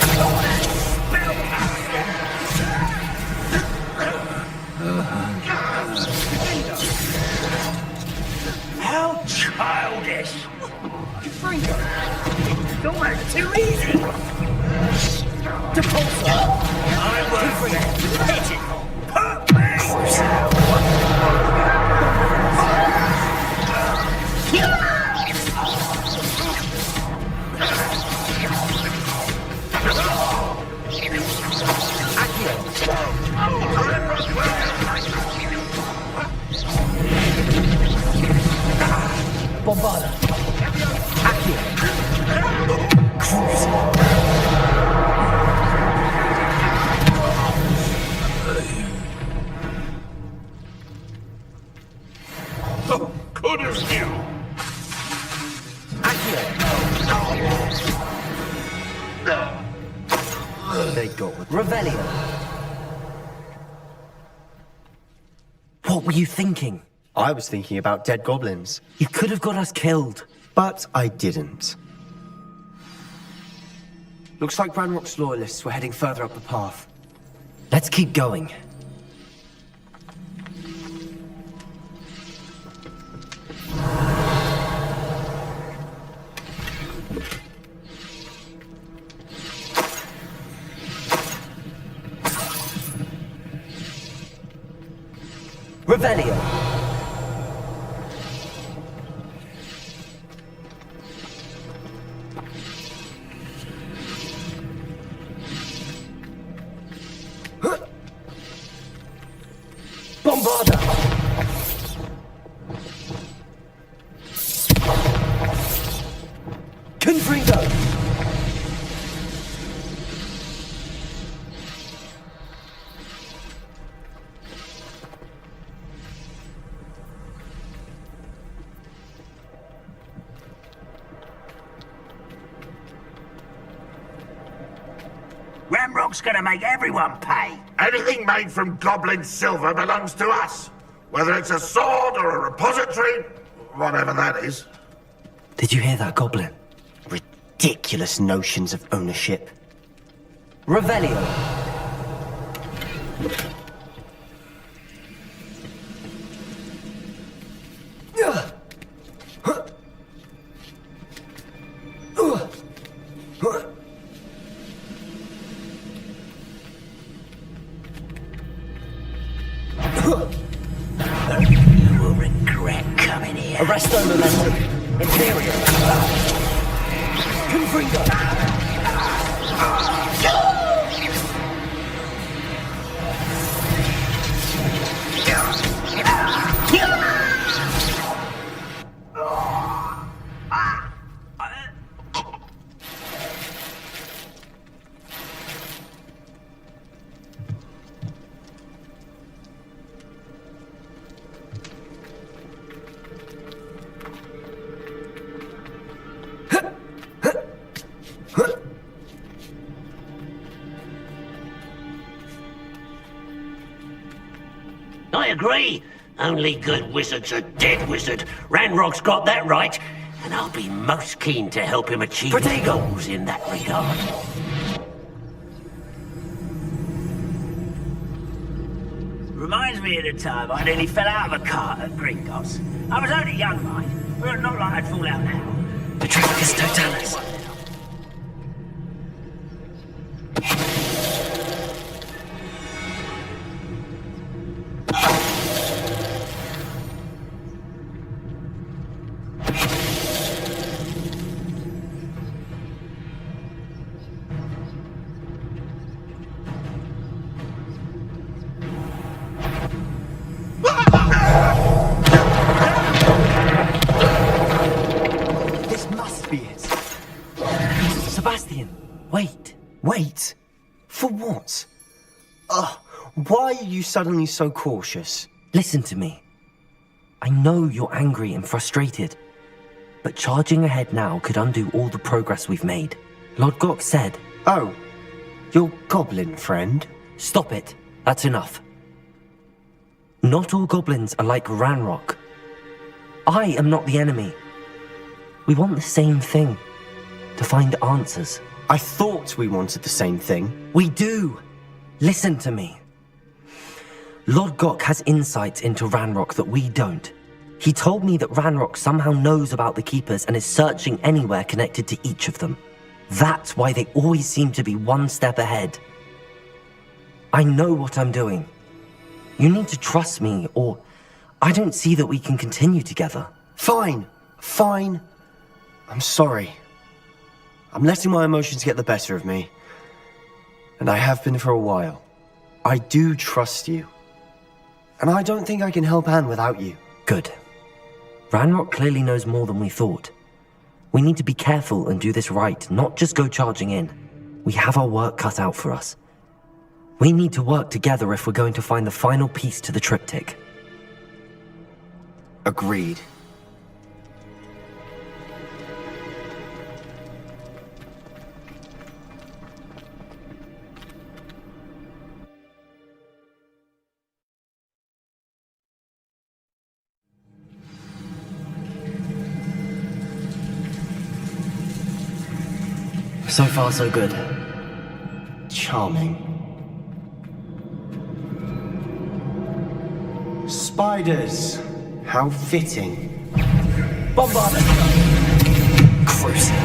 How childish. Don't work too easy. Depulso. I work with pigeonhole. Put me Bombarda. Accio. Cruise. Good as new. They got with Revelio. What were you thinking? I was thinking about dead goblins. You could have got us killed. But I didn't. Looks like Ranrock's loyalists were heading further up the path. Let's keep going. Revelio. Bombarda. Confringo. Ranrock's gonna make everyone pay. Anything made from goblin silver belongs to us. Whether it's a sword or a repository, whatever that is. Did you hear that, Goblin? Ridiculous notions of ownership. Revelio. You will regret coming here. Arresto momentum. Imperial. Confringo. I agree. Only good wizard's a dead wizard. Ranrock's got that right, and I'll be most keen to help him achieve his goals in that regard. Reminds me of the time I nearly fell out of a cart at Gringotts. I was only young, mind, but not like I'd fall out now. Petrificus totalis. This must be it. Sebastian, wait. Wait? For what? Why are you suddenly so cautious? Listen to me. I know you're angry and frustrated, but charging ahead now could undo all the progress we've made. Lodgok said... Oh, your goblin friend? Stop it. That's enough. Not all goblins are like Ranrock. I am not the enemy. We want the same thing. To find answers. I thought we wanted the same thing. We do. Listen to me. Lodgok has insights into Ranrock that we don't. He told me that Ranrock somehow knows about the Keepers and is searching anywhere connected to each of them. That's why they always seem to be one step ahead. I know what I'm doing. You need to trust me, or I don't see that we can continue together. Fine. I'm sorry. I'm letting my emotions get the better of me. And I have been for a while. I do trust you. And I don't think I can help Anne without you. Good. Ranrock clearly knows more than we thought. We need to be careful and do this right, not just go charging in. We have our work cut out for us. We need to work together if we're going to find the final piece to the triptych. Agreed. So far, so good. Charming. Spiders. How fitting. Bombard! Crucial.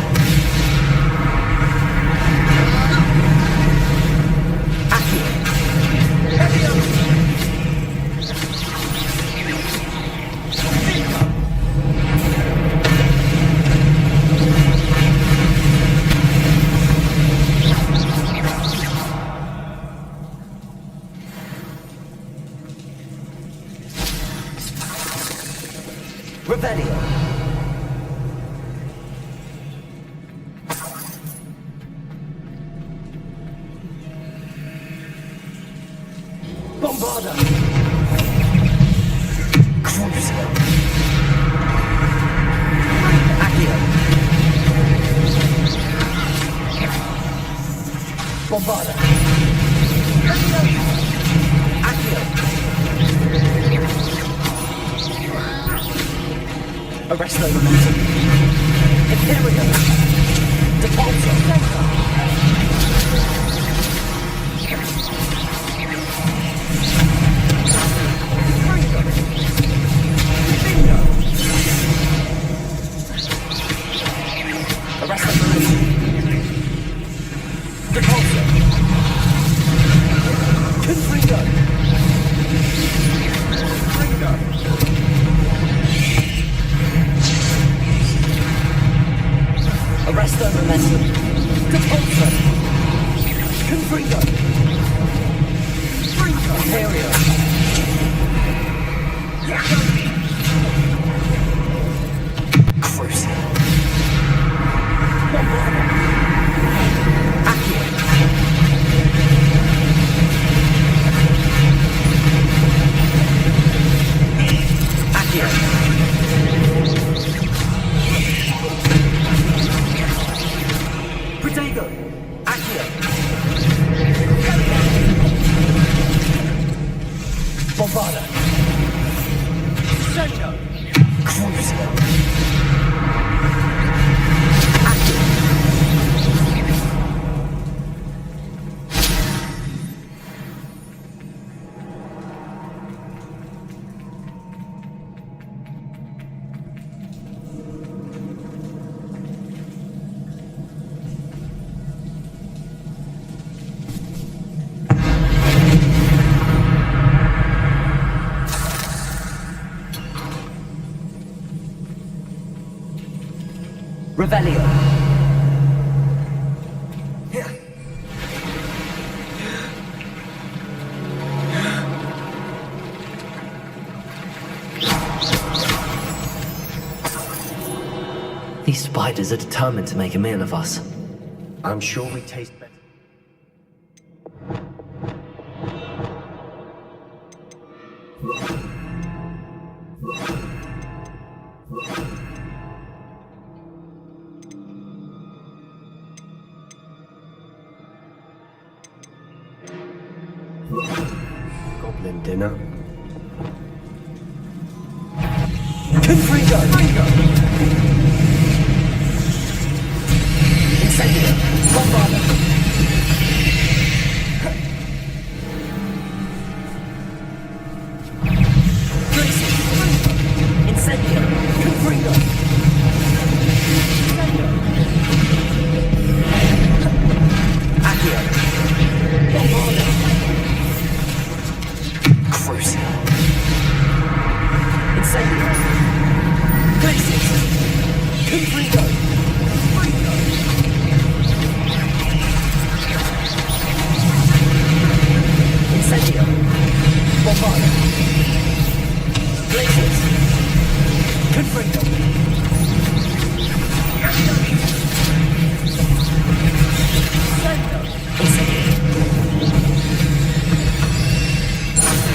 Revelio. Bombarda. Cruiser. Accio. Bombarda. Accio. Arrest the momentum. Imperial. Depulso. Arrest the momentum. Depulso. Confringo. Confringo. Arrest the momentum. Depulso. Confringo. Imperial. Crucial. Bombarda. Accio. Accio. Protego. Accio. Bombarda. Sendo. Crucial. Revelio. These spiders are determined to make a meal of us. I'm sure we taste better. Goblin dinner. Confringo! Incendio! Bombarda! Incendio! Confringo! Accio! Bombarda! Crucial! Incendio! Places! Confringo! Incendio! Bombarda! Places! Confringo!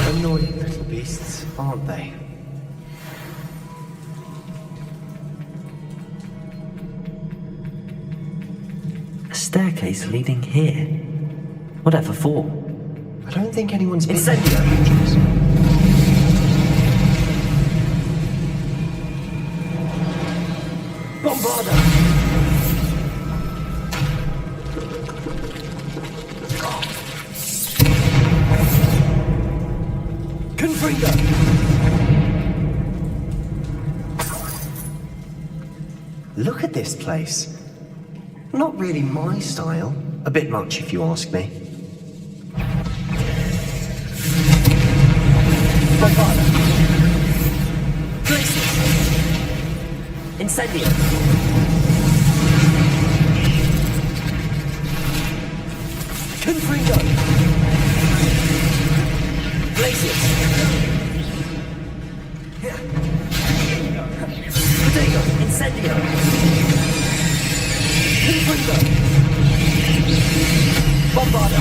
Annoying little beasts, aren't they? A staircase leading here. Whatever for? I don't think anyone's been... Incendio! Bombarda! Look at this place. Not really my style. A bit much, if you ask me. Bombada. Incendio. Confringo. Glacius. Protego. Incendio. Confringo. Bombada.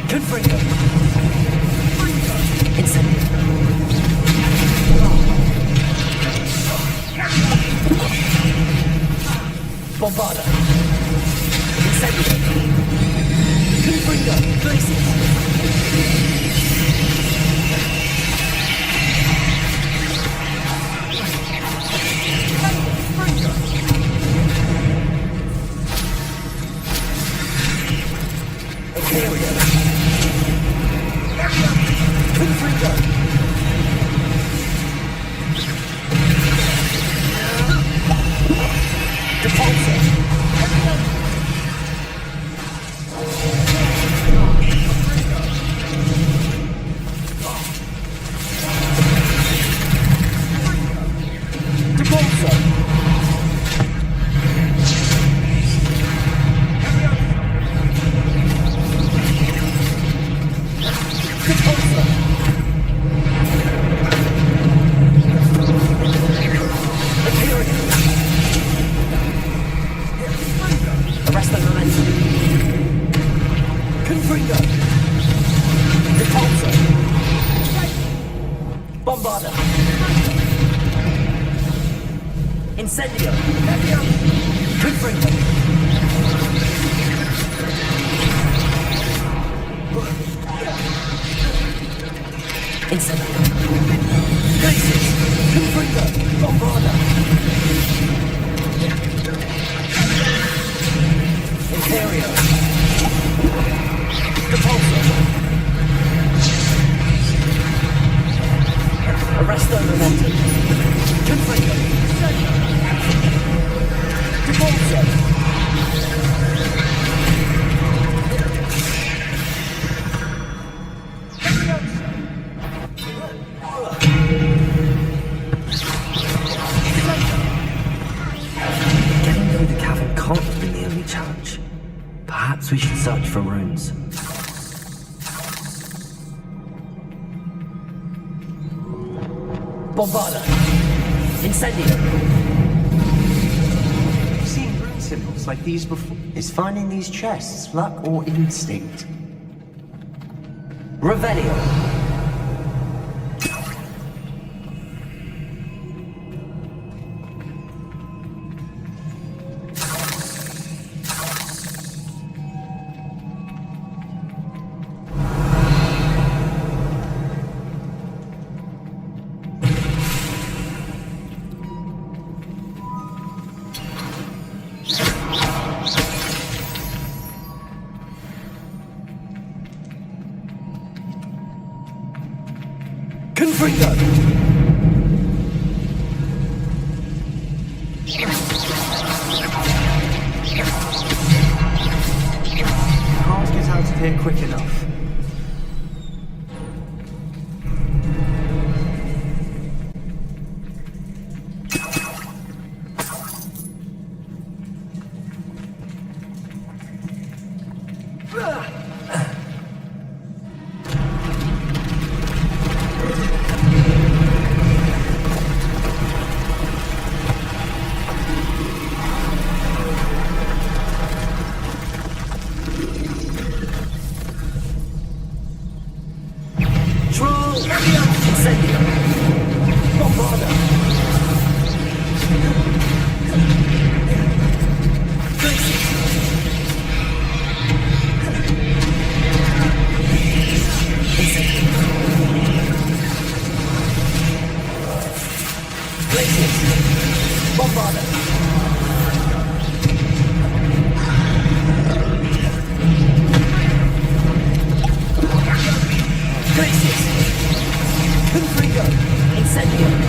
Confringo. Incendio. Bombada. Incendio. Confringo. Glacius. Bombada. Incendio. Confringo. Incendio. Glacius. Confringo. Bombada. Imperio. Repulsor. Arresto momentum. Confringo. Repulsor. Getting through the cavern can't have been the only challenge. Perhaps we should search for runes. Bombada. Incendio. I've seen rune symbols like these before. Is finding these chests luck or instinct? Revelio. Confringo! Can't get out of here quick enough. Places. Bombarda. Places. Confringo. Incendio.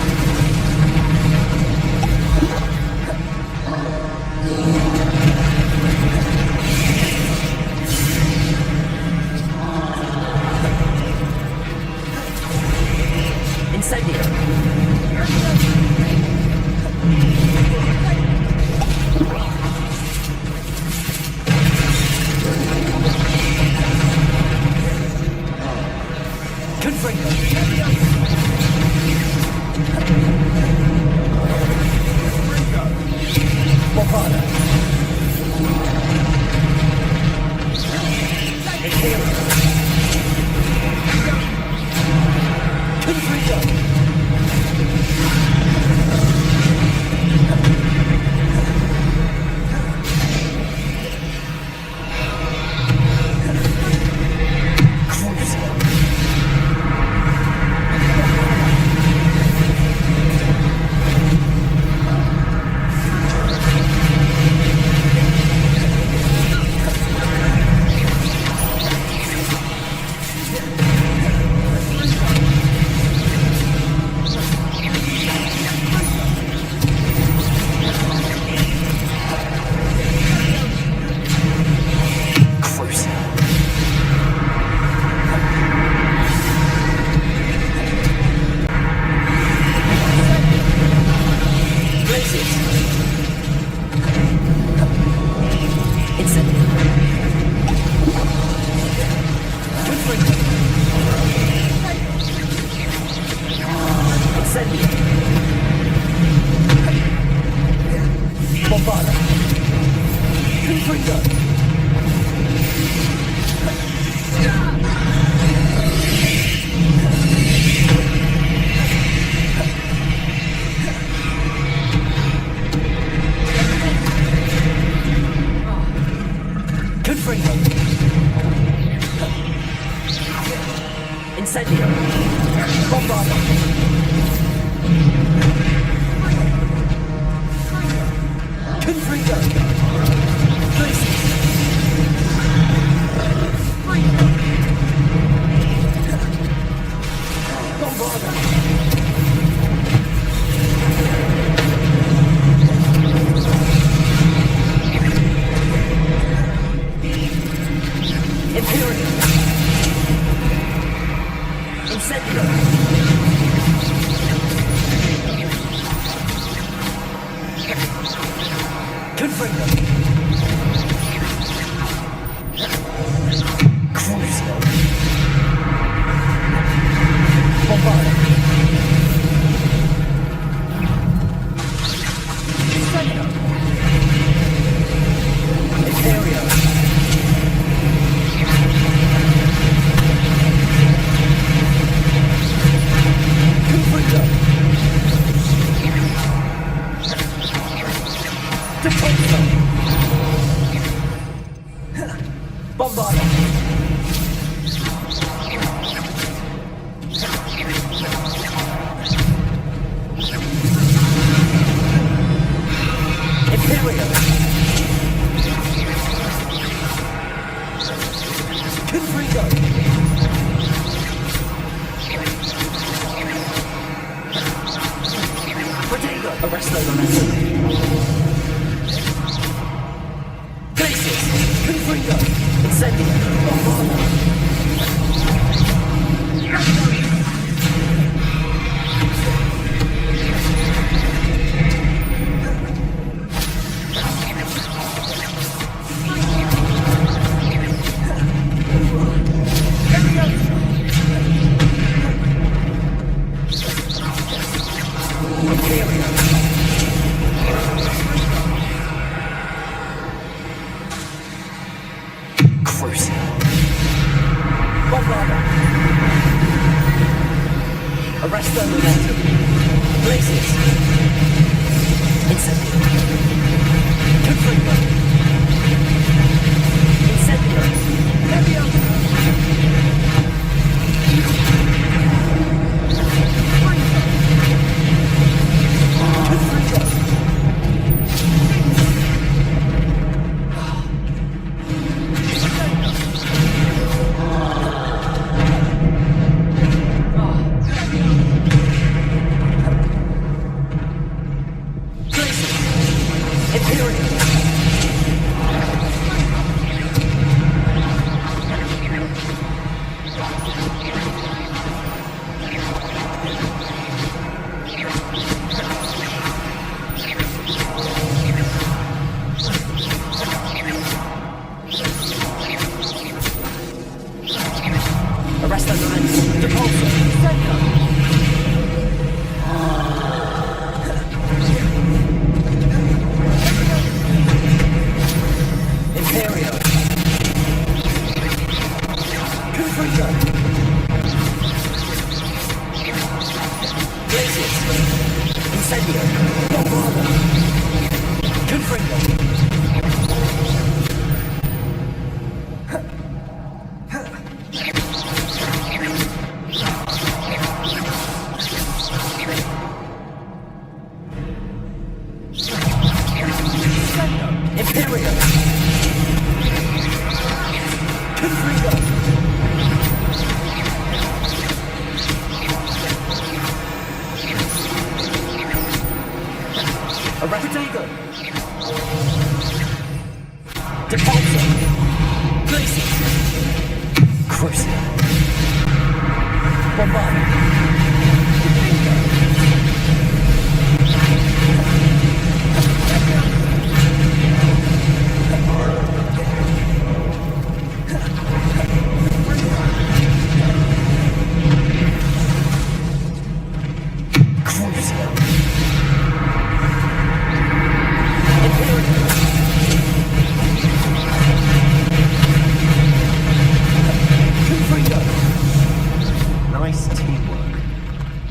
Crucial.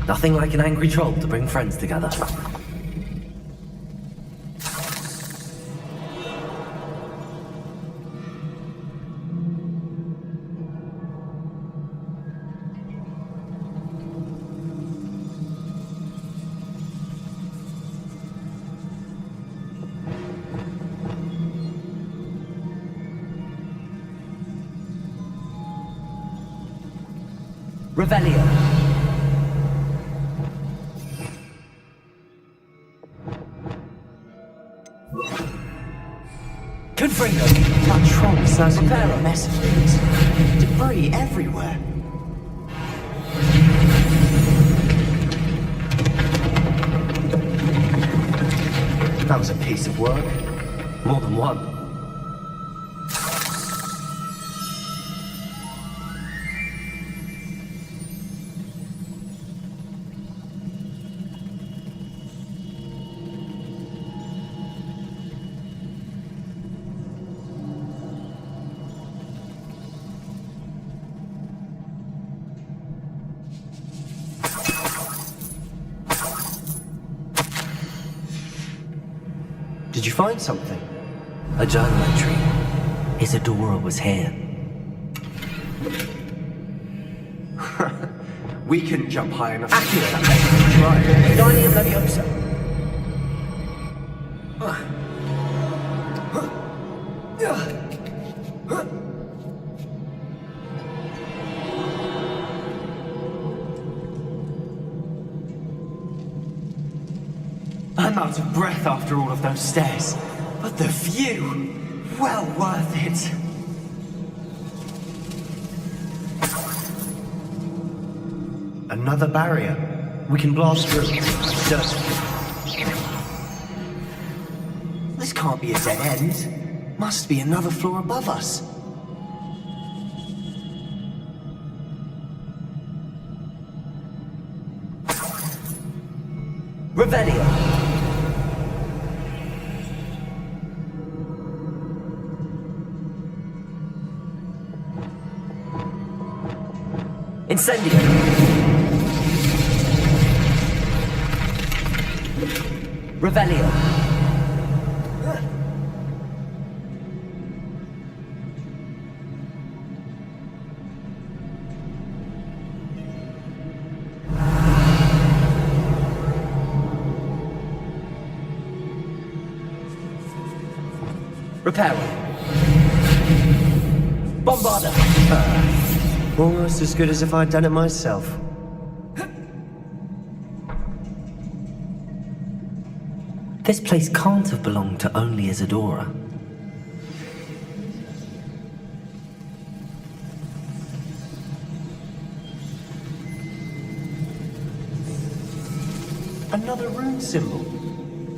Nothing like an angry troll to bring friends together. Revelio. Confringo! That troll sounds a mess of things. Debris everywhere. That was a piece of work. More than one. Did you find something? A journal entry. Isadora was here. We couldn't jump high enough. Accurate. Right. Dania Leviosa. I'm out of breath after all of those stairs, but the view, well worth it. Another barrier. We can blast through. This can't be a dead end. Must be another floor above us. Revelio. Incendio. Revelio. Reparo. Bombarda. Almost as good as if I'd done it myself. This place can't have belonged to only Isadora. Another rune symbol.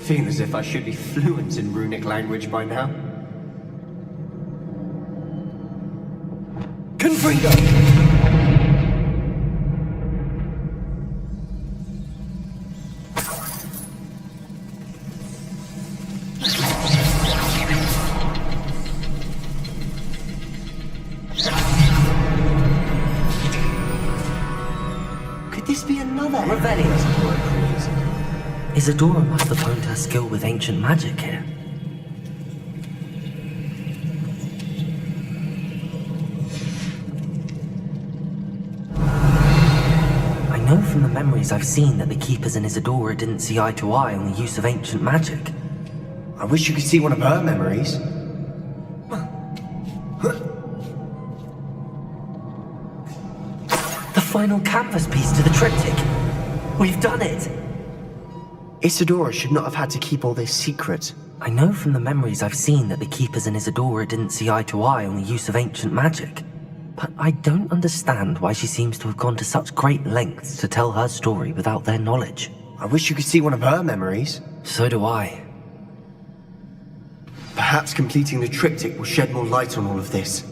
Feel as if I should be fluent in runic language by now. Confringo! Could this be another Revelio? Isadora must have honed her skill with ancient magic here. I know from the memories I've seen that the Keepers and Isadora didn't see eye to eye on the use of ancient magic. I wish you could see one of her memories. The final canvas piece to the triptych. We've done it! Isadora should not have had to keep all this secret. I know from the memories I've seen that the Keepers and Isadora didn't see eye to eye on the use of ancient magic. But I don't understand why she seems to have gone to such great lengths to tell her story without their knowledge. I wish you could see one of her memories. So do I. Perhaps completing the triptych will shed more light on all of this.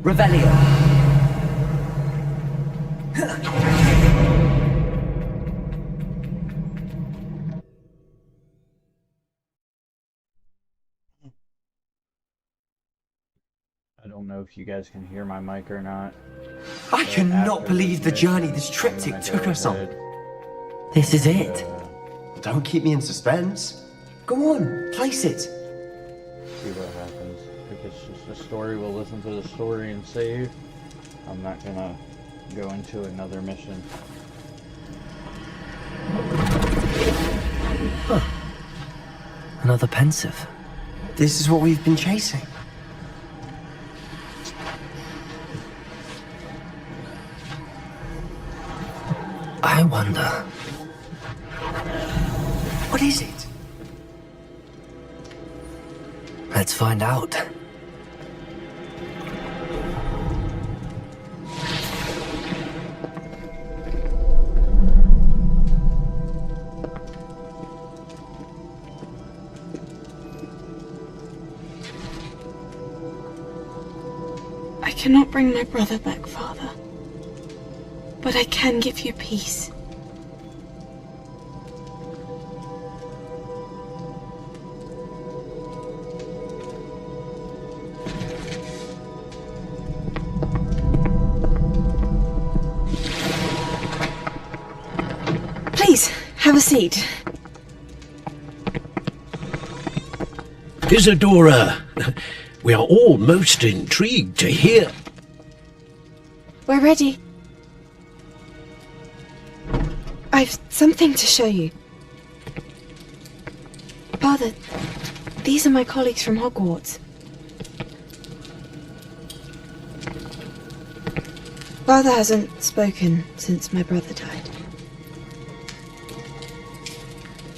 Revelio. I don't know if you guys can hear my mic or not. I cannot believe the journey this triptych took us on. This is it. Don't keep me in suspense. Go on, place it. See what happens. If it's just a story, we'll listen to the story and save. I'm not gonna go into another mission. Huh. Another pensive. This is what we've been chasing. I wonder. What is it? Let's find out. I cannot bring my brother back, Father. But I can give you peace. Please, have a seat. Isadora, we are all most intrigued to hear. We're ready. I've something to show you. Father, these are my colleagues from Hogwarts. Father hasn't spoken since my brother died.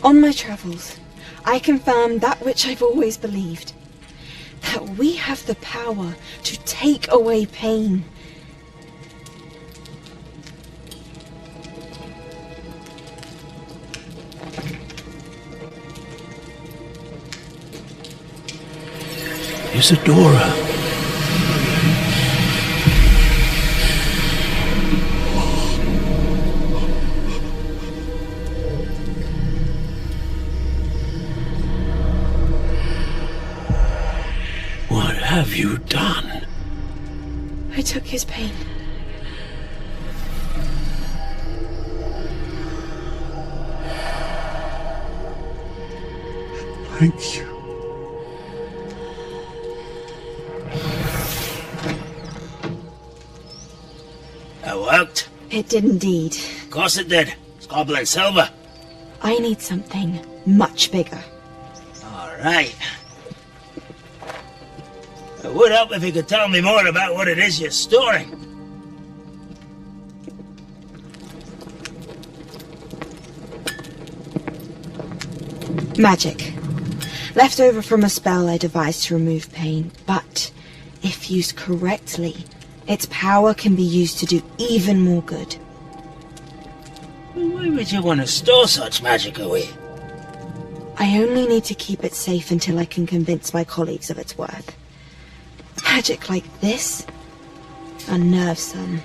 On my travels, I confirmed that which I've always believed. That we have the power to take away pain. Isadora. What have you done? I took his pain. Thank you. It worked? It did indeed. Of course it did. It's goblin silver. I need something much bigger. All right. It would help if you could tell me more about what it is you're storing. Magic. Left over from a spell I devised to remove pain, but if used correctly, its power can be used to do even more good. Why would you want to store such magic away? I only need to keep it safe until I can convince my colleagues of its worth. Magic like this unnerves some.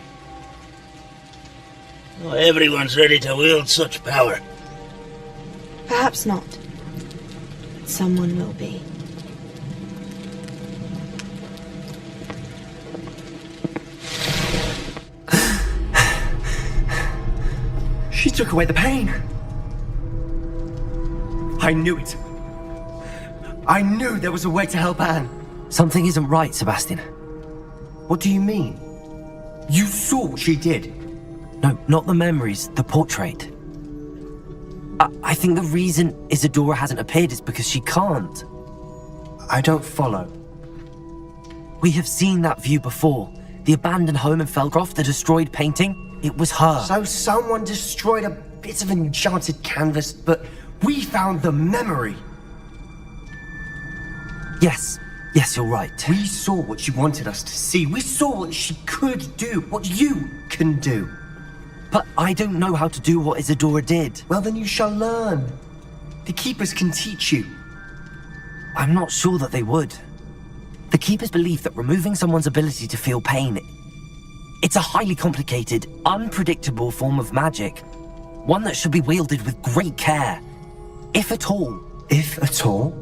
Not everyone's ready to wield such power. Perhaps not. But someone will be. She took away the pain. I knew it. I knew there was a way to help Anne. Something isn't right, Sebastian. What do you mean? You saw what she did. No, not the memories, the portrait. I think the reason Isadora hasn't appeared is because she can't. I don't follow. We have seen that view before. The abandoned home in Felcroft, the destroyed painting, it was her. So someone destroyed a bit of enchanted canvas, but we found the memory. Yes, you're right. We saw what she wanted us to see. We saw what she could do, what you can do. But I don't know how to do what Isadora did. Well, then you shall learn. The Keepers can teach you. I'm not sure that they would. The Keepers believe that removing someone's ability to feel pain, it's a highly complicated, unpredictable form of magic. One that should be wielded with great care. If at all. If at all?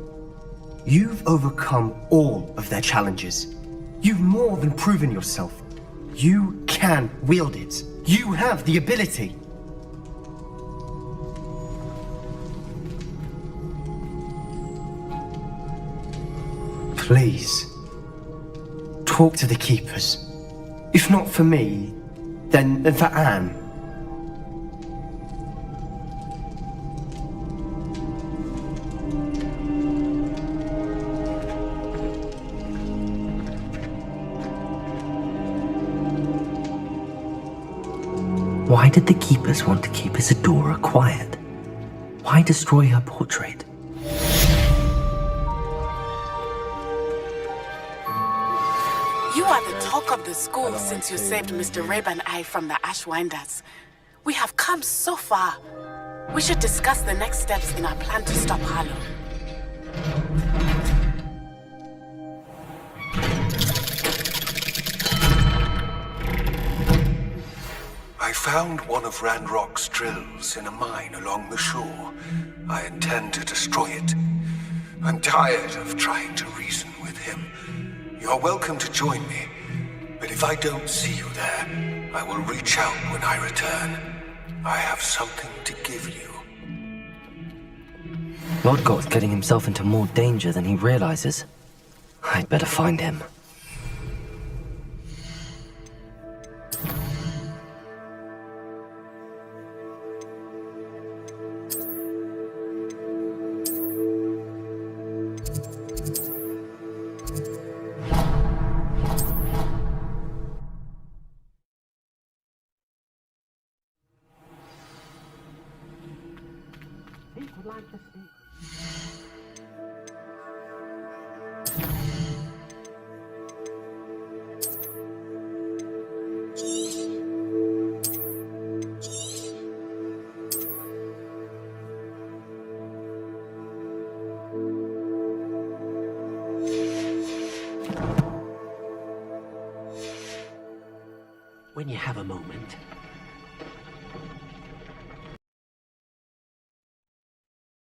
You've overcome all of their challenges. You've more than proven yourself. You can wield it. You have the ability. Please, talk to the Keepers. If not for me, then for Anne. Why did the Keepers want to keep Isadora quiet? Why destroy her portrait? You are the talk of the school since you saved Mr. Rabe and I from the Ashwinders. We have come so far. We should discuss the next steps in our plan to stop Harlow. I found one of Ranrock's drills in a mine along the shore. I intend to destroy it. I'm tired of trying to reason with him. You're welcome to join me, but if I don't see you there, I will reach out when I return. I have something to give you. Lodgoth's getting himself into more danger than he realizes. I'd better find him. When you have a moment,